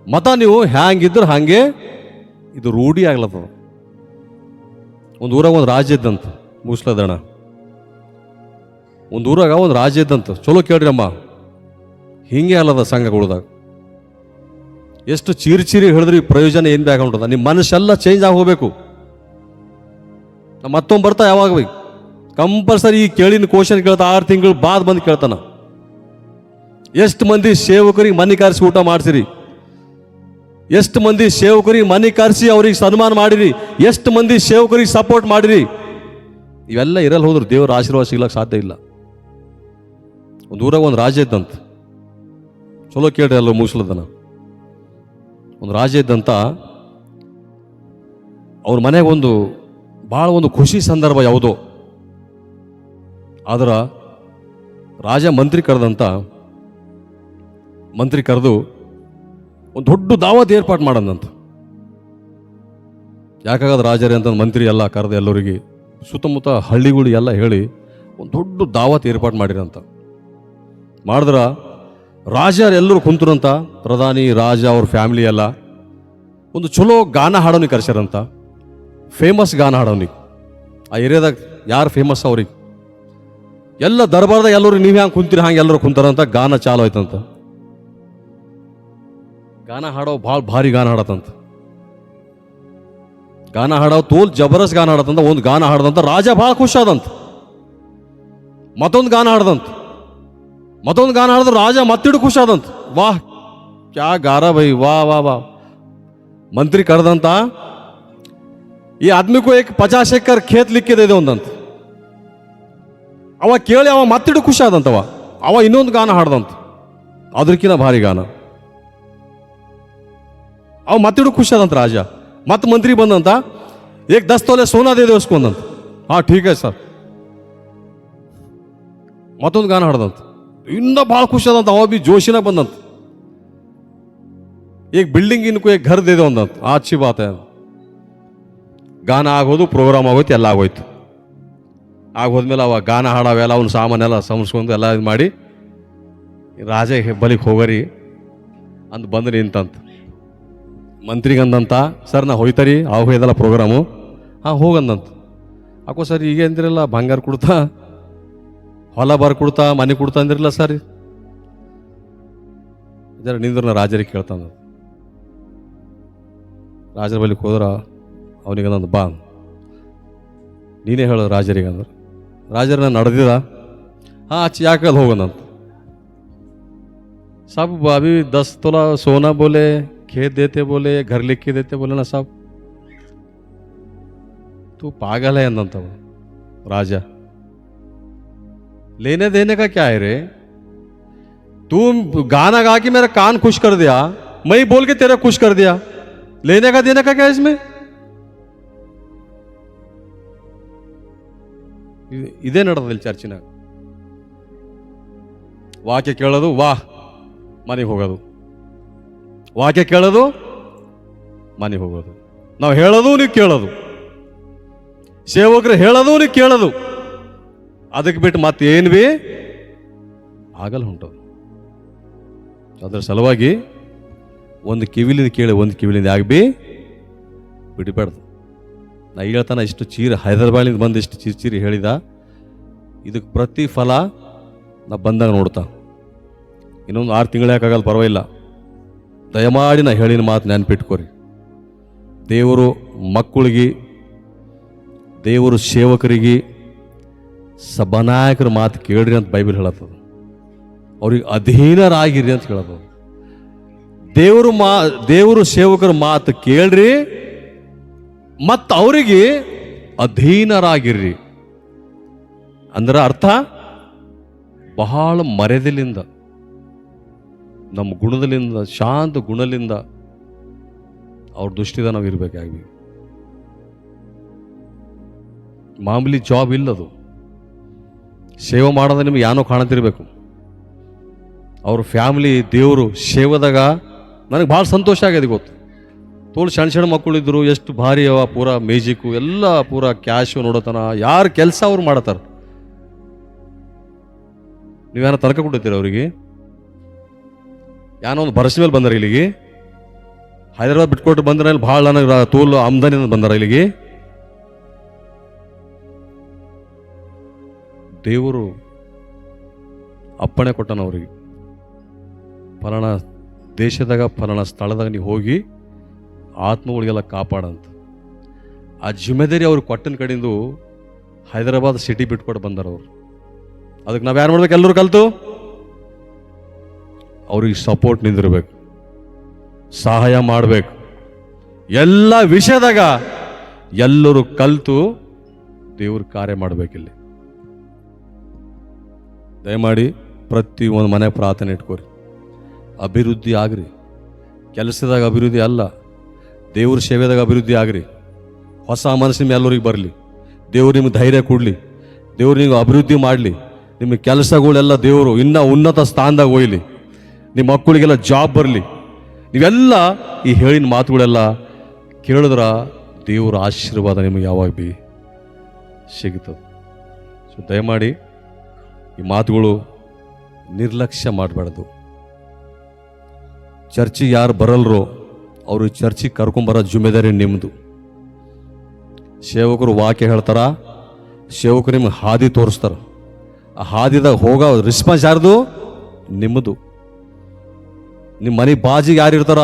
ಮತ ನೀವು ಹ್ಯಾಂಗಿದ್ರೆ ಹಾಗೆ ಇದು ರೂಢಿ ಆಗ್ಲತ್ತದ. ಒಂದು ಊರಾಗ ಒಂದು ರಾಜ್ಯ ಇದ್ದಂತ, ಮುಗಿಸ್ಲದಣ. ಒಂದು ಊರಾಗ ಒಂದು ರಾಜ್ಯ ಇದ್ದಂತ. ಚಲೋ ಕೇಳ್ರಿ ಅಮ್ಮ, ಹಿಂಗೆ ಅಲ್ಲದ ಸಂಘಗಳದಾಗ ಎಷ್ಟು ಚೀರಿ ಹೇಳಿದ್ರಿ ಪ್ರಯೋಜನ ಏನು ಬೇಕಾಗುಂಟದ. ನಿಮ್ಮ ಮನಸ್ಸೆಲ್ಲ ಚೇಂಜ್ ಆಗಿ ಹೋಗ್ಬೇಕು. ಮತ್ತೊಮ್ಮೆ ಬರ್ತಾ ಯಾವಾಗ ಬೇಕು ಕಂಪಲ್ಸರಿ ಈ ಕೇಳಿನ ಕ್ವಶನ್ ಕೇಳ್ತಾ 6 ತಿಂಗಳು ಬಾದ್ ಬಂದು ಕೇಳ್ತಾನ. ಎಷ್ಟು ಮಂದಿ ಸೇವಕರಿಗೆ ಮನೆ ಕಾರಿಸಿ ಊಟ ಮಾಡಿಸಿರಿ? ಎಷ್ಟು ಮಂದಿ ಸೇವಕರಿಗೆ ಮನೆ ಕಾರಿಸಿ ಅವ್ರಿಗೆ ಸನ್ಮಾನ ಮಾಡಿರಿ? ಎಷ್ಟು ಮಂದಿ ಸೇವಕರಿಗೆ ಸಪೋರ್ಟ್ ಮಾಡಿರಿ? ಇವೆಲ್ಲ ಇರಲ್ಲ ಹೋದ್ರು ದೇವರ ಆಶೀರ್ವಾದ ಸಿಗ್ಲಕ್ಕೆ ಸಾಧ್ಯ ಇಲ್ಲ. ಒಂದು ಊರಾಗ ಒಂದು ರಾಜ್ಯ ಇದ್ದಂತ. ಚಲೋ ಕೇಳ್ರಿ ಅಲ್ಲ ಮುಗಿಸ್ಲದನ. ಒಂದು ರಾಜ್ಯ ಇದ್ದಂತ, ಅವ್ರ ಮನೆಗೆ ಭಾಳ ಒಂದು ಖುಷಿ ಸಂದರ್ಭ ಯಾವುದೋ. ಆದ್ರೆ ರಾಜ ಮಂತ್ರಿ ಕರೆದು ಒಂದು ದೊಡ್ಡ ದಾವತ್ ಏರ್ಪಾಡು ಮಾಡಂದಂತ. ಯಾಕಾಗದ ರಾಜರೇ ಅಂತ ಮಂತ್ರಿ ಎಲ್ಲ ಕರೆದು ಎಲ್ಲರಿಗೆ ಸುತ್ತಮುತ್ತ ಹಳ್ಳಿಗಳು ಎಲ್ಲ ಹೇಳಿ ಒಂದು ದೊಡ್ಡ ದಾವತ್ ಏರ್ಪಾಡು ಮಾಡಿರಂತ. ಮಾಡಿದ್ರ ರಾಜರೆಲ್ಲರೂ ಕುಂತರಂತ. ಪ್ರಧಾನಿ, ರಾಜ, ಅವ್ರ ಫ್ಯಾಮಿಲಿ ಎಲ್ಲ ಒಂದು ಚಲೋ ಗಾನ ಹಾಡೋನಿಗೆ ಕರೆಸ್ಯಾರಂತ. ಫೇಮಸ್ ಗಾನ ಹಾಡೋನಿಗೆ. ಆ ಏರಿಯಾದಾಗ ಯಾರು ಫೇಮಸ್ ಅವ್ರಿಗೆ ಎಲ್ಲ ದರ್ಬಾರ್ದಾಗ ಎಲ್ಲರೂ ನೀವು ಹ್ಯಾಂಗೆ ಕುಂತೀರಿ ಹಂಗೆ ಎಲ್ಲರೂ ಕುಂತಾರಂತ. ಗಾನ ಚಾಲು ಆಯ್ತಂತ. ಗಾನ ಹಾಡೋ ಭಾಳ ಭಾರಿ ಗಾನ ಹಾಡತ್ತಂತ. ಗಾನ ಹಾಡೋ ತೋಲ್ ಜಬರದಸ್ತ್ ಗಾನ ಹಾಡತ್ತಂತ. ಒಂದು ಗಾನ ಹಾಡ್ದಂತ ರಾಜ ಭಾಳ ಖುಷಿ ಆದಂತ. ಮತ್ತೊಂದು ಗಾನ ಹಾಡ್ದಂತ. ಮತ್ತೊಂದು ಗಾನ ಹಾಡಿದ್ರೆ ರಾಜ ಮತ್ತಿಡು ಖುಷಿ ಆದಂತ. ವಾಹ್ ಕ್ಯಾ ಗಾರ ಭೈ, ವಾಹ್ ವಾಹ್ ವಾಹ್. ಮಂತ್ರಿ ಕರೆದಂತ, ಈ ಆದ್ಮಿ ಕೋ ಏಕ್ 50 ಎಕರ್ ಖೇತ್ ಲಿಕ್ಕೆ ಇದೆ ಒಂದಂತ. ಅವ ಕೇಳಿ ಅವ ಮತ್ತಿಡು ಖುಷಿ ಆದಂತವ. ಅವ ಇನ್ನೊಂದು ಗಾನ ಹಾಡ್ದಂತ, ಅದಕ್ಕಿಂತ ಭಾರಿ ಗಾನ. ಅವ ಮತ್ತಿಡು ಖುಷಿ ಆದಂತ ರಾಜ. ಮತ್ತೆ ಮಂತ್ರಿ ಬಂದಂತ, ಏಕ್ 10 ತೊಲೆ ಸೋನಾ ದೇ ದೇವಸ್ಕೊಂದಂತ. ಹಾ ಠೀಕ್ ಐ ಸರ್. ಮತ್ತೊಂದು ಗಾನ ಹಾಡ್ದಂತ, ಇನ್ನ ಭಾಳ ಖುಷಿ ಆದಂತ. ಅವ ಬಿ ಜೋಶಿನಾಗ ಬಂದಂತ. ಈಗ ಬಿಲ್ಡಿಂಗ್ ಇನ್ಕೋ ಏಕ್ ಘರ್ ದೇ ದೋ ಅಂದಂತ. ಆಚ್ಚಿ ಬಾತ. ಗಾನ ಆಗೋದು, ಪ್ರೋಗ್ರಾಮ್ ಆಗೋಯ್ತು, ಎಲ್ಲ ಆಗೋಯ್ತು. ಆಗೋದ್ಮೇಲೆ ಅವ ಗಾನ ಹಾಡವೆಲ್ಲ ಅವ್ನ ಸಾಮಾನೆಲ್ಲ ಸಂಸ್ಕೊಂಡು ಎಲ್ಲ ಇದು ಮಾಡಿ ರಾಜ ಬಲಿಗೆ ಹೋಗರಿ ಅಂತ ಬಂದು ನಿಂತಂತ. ಮಂತ್ರಿಗಂದಂತ, ಸರ್ ನಾ ಹೋಯ್ತಾರಿ, ಹೋಯ್ದಲ್ಲ ಪ್ರೋಗ್ರಾಮು, ಹಾಂ ಹೋಗಂದಂತ. ಅಕ್ಕೋ ಸರ್ ಈಗ ಅಂದಿರಲ್ಲ ಬಂಗಾರ ಕೊಡ್ತಾ ಹೊಲ ಬಾರ್ ಕೊಡ್ತಾ ಮನೆ ಕೊಡ್ತಾ ಅಂದಿರಲ್ಲ ಸರ್. ಜರ ನಿಂದ್ರನ್ನ ರಾಜರಿಗೆ ಕೇಳ್ತಾನ. ರಾಜರ ಬಳಿಗೆ ಹೋದ್ರ ಅವನಿಗೆ ನಂದು ಬಾ ನೀನೇ ಹೇಳು ರಾಜರಿಗೆ ಅಂದ್ರೆ. ರಾಜರ ನಾನು ನಡೆದಿದ हाँ क्या कल होगा ना सब अभी 10 तोला सोना बोले, खेत देते बोले, घर लिख के देते बोले ना सब. तू पागल है अंदर तो राजा. लेने देने का क्या है रे? तू गाना गा के मेरा कान खुश कर दिया, मैं ही बोल के तेरा खुश कर दिया. लेने का देने का क्या है इसमें? ಇದೇ ನಡೆದಿಲ್ಲ ಚರ್ಚಿನಾಗ. ವಾಕ್ಯ ಕೇಳೋದು ವಾ ಮನೆಗೆ ಹೋಗೋದು, ವಾಕ್ಯ ಕೇಳೋದು ಮನೆಗೆ ಹೋಗೋದು, ನಾವು ಹೇಳೋದು ನೀವು ಕೇಳೋದು, ಸೇವಕರು ಹೇಳೋದು ನೀವು ಕೇಳೋದು, ಅದಕ್ಕೆ ಬಿಟ್ಟು ಮತ್ತೇನು ಭೀ ಆಗಲ್ಲ ಹೊಂಟದು. ಅದರ ಸಲುವಾಗಿ ಒಂದು ಕಿವಿಲಿಂದ ಕೇಳಿ ಒಂದು ಕಿವಿಲಿಂದ ಯಾಕೆ ಭೀ ಬಿಡಬಾರ್ದು. ನಾ ಹೇಳ್ತಾನ ಇಷ್ಟು ಚೀರ ಹೈದರಾಬಾದ್ನಿಂದ ಬಂದು ಇಷ್ಟು ಚೀರಿ ಹೇಳಿದ, ಇದಕ್ಕೆ ಪ್ರತಿ ಫಲ ನಾ ಬಂದಾಗ ನೋಡ್ತಾ. ಇನ್ನೊಂದು 6 ತಿಂಗಳು ಯಾಕಾಗಲ್ಲ ಪರವಾಗಿಲ್ಲ. ದಯಮಾಡಿ ನಾ ಹೇಳಿನ ಮಾತು ನೆನ್ಪಿಟ್ಕೋರಿ. ದೇವರು ಮಕ್ಕಳಿಗೆ, ದೇವರು ಸೇವಕರಿಗೆ, ಸಭಾನಾಯಕರ ಮಾತು ಕೇಳ್ರಿ ಅಂತ ಬೈಬಲ್ ಹೇಳತ್ತದ. ಅವ್ರಿಗೆ ಅಧೀನರಾಗಿರಿ ಅಂತ ಹೇಳತ್ತದ. ದೇವರು ಸೇವಕರ ಮಾತು ಕೇಳ್ರಿ ಮತ್ತು ಅವರಿಗೆ ಅಧೀನರಾಗಿರ್ರಿ. ಅಂದ್ರೆ ಅರ್ಥ ಬಹಳ ಮರ್ಯಾದೆಲಿಂದ, ನಮ್ಮ ಗುಣದಲ್ಲಿಂದ, ಶಾಂತ ಗುಣಲಿಂದ ಅವ್ರ ದೃಷ್ಟಿದ ನಾವು ಇರಬೇಕಾಗಿ. ಮಾಮೂಲಿ ಜಾಬ್ ಇಲ್ಲದು. ಸೇವೆ ಮಾಡೋದ ನಿಮ್ಗೆ ಏನೋ ಕಾಣತಿರ್ಬೇಕು. ಅವ್ರ ಫ್ಯಾಮಿಲಿ ದೇವರು ಸೇವೆದಾಗ ನನಗೆ ಭಾಳ ಸಂತೋಷ ಆಗಿದೆ. ಗೊತ್ತು ತೋಳು ಸಣ್ಣ ಸಣ್ಣ ಮಕ್ಕಳಿದ್ರು, ಎಷ್ಟು ಭಾರಿ ಅವ, ಪೂರಾ ಮ್ಯೂಸಿಕ್ಕು ಎಲ್ಲ ಪೂರಾ ಕ್ಯಾಶು ನೋಡೋತನ, ಯಾರು ಕೆಲಸ ಅವ್ರು ಮಾಡತ್ತಾರ. ನೀವೇನೋ ತನಕ ಕೊಟ್ಟಿರ್ತೀರ ಅವ್ರಿಗೆ? ಏನೋ ಒಂದು ಭರವಸೆ ಮೇಲೆ ಬಂದಾರ ಇಲ್ಲಿಗೆ. ಹೈದರಾಬಾದ್ ಬಿಟ್ಕೊಟ್ಟು ಬಂದ್ರೆ ಭಾಳ ನನಗೆ ತೋಲು ಆಮದಾನಿ ಬಂದಾರ ಇಲ್ಲಿಗೆ. ದೇವರು ಅಪ್ಪಣೆ ಕೊಟ್ಟನ ಅವ್ರಿಗೆ, ಫಲಾನ ದೇಶದಾಗ ಫಲಾನ ಸ್ಥಳದಾಗ ನೀವು ಹೋಗಿ ಆತ್ಮಗಳಿಗೆಲ್ಲ ಕಾಪಾಡಂತ. ಆ ಜಿಮ್ಮೆದಾರಿ ಅವ್ರಿಗೆ ಕೊಟ್ಟನ ಕಡೆಯಿಂದ ಹೈದರಾಬಾದ್ ಸಿಟಿ ಬಿಟ್ಕೊಟ್ಟು ಬಂದಾರ ಅವರು. ಅದಕ್ಕೆ ನಾವು ಯಾರು ಮಾಡ್ಬೇಕು? ಎಲ್ಲರೂ ಕಲ್ತು ಅವ್ರಿಗೆ ಸಪೋರ್ಟ್ ನಿಂದಿರ್ಬೇಕು, ಸಹಾಯ ಮಾಡಬೇಕು. ಎಲ್ಲ ವಿಷಯದಾಗ ಎಲ್ಲರೂ ಕಲ್ತು ದೇವ್ರ ಕಾರ್ಯ ಮಾಡಬೇಕಿಲ್ಲಿ. ದಯಮಾಡಿ ಪ್ರತಿ ಒಂದು ಮನೆ ಪ್ರಾರ್ಥನೆ ಇಟ್ಕೋರಿ. ಅಭಿವೃದ್ಧಿ ಆಗ್ರಿ. ಕೆಲಸದಾಗ ಅಭಿವೃದ್ಧಿ ಅಲ್ಲ, ದೇವ್ರ ಸೇವೆದಾಗ ಅಭಿವೃದ್ಧಿ ಆಗ್ರಿ. ಹೊಸ ಮನಸ್ಸು ನಿಮ್ಮ ಎಲ್ಲರಿಗೆ ಬರಲಿ. ದೇವ್ರು ನಿಮ್ಗೆ ಧೈರ್ಯ ಕೊಡಲಿ. ದೇವ್ರು ನಿಮ್ಗೆ ಅಭಿವೃದ್ಧಿ ಮಾಡಲಿ. ನಿಮ್ಮ ಕೆಲಸಗಳೆಲ್ಲ ದೇವರು ಇನ್ನೂ ಉನ್ನತ ಸ್ಥಾನದಾಗ ಒಯ್ಯಲಿ. ನಿಮ್ಮ ಮಕ್ಕಳಿಗೆಲ್ಲ ಜಾಬ್ ಬರಲಿ. ನೀವೆಲ್ಲ ಈ ಹೇಳಿನ ಮಾತುಗಳೆಲ್ಲ ಕೇಳಿದ್ರ ದೇವರ ಆಶೀರ್ವಾದ ನಿಮಗೆ ಯಾವಾಗ ಭೀ ಸಿಗ್ತದೆ. ಸೊ ದಯಮಾಡಿ ಈ ಮಾತುಗಳು ನಿರ್ಲಕ್ಷ್ಯ ಮಾಡಬಾರ್ದು. ಚರ್ಚಿಗೆ ಯಾರು ಬರಲ್ರೋ ಅವರು ಚರ್ಚಿಗೆ ಕರ್ಕೊಂಬರೋ ಜಿಮ್ಮೆದಾರಿ ನಿಮ್ಮದು. ಸೇವಕರು ವಾಕ್ಯ ಹೇಳ್ತಾರ, ಸೇವಕರು ನಿಮ್ಗೆ ಹಾದಿ ತೋರಿಸ್ತಾರ. ಆ ಹಾದಿದಾಗ ಹೋಗೋ ರೆಸ್ಪಾನ್ಸ್ ಯಾರ್ದು? ನಿಮ್ಮದು. ನಿಮ್ಮ ಮನೆ ಬಾಜಿಗೆ ಯಾರು ಇರ್ತಾರ,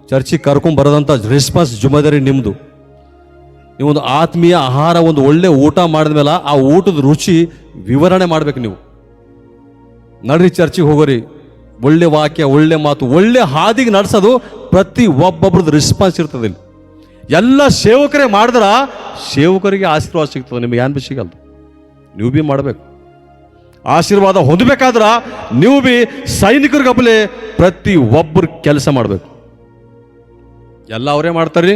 ಚರ್ಚಿಗೆ ಕರ್ಕೊಂಬರೋದಂಥ ರೆಸ್ಪಾನ್ಸ್ ಜಿಮ್ಮೆದಾರಿ ನಿಮ್ಮದು. ನೀವೊಂದು ಆತ್ಮೀಯ ಆಹಾರ, ಒಂದು ಒಳ್ಳೆ ಊಟ ಮಾಡಿದ ಮೇಲೆ ಆ ಊಟದ ರುಚಿ ವಿವರಣೆ ಮಾಡ್ಬೇಕು. ನೀವು ನಡ್ರಿ ಚರ್ಚಿಗೆ ಹೋಗೋರಿ, ಒಳ್ಳೆ ವಾಕ್ಯ, ಒಳ್ಳೆ ಮಾತು, ಒಳ್ಳೆ ಹಾದಿಗೆ ನಡೆಸೋದು ಪ್ರತಿ ಒಬ್ಬೊಬ್ರದ್ದು ರೆಸ್ಪಾನ್ಸ್ ಇರ್ತದೆ. ಇಲ್ಲಿ ಎಲ್ಲ ಸೇವಕರೇ ಮಾಡಿದ್ರ ಸೇವಕರಿಗೆ ಆಶೀರ್ವಾದ ಸಿಗ್ತದೆ, ನಿಮಗೆ ಏನು ಭೀ ಸಿಗಲ್ಲ. ನೀವು ಭೀ ಮಾಡಬೇಕು. ಆಶೀರ್ವಾದ ಹೊಂದಬೇಕಾದ್ರೆ ನೀವು ಭೀ ಸೈನಿಕರಿಗಪ್ಪಲೆ ಪ್ರತಿ ಒಬ್ಬರು ಕೆಲಸ ಮಾಡಬೇಕು. ಎಲ್ಲ ಅವರೇ ಮಾಡ್ತಾರ್ರಿ,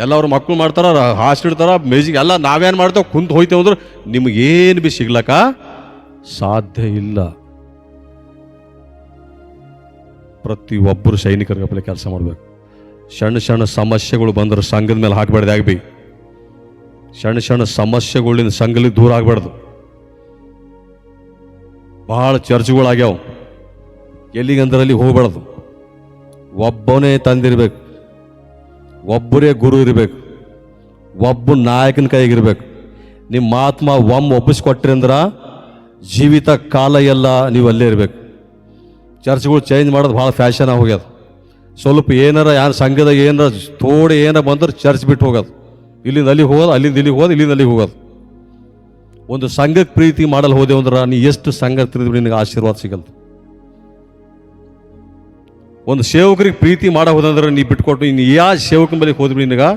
ಎಲ್ಲ ಅವ್ರ ಮಕ್ಕಳು ಮಾಡ್ತಾರ, ಹಾಸಿಡ್ತಾರ, ಮೇಜಿಗೆ ಎಲ್ಲ ನಾವೇನು ಮಾಡ್ತೇವೆ ಕುಂತು ಹೋಯ್ತೇವೆ ಅಂದ್ರೆ ನಿಮಗೇನು ಭೀ ಸಿಗ್ಲಕ್ಕ ಸಾಧ್ಯ ಇಲ್ಲ. ಪ್ರತಿ ಒಬ್ಬರು ಸೈನಿಕರಿಗಪ್ಪಲೆ ಕೆಲಸ ಮಾಡಬೇಕು. ಸಣ್ಣ ಸಣ್ಣ ಸಮಸ್ಯೆಗಳು ಬಂದ್ರೆ ಸಂಘದ ಮೇಲೆ ಹಾಕಬಾರ್ದು. ಯಾಕೆ ಭೀ ಸಣ್ಣ ಸಣ್ಣ ಸಮಸ್ಯೆಗಳಿಂದ ಸಂಘಲಿ ದೂರ ಆಗಬಾರ್ದು. ಭಾಳ ಚರ್ಚ್ಗಳಾಗ್ಯಾವ, ಎಲ್ಲಿಗಂದ್ರಲ್ಲಿ ಹೋಗ್ಬಾರ್ದು. ಒಬ್ಬನೇ ತಂದಿರ್ಬೇಕು, ಒಬ್ಬರೇ ಗುರು ಇರಬೇಕು, ಒಬ್ಬ ನಾಯಕನ ಕೈಗಿರ್ಬೇಕು. ನಿಮ್ಮ ಆತ್ಮ ಒಪ್ಪಿಸ್ಕೊಟ್ರಿ ಅಂದ್ರೆ ಜೀವಿತ ಕಾಲ ಎಲ್ಲ ನೀವು ಅಲ್ಲೇ ಇರಬೇಕು. ಚರ್ಚ್ಗಳು ಚೇಂಜ್ ಮಾಡೋದು ಭಾಳ ಫ್ಯಾಷನ್ ಹೋಗ್ಯದ. ಸ್ವಲ್ಪ ಏನಾರ ಯಾರು ಸಂಘದಾಗ ಏನಾರ ತೋಡಿ ಏನಾರ ಬಂದ್ರೆ ಚರ್ಚ್ ಬಿಟ್ಟು ಹೋಗೋದು, ಇಲ್ಲಿಂದ ಅಲ್ಲಿಗೆ ಹೋಗೋದು, ಅಲ್ಲಿಂದ ಇಲ್ಲಿಗೆ ಹೋಗೋದು, ಇಲ್ಲಿಂದ ಅಲ್ಲಿಗೆ ಹೋಗೋದು. ಒಂದು ಸಂಘಕ್ಕೆ ಪ್ರೀತಿ ಮಾಡಲು ಹೋದೆವು ಅಂದ್ರೆ ನೀ ಎಷ್ಟು ಸಂಘ ತಿರುಗಿ ನಿನಗೆ ಆಶೀರ್ವಾದ ಸಿಗಲ್ಲ. ಒಂದು ಸೇವಕರಿಗೆ ಪ್ರೀತಿ ಮಾಡ ಹೋದಂದ್ರೆ ನೀ ಬಿಟ್ಕೊಟ್ಟು ಇನ್ನು ಯಾವ ಸೇವಕನ ಬಳಿ ಹೋದ್ಬಿಡಿ ನಿನಗೆ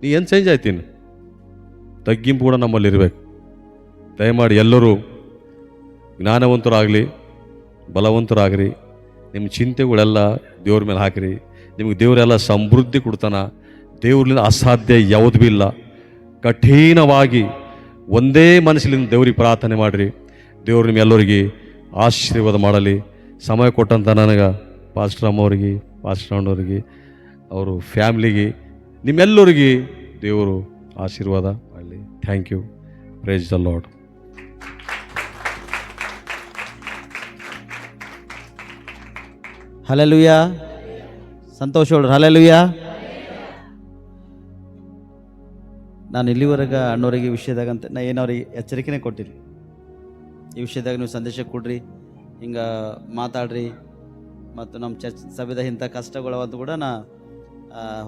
ನೀ ಏನು ಚೇಂಜ್ ಆಯ್ತೀನಿ. ತಗ್ಗಿಂಪು ಕೂಡ ನಮ್ಮಲ್ಲಿ ಇರಬೇಕು. ದಯಮಾಡಿ ಎಲ್ಲರೂ ಜ್ಞಾನವಂತರಾಗಲಿ, ಬಲವಂತರಾಗ್ರಿ. ನಿಮ್ಮ ಚಿಂತೆಗಳೆಲ್ಲ ದೇವ್ರ ಮೇಲೆ ಹಾಕಿರಿ. ನಿಮಗೆ ದೇವರೆಲ್ಲ ಸಮೃದ್ಧಿ ಕೊಡ್ತಾನ. ದೇವ್ರಲಿಂದ ಅಸಾಧ್ಯ ಯಾವುದು ಭೀ ಇಲ್ಲ. ಕಠಿಣವಾಗಿ ಒಂದೇ ಮನಸ್ಸಿನಿಂದ ದೇವ್ರಿಗೆ ಪ್ರಾರ್ಥನೆ ಮಾಡಿರಿ. ದೇವ್ರು ನಿಮ್ಮೆಲ್ಲರಿಗೆ ಆಶೀರ್ವಾದ ಮಾಡಲಿ. ಸಮಯ ಕೊಟ್ಟಂತ ನನಗೆ ಪಾಸ್ಟರ್ ಅಮ್ಮವ್ರಿಗೆ, ಪಾಸ್ಟರ್ ಅಣ್ಣವ್ರಿಗೆ, ಅವರು ಫ್ಯಾಮ್ಲಿಗೆ, ನಿಮ್ಮೆಲ್ಲರಿಗೆ ದೇವರು ಆಶೀರ್ವಾದ ಮಾಡಲಿ. Thank you. Praise the Lord. Hallelujah. ಸಂತೋಷ ಹೇಳ್ರಿ ಹಲ್ಲೆಲೂಯ. ನಾನು ಇಲ್ಲಿವರೆಗೆ ಅಣ್ಣವರಿಗೆ ವಿಷಯದಾಗ ಅಂತ ನಾ ಏನವ್ರಿಗೆ ಎಚ್ಚರಿಕೆನೇ ಕೊಟ್ಟಿರಿ. ಈ ವಿಷಯದಾಗ ನೀವು ಸಂದೇಶ ಕೊಡ್ರಿ, ಹಿಂಗೆ ಮಾತಾಡ್ರಿ, ಮತ್ತು ನಮ್ಮ ಚರ್ಚ್ ಸಭೆದ ಇಂಥ ಕಷ್ಟಗಳವಂತ ಕೂಡ ನಾ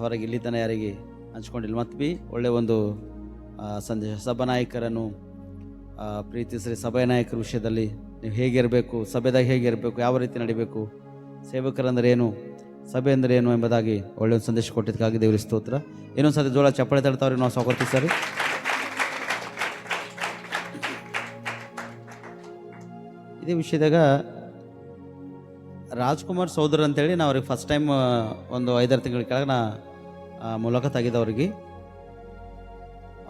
ಹೊರಗೆ ಇಲ್ಲಿ ತನಕ ಯಾರಿಗೆ ಹಂಚ್ಕೊಂಡಿಲ್ಲ. ಮತ್ತು ಬಿ ಒಳ್ಳೆಯ ಒಂದು ಸಂದೇಶ. ಸಭಾನಾಯಕರನ್ನು ಪ್ರೀತಿಸ್ರಿ. ಸಭಾ ನಾಯಕರ ವಿಷಯದಲ್ಲಿ ನೀವು ಹೇಗಿರಬೇಕು, ಸಭೆದಾಗ ಹೇಗಿರಬೇಕು, ಯಾವ ರೀತಿ ನಡಿಬೇಕು, ಸೇವಕರಂದ್ರೆ ಏನು, ಸಭೆ ಅಂದರೆ ಏನು ಎಂಬುದಾಗಿ ಒಳ್ಳೆಯ ಒಂದು ಸಂದೇಶ ಕೊಟ್ಟಿದ್ದಕ್ಕಾಗಿ ದೇವರಿಗೆ ಸ್ತೋತ್ರ. ಇನ್ನೊಂದು ಸತಿ ಜೋಳ ಚಪ್ಪಳೆ ತಡ್ತಾವ್ರಿಗೆ ನಾವು ಸ್ವಾಗತಿಸ್ತಾರೆ. ಇದೇ ವಿಷಯದಾಗ ರಾಜ್ಕುಮಾರ್ ಸೋದರ್ ಅಂತೇಳಿ ನಾವು ಅವ್ರಿಗೆ ಫಸ್ಟ್ ಟೈಮ್ ಒಂದು 5-6 ತಿಂಗಳ ಕೆಳಗೆ ನಾ ಮುಲಾಖತ್ ಆಗಿದ್ದವ್ರಿಗೆ.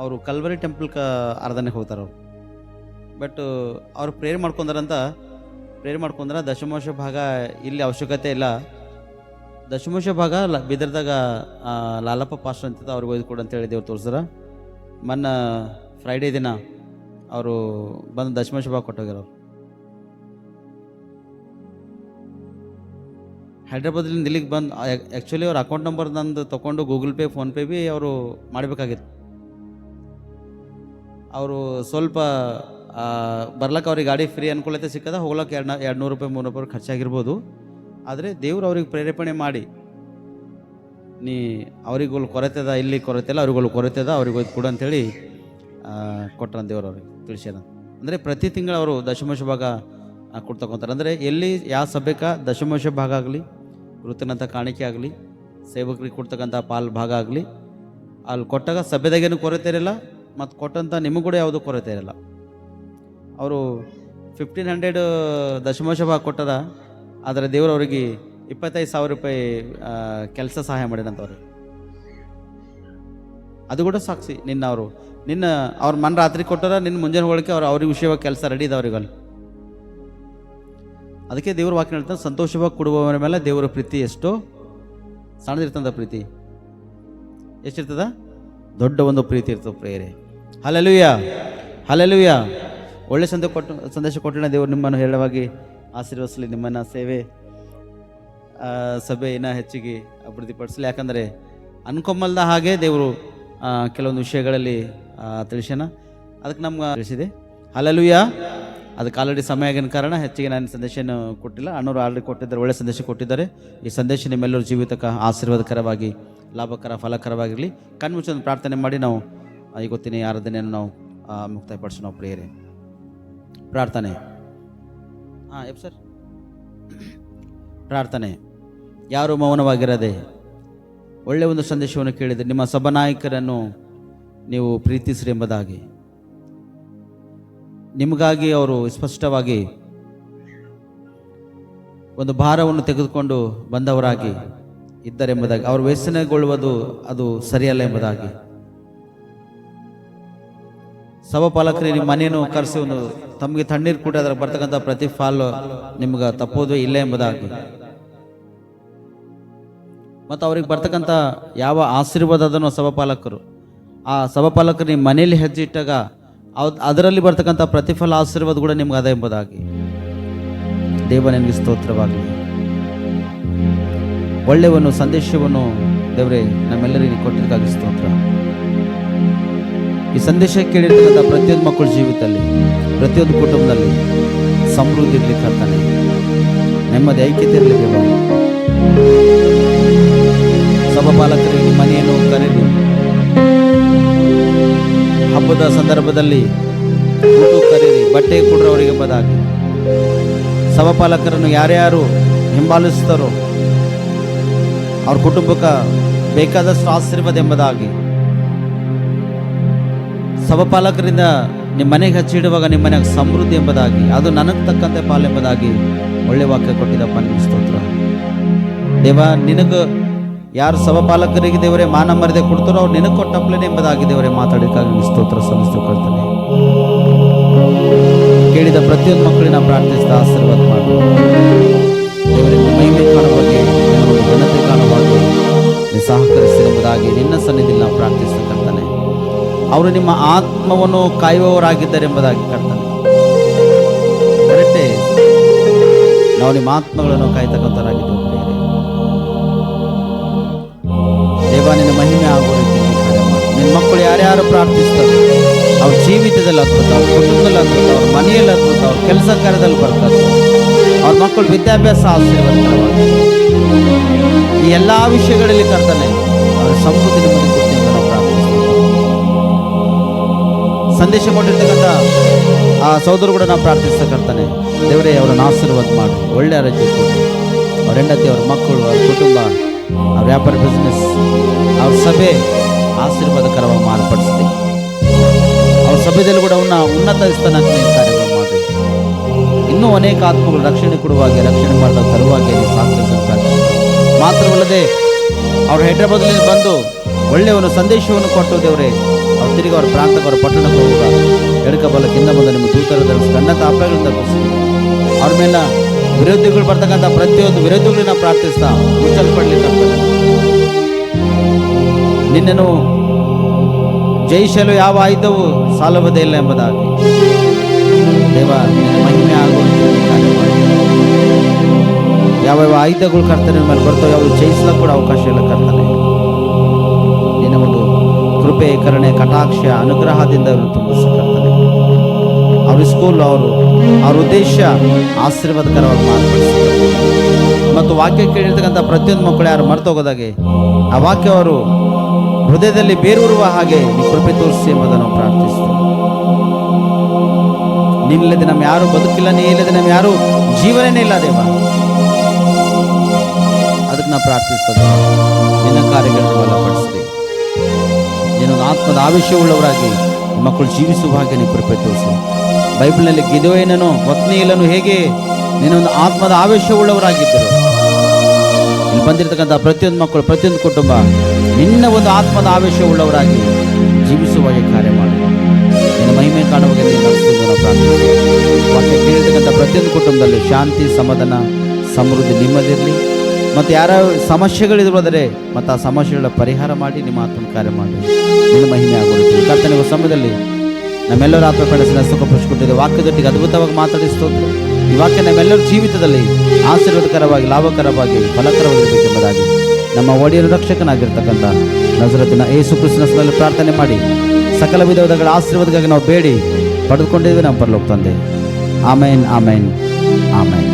ಅವರು ಕಲ್ವರಿ ಟೆಂಪಲ್ಗೆ ಆರಾಧನೆಗೆ ಹೋಗ್ತಾರೆ ಅವರು. ಬಟ್ ಅವ್ರು ಪ್ರೇಯರ್ ಮಾಡ್ಕೊಂಡ್ರೆ ದಶಮಾಂಶ ಭಾಗ ಇಲ್ಲಿ ಅವಶ್ಯಕತೆ ಇಲ್ಲ. ದಶಮಾಂಶ ಭಾಗ ಬೀದರ್ದಾಗ ಲಾಲಪ್ಪ ಪಾಸ್ಟರ್ ಅಂತ ಅವ್ರಿಗೆ ಒಯ್ದು ಕೊಡು ಅಂತೇಳಿ ದೇವ್ರು ತೋರಿಸ್ರ. ಮೊನ್ನೆ ಫ್ರೈಡೇ ದಿನ ಅವರು ಬಂದು ದಶಮಾಂಶ ಭಾಗ ಕೊಟ್ಟೋಗ್ಯಾರ. ಅವರು ಹೈದ್ರಾಬಾದ್ಲಿಂದ ಇಲ್ಲಿಗೆ ಬಂದು ಆ್ಯಕ್ಚುಲಿ ಅವ್ರ ಅಕೌಂಟ್ ನಂಬರ್ ನಂದು ತೊಗೊಂಡು ಗೂಗಲ್ ಪೇ, ಫೋನ್ಪೇ ಭೀ ಅವರು ಮಾಡಬೇಕಾಗಿತ್ತು. ಅವರು ಸ್ವಲ್ಪ ಬರ್ಲಕ್ಕೆ ಅವ್ರಿಗೆ ಗಾಡಿ ಫ್ರೀ ಅನುಕೂಲತೆ ಸಿಕ್ಕದ, ಹೋಗ್ಲಕ್ಕೆ 200 ರೂಪಾಯಿ 300 ರೂಪಾಯಿ ಖರ್ಚಾಗಿರ್ಬೋದು. ಆದರೆ ದೇವ್ರು ಅವ್ರಿಗೆ ಪ್ರೇರೇಪಣೆ ಮಾಡಿ ನೀ ಅವ್ರಿಗೂ ಕೊರತೆ ಅದ, ಇಲ್ಲಿ ಕೊರತೆ ಇಲ್ಲ, ಅವ್ರಿಗೂ ಕೊರತೆ ಅದ, ಅವ್ರಿಗೆ ಹೋಯ್ತು ಕೊಡು ಅಂಥೇಳಿ ಕೊಟ್ರ ದೇವ್ರು ಅವ್ರಿಗೆ ತಿಳಿಸ್ಯಾರ. ಅಂದರೆ ಪ್ರತಿ ತಿಂಗಳು ಅವರು ದಶಮಾಂಶ ಭಾಗ ಕೊಡ್ತಕೊಂತಾರೆ. ಅಂದರೆ ಎಲ್ಲಿ ಯಾವ ಸಭೆಕ ದಶಮಾಂಶ ಭಾಗ ಆಗಲಿ, ಕೃತಜ್ಞತ ಕಾಣಿಕೆ ಆಗಲಿ, ಸೇವಕರಿಗೆ ಕೊಡ್ತಕ್ಕಂಥ ಪಾಲ್ ಭಾಗ ಆಗಲಿ, ಅಲ್ಲಿ ಕೊಟ್ಟಾಗ ಸಭೆದಾಗೇನು ಕೊರತೆ ಇರಲ್ಲ, ಮತ್ತು ಕೊಟ್ಟಂಥ ನಿಮಗೂ ಕೂಡ ಯಾವುದೂ ಕೊರತೆ ಇರಲ್ಲ. ಅವರು 1500 ದಶಮಾಂಶ ಭಾಗ ಕೊಟ್ಟಾರ. ಆದರೆ ದೇವರು ಅವರಿಗೆ 25,000 ರೂಪಾಯಿ ಕೆಲಸ ಸಹಾಯ ಮಾಡಿದಂಥವ್ರಿಗೆ. ಅದು ಕೂಡ ಸಾಕ್ಷಿ. ಅವ್ರು ಮನ್ ರಾತ್ರಿ ಕೊಟ್ಟಾರ, ನಿನ್ನ ಮುಂಜಾನೆ ಹೋಳಿಕೆ ಅವ್ರಿಗೆ ವಿಷಯವಾಗಿ ಕೆಲಸ ರೆಡಿ ಇದಾವ್ರಿಗೆ ಅಲ್ಲಿ. ಅದಕ್ಕೆ ದೇವ್ರ ವಾಕ್ಯ ಹೇಳ್ತಾನೆ, ಸಂತೋಷವಾಗಿ ಕೊಡುವವರ ಮೇಲೆ ದೇವರ ಪ್ರೀತಿ ಎಷ್ಟೋ ಸಣ್ಣದಿರ್ತದ. ಪ್ರೀತಿ ಎಷ್ಟಿರ್ತದ? ದೊಡ್ಡ ಒಂದು ಪ್ರೀತಿ ಇರ್ತದೆ ಪ್ರೇರೆ. Hallelujah, hallelujah. ಒಳ್ಳೆ ಸಂದೇಶ ಕೊಟ್ಟಿನ ದೇವರು ನಿಮ್ಮನ್ನು ಹೇರಳವಾಗಿ ಆಶೀರ್ವದಿಸಲಿ. ನಿಮ್ಮನ್ನು ಸೇವೆ ಸಭೆ ಇನ್ನೂ ಹೆಚ್ಚಿಗೆ ಅಭಿವೃದ್ಧಿಪಡಿಸಲಿ. ಯಾಕಂದರೆ ಅನ್ಕೊಂಬಲ್ದ ಹಾಗೆ ದೇವರು ಕೆಲವೊಂದು ವಿಷಯಗಳಲ್ಲಿ ತಿಳಿಸ್ಯಾನ. ಅದಕ್ಕೆ ನಮ್ಗೆ ತಿಳಿಸಿದೆ. ಹಲ್ಲೆಲೂಯ. ಅದಕ್ಕೆ ಆಲ್ರೆಡಿ ಸಮಯ ಆಗಿನ ಕಾರಣ ಹೆಚ್ಚಿಗೆ ನಾನು ಸಂದೇಶನ ಕೊಟ್ಟಿಲ್ಲ. ಅಣ್ಣವರು ಆಲ್ರೆಡಿ ಕೊಟ್ಟಿದ್ದಾರೆ, ಒಳ್ಳೆ ಸಂದೇಶ ಕೊಟ್ಟಿದ್ದಾರೆ. ಈ ಸಂದೇಶ ನಿಮ್ಮೆಲ್ಲರ ಜೀವಿತಕ್ಕೆ ಆಶೀರ್ವಾದಕರವಾಗಿ, ಲಾಭಕರ, ಫಲಕರವಾಗಿರಲಿ. ಕಣ್ಮುಚ್ಚೊಂದು ಪ್ರಾರ್ಥನೆ ಮಾಡಿ ನಾವು ಇವತ್ತಿನ ಆರಾಧನೆಯನ್ನು ನಾವು ಮುಕ್ತಾಯಪಡಿಸೋಣ. ನಾವು ಪ್ರೇಯರೆ ಪ್ರಾರ್ಥನೆ. ಸರ್ ಪ್ರಾರ್ಥನೆ. ಯಾರು ಮೌನವಾಗಿರದೆ ಒಳ್ಳೆಯ ಒಂದು ಸಂದೇಶವನ್ನು ಕೇಳಿದರೆ, ನಿಮ್ಮ ಸಭಾನಾಯಕರನ್ನು ನೀವು ಪ್ರೀತಿಸ್ರಿ ಎಂಬುದಾಗಿ, ನಿಮಗಾಗಿ ಅವರು ಸ್ಪಷ್ಟವಾಗಿ ಒಂದು ಭಾರವನ್ನು ತೆಗೆದುಕೊಂಡು ಬಂದವರಾಗಿ ಇದ್ದಾರೆಂಬುದಾಗಿ, ಅವರು ವ್ಯಸನಗೊಳ್ಳುವುದು ಅದು ಸರಿಯಲ್ಲ ಎಂಬುದಾಗಿ, ಸಭಾಪಾಲಕರಿಗೆ ನಿಮ್ಮ ಮನೆಯನ್ನು ಕರೆಸಿ ಒಂದು ತಮಗೆ ತಣ್ಣೀರು ಕೂಡ ಅದರ ಬರ್ತಕ್ಕಂಥ ಪ್ರತಿ ಫಾಲು ನಿಮ್ಗೆ ತಪ್ಪೋದು ಇಲ್ಲ ಎಂಬುದಾಗಿ, ಮತ್ತು ಅವ್ರಿಗೆ ಬರ್ತಕ್ಕಂಥ ಯಾವ ಆಶೀರ್ವಾದ ಅದನ್ನು ಆ ಸಭಾಪಾಲಕರು ನಿಮ್ಮ ಮನೆಯಲ್ಲಿ ಹೆಜ್ಜೆ ಇಟ್ಟಾಗ ಅದರಲ್ಲಿ ಬರ್ತಕ್ಕಂಥ ಪ್ರತಿಫಲ ಆಶೀರ್ವಾದ ಕೂಡ ನಿಮ್ಗೆ ಅದ ಎಂಬುದಾಗಿ ದೇವ ನಿನಗೆ ಸ್ತೋತ್ರವಾಗಲಿ. ಒಳ್ಳೆಯ ಒಂದು ಸಂದೇಶವನ್ನು ದೇವರೇ ನಮ್ಮೆಲ್ಲರಿಗೆ ಕೊಟ್ಟಿದ್ದಕ್ಕಾಗಿ ಸ್ತೋತ್ರ. ಈ ಸಂದೇಶ ಕೇಳಿರ್ತಕ್ಕಂಥ ಪ್ರತಿಯೊಂದು ಮಕ್ಕಳ ಜೀವಿತದಲ್ಲಿ, ಪ್ರತಿಯೊಂದು ಕುಟುಂಬದಲ್ಲಿ ಸಮೃದ್ಧಿ ಇರಲಿ ಕರ್ತನೆ, ನೆಮ್ಮದಿ ಐಕ್ಯತೆ ಇರಲಿ ದೇವ. ಸಭಾಪಾಲಕರಿಗೆ ನಿಮ್ಮ ಮನೆಯನ್ನು ಕರೆದು ಹಬ್ಬದ ಸಂದರ್ಭದಲ್ಲಿ ಊಟ ಕರೀರಿ, ಬಟ್ಟೆ ಕೊಡ್ರವರಿಗೆ ಎಂಬುದಾಗಿ, ಸಭಾಪಾಲಕರನ್ನು ಯಾರ್ಯಾರು ಹಿಂಬಾಲಿಸ್ತಾರೋ ಅವ್ರ ಕುಟುಂಬಕ್ಕೆ ಬೇಕಾದಷ್ಟು ಆಶೀರ್ವಾದ ಎಂಬುದಾಗಿ, ಸಭಾಪಾಲಕರಿಂದ ನಿಮ್ಮ ಮನೆಗೆ ಹಚ್ಚಿಡುವಾಗ ನಿಮ್ಮ ಮನೆಗೆ ಸಮೃದ್ಧಿ ಎಂಬುದಾಗಿ, ಅದು ನನಗೆ ತಕ್ಕಂತೆ ಪಾಲು ಎಂಬುದಾಗಿ ಒಳ್ಳೆ ವಾಕ್ಯ ಕೊಟ್ಟಿದ್ದಪ್ಪ. ನಿಮ್ಮ ಸ್ತೋತ್ರ ದೇವ. ನಿನಗೆ ಯಾರು ಸಭಾಪಾಲಕರಿಗೆ ದೇವರೇ ಮಾನ ಮರ್ಯಾದೆ ಕೊಡ್ತಾರೋ ಅವ್ರು ನಿನಗೆ ಕೊಟ್ಟಪ್ಲೇನೆ ಎಂಬುದಾಗಿ ದೇವರೇ ಮಾತಾಡಿದಾಗ ನಿಮ್ಮ ಸ್ತೋತ್ರ ಸಲ್ಲಿಸ್ಕೊಳ್ತಾನೆ. ಕೇಳಿದ ಪ್ರತಿಯೊಂದು ಮಕ್ಕಳಿನ ಪ್ರಾರ್ಥಿಸಿದ ಆಶೀರ್ವಾದ ಮಾಡಿ ದೇವರೇ, ಮಹಿಮೆ ಕಾಣುವಾಗೆ, ಘನತೆ ಕಾಣುವಾಗೆ ನೀನು ಸಹಕರಿಸಿ ಎಂಬುದಾಗಿ ನಿನ್ನ ಸನ್ನಿಧಿಯಲ್ಲಿ ನಾವು ಪ್ರಾರ್ಥಿಸ್ತಕ್ಕಂತಾನೆ. ಅವರು ನಿಮ್ಮ ಆತ್ಮವನ್ನು ಕಾಯುವವರಾಗಿದ್ದಾರೆ ಎಂಬುದಾಗಿ ಕರ್ತಾನೆ. ಕರೆಕ್ಟೇ, ನಾವು ನಿಮ್ಮ ಆತ್ಮಗಳನ್ನು ಕಾಯ್ತಕ್ಕಂಥವರಾಗಿದ್ದೇವೆ ದೇವ. ನಿನ್ನ ಮಹಿಮೆ ಆಗುವ ರೀತಿ ಕಾರ್ಯ ಮಾಡಿ. ನಿನ್ನ ಮಕ್ಕಳು ಯಾರ್ಯಾರು ಪ್ರಾರ್ಥಿಸ್ತಾರೆ ಅವ್ರ ಜೀವಿತದಲ್ಲಿ ಅದ್ಭುತ, ಅವ್ರ ಕುಟುಂಬದಲ್ಲಿ ಅದ್ಭುತ, ಅವ್ರ ಮನೆಯಲ್ಲಿ ಅದ್ಭುತ, ಅವ್ರ ಕೆಲಸ ಕಾರ್ಯದಲ್ಲಿ ಬರ್ತಾರೆ, ಅವ್ರ ಮಕ್ಕಳು ವಿದ್ಯಾಭ್ಯಾಸ ಆಶೀರ್ವಾದಕರವಾಗಿ ಈ ಎಲ್ಲ ವಿಷಯಗಳಲ್ಲಿ ಕರ್ತಾನೆ ಅವರ ಸಮೃದ್ಧಿ ನಿಮ್ಮಲ್ಲಿ ಕೊಡ್ತೀನಿ ಅಂತ ನಾವು ಪ್ರಾರ್ಥಿಸ್ತೀವಿ. ಸಂದೇಶ ಕೊಟ್ಟಿರ್ತಕ್ಕಂಥ ಆ ಸಹೋದರು ಕೂಡ ನಾವು ಪ್ರಾರ್ಥಿಸ್ತಕ್ಕಂತಾನೆ. ದೇವರೇ, ಅವರನ್ನು ಆಶೀರ್ವಾದ ಮಾಡಿ, ಒಳ್ಳೆ ಆರೋಗ್ಯ ಕೊಡಿ. ಅವ್ರ ಹೆಂಡತಿ, ಅವ್ರ ಮಕ್ಕಳು, ಅವ್ರ ಕುಟುಂಬ, ಅವ್ರ ವ್ಯಾಪಾರ, ಬಿಸ್ನೆಸ್, ಅವ್ರ ಸಭೆ ಆಶೀರ್ವಾದಕರವಾಗಿ ಮಾರ್ಪಡಿಸ್ತೀವಿ. ಅವ್ರ ಸಭೆಯಲ್ಲಿ ಕೂಡ ಉನ್ನತ ಸ್ಥಾನಕ್ಕೆ ನೀವು ಕಾರ್ಯಗಳು ಮಾಡಿ. ಇನ್ನೂ ಅನೇಕ ಆತ್ಮಗಳು ರಕ್ಷಣೆ ಕೊಡುವಾಗೆ, ರಕ್ಷಣೆ ಮಾಡಿದ ತರುವಾಗೆ ನೀವು ಸಾಕಷ್ಟು ಮಾತ್ರವಲ್ಲದೆ ಅವ್ರು ಹೈದ್ರಾಬಾದ್ನಲ್ಲಿ ಬಂದು ಒಳ್ಳೆಯ ಒಂದು ಸಂದೇಶವನ್ನು ಕೊಟ್ಟು ದೇವರೇ, ಅವ್ರು ತಿರುಗಿ ಅವ್ರ ಪ್ರಾಂತಕ್ಕೆ, ಅವ್ರ ಪಟ್ಟಣಕ್ಕೆ ಹೋಗುವಾಗ ಎಡಕಬಲಕ್ಕಿಂತ ಬಂದು ನಿಮ್ಮ ದೂತರ ಗಣ್ಣ ತಾಪಗಳನ್ನು ತಪ್ಪಿಸಿ ಅವ್ರ ಮೇಲೆ ವಿರೋಧಿಗಳು ಬರ್ತಕ್ಕಂಥ ಪ್ರತಿಯೊಂದು ವಿರೋಧಿಗಳನ್ನ ಪ್ರಾರ್ಥಿಸ್ತಾ ಮುಚ್ಚಲ್ಪಡ್ಲಿಕ್ಕೆ ನಿನ್ನನ್ನು ಜಯಿಸಲು ಯಾವ ಆಯುಧವು ಸಾಲುವುದೇ ಇಲ್ಲ ಎಂಬುದಾಗಿ ದೇವ, ನಿನ್ನ ಮಹಿಮೆ ಆಗುವಂತೆ ಯಾವ ಆಯುಧಗಳು ಕರ್ತನೆ ಮೇಲೆ ಬರ್ತಾವೆ ಅವರು ಜಯಿಸ್ಲಕ್ಕೆ ಕೂಡ ಅವಕಾಶ ಇಲ್ಲ ಕರ್ತನೆ. ನಿನ್ನ ಒಂದು ಕೃಪೆ, ಕರುಣೆ, ಕಟಾಕ್ಷ, ಅನುಗ್ರಹದಿಂದ ಅವರು ತುಂಬಿಸಕರ್ತನೆ. ಅವ್ರ ಸ್ಕೂಲ್, ಅವ್ರ ಉದ್ದೇಶ ಆಶೀರ್ವಾದಕರವಾಗಿ ಮಾರ್ಪಡಿಸ್ತಾರೆ. ಮತ್ತು ವಾಕ್ಯ ಕೇಳಿರ್ತಕ್ಕಂಥ ಪ್ರತಿಯೊಂದು ಮಕ್ಕಳು ಯಾರು ಮರ್ತೋಗೋದಾಗೆ ಆ ವಾಕ್ಯ ಅವರು ಹೃದಯದಲ್ಲಿ ಬೇರೂರುವ ಹಾಗೆ ನೀ ಕೃಪೆ ತೋರಿಸಿ ಎಂಬುದನ್ನು ನಾವು ಪ್ರಾರ್ಥಿಸ್ತೀವಿ. ನೀನಿಲ್ಲದೆ ನಮ್ಮ ಯಾರು ಬದುಕಿಲ್ಲ, ನೀ ಇಲ್ಲದೆ ನಮ್ಮ ಯಾರು ಜೀವನನೇ ಇಲ್ಲ ದೇವ. ಅದಕ್ಕೆ ನಾವು ಪ್ರಾರ್ಥಿಸ್ತದೆ ನಿನ್ನ ಕಾರ್ಯಗಳನ್ನು ಬಲಪಡಿಸ್ತೀವಿ. ನೀನೊಂದು ಆತ್ಮದ ಆವೇಶವುಳ್ಳವರಾಗಿ ಮಕ್ಕಳು ಜೀವಿಸುವ ಹಾಗೆ ನೀವು ಕೃಪೆ ತೋರಿಸಿ. ಬೈಬಲ್ನಲ್ಲಿ ಗಿದೆಯೋನನು ಒತ್ನಿಯೇಲನು ಹೇಗೆ ನೀನೊಂದು ಆತ್ಮದ ಆವೇಶವುಳ್ಳವರಾಗಿದ್ದರು, ಇಲ್ಲಿ ಬಂದಿರತಕ್ಕಂಥ ಪ್ರತಿಯೊಂದು ಮಕ್ಕಳು, ಪ್ರತಿಯೊಂದು ಕುಟುಂಬ ನಿನ್ನ ಒಂದು ಆತ್ಮದ ಆವೇಶವುಳ್ಳವರಾಗಿ ಜೀವಿಸುವಾಗೆ ಕಾರ್ಯ ಮಾಡಿ ನಿನ್ನ ಮಹಿಮೆ ಕಾಣುವಾಗೆ ನೀನು ನಡೆಸುವುದು ನಾವು ಪ್ರಾರ್ಥಿಸ್ತೀವಿ. ವಾಕ್ಯ ಕೇಳಿರ್ತಕ್ಕಂಥ ಪ್ರತಿಯೊಂದು ಕುಟುಂಬದಲ್ಲಿ ಶಾಂತಿ, ಸಮಾಧಾನ, ಸಮೃದ್ಧಿ ನಿಮ್ಮದಿರಲಿ. ಮತ್ತು ಯಾರ ಸಮಸ್ಯೆಗಳಿರೋದರೆ ಮತ್ತು ಆ ಸಮಸ್ಯೆಗಳ ಪರಿಹಾರ ಮಾಡಿ ನಿಮ್ಮ ಆತ್ಮನ ಕಾರ್ಯ ಮಾಡಿ ನಿನ್ನ ಮಹಿಮೆ ಆಗುತ್ತದೆ. ಕರ್ತನ ಸಮಯದಲ್ಲಿ ನಮ್ಮೆಲ್ಲರ ಆತ್ಮ ಕನಸಿನ ಸುಖಪಡಿಸಿಕೊಟ್ಟಿದೆ. ವಾಕ್ಯದೊಟ್ಟಿಗೆ ಅದ್ಭುತವಾಗಿ ಮಾತಾಡಿಸ್ತೋದ್ರು. ಈ ವಾಕ್ಯ ನಮ್ಮೆಲ್ಲರ ಜೀವಿತದಲ್ಲಿ ಆಶೀರ್ವಾದಕರವಾಗಿ, ಲಾಭಕರವಾಗಿ, ಫಲಕರವಾಗಿರಬೇಕೆಂಬುದಾಗಿ ನಮ್ಮ ಒಡೆಯರ ರಕ್ಷಕನಾಗಿರ್ತಕ್ಕಂಥ ನಜರತಿನ ಯೇಸು ಕ್ರಿಸ್ತನ ಹೆಸರಿನಲ್ಲಿ ಪ್ರಾರ್ಥನೆ ಮಾಡಿ ಸಕಲ ವಿಧಗಳ ಆಶೀರ್ವಾದಕ್ಕಾಗಿ ನಾವು ಬೇಡಿ ಪಡೆದುಕೊಂಡಿದ್ದೇವೆ ನಮ್ಮ ಪರಲೋಕ ತಂದೆ. ಆಮೇನ್, ಆಮೇನ್, ಆಮೇನ್.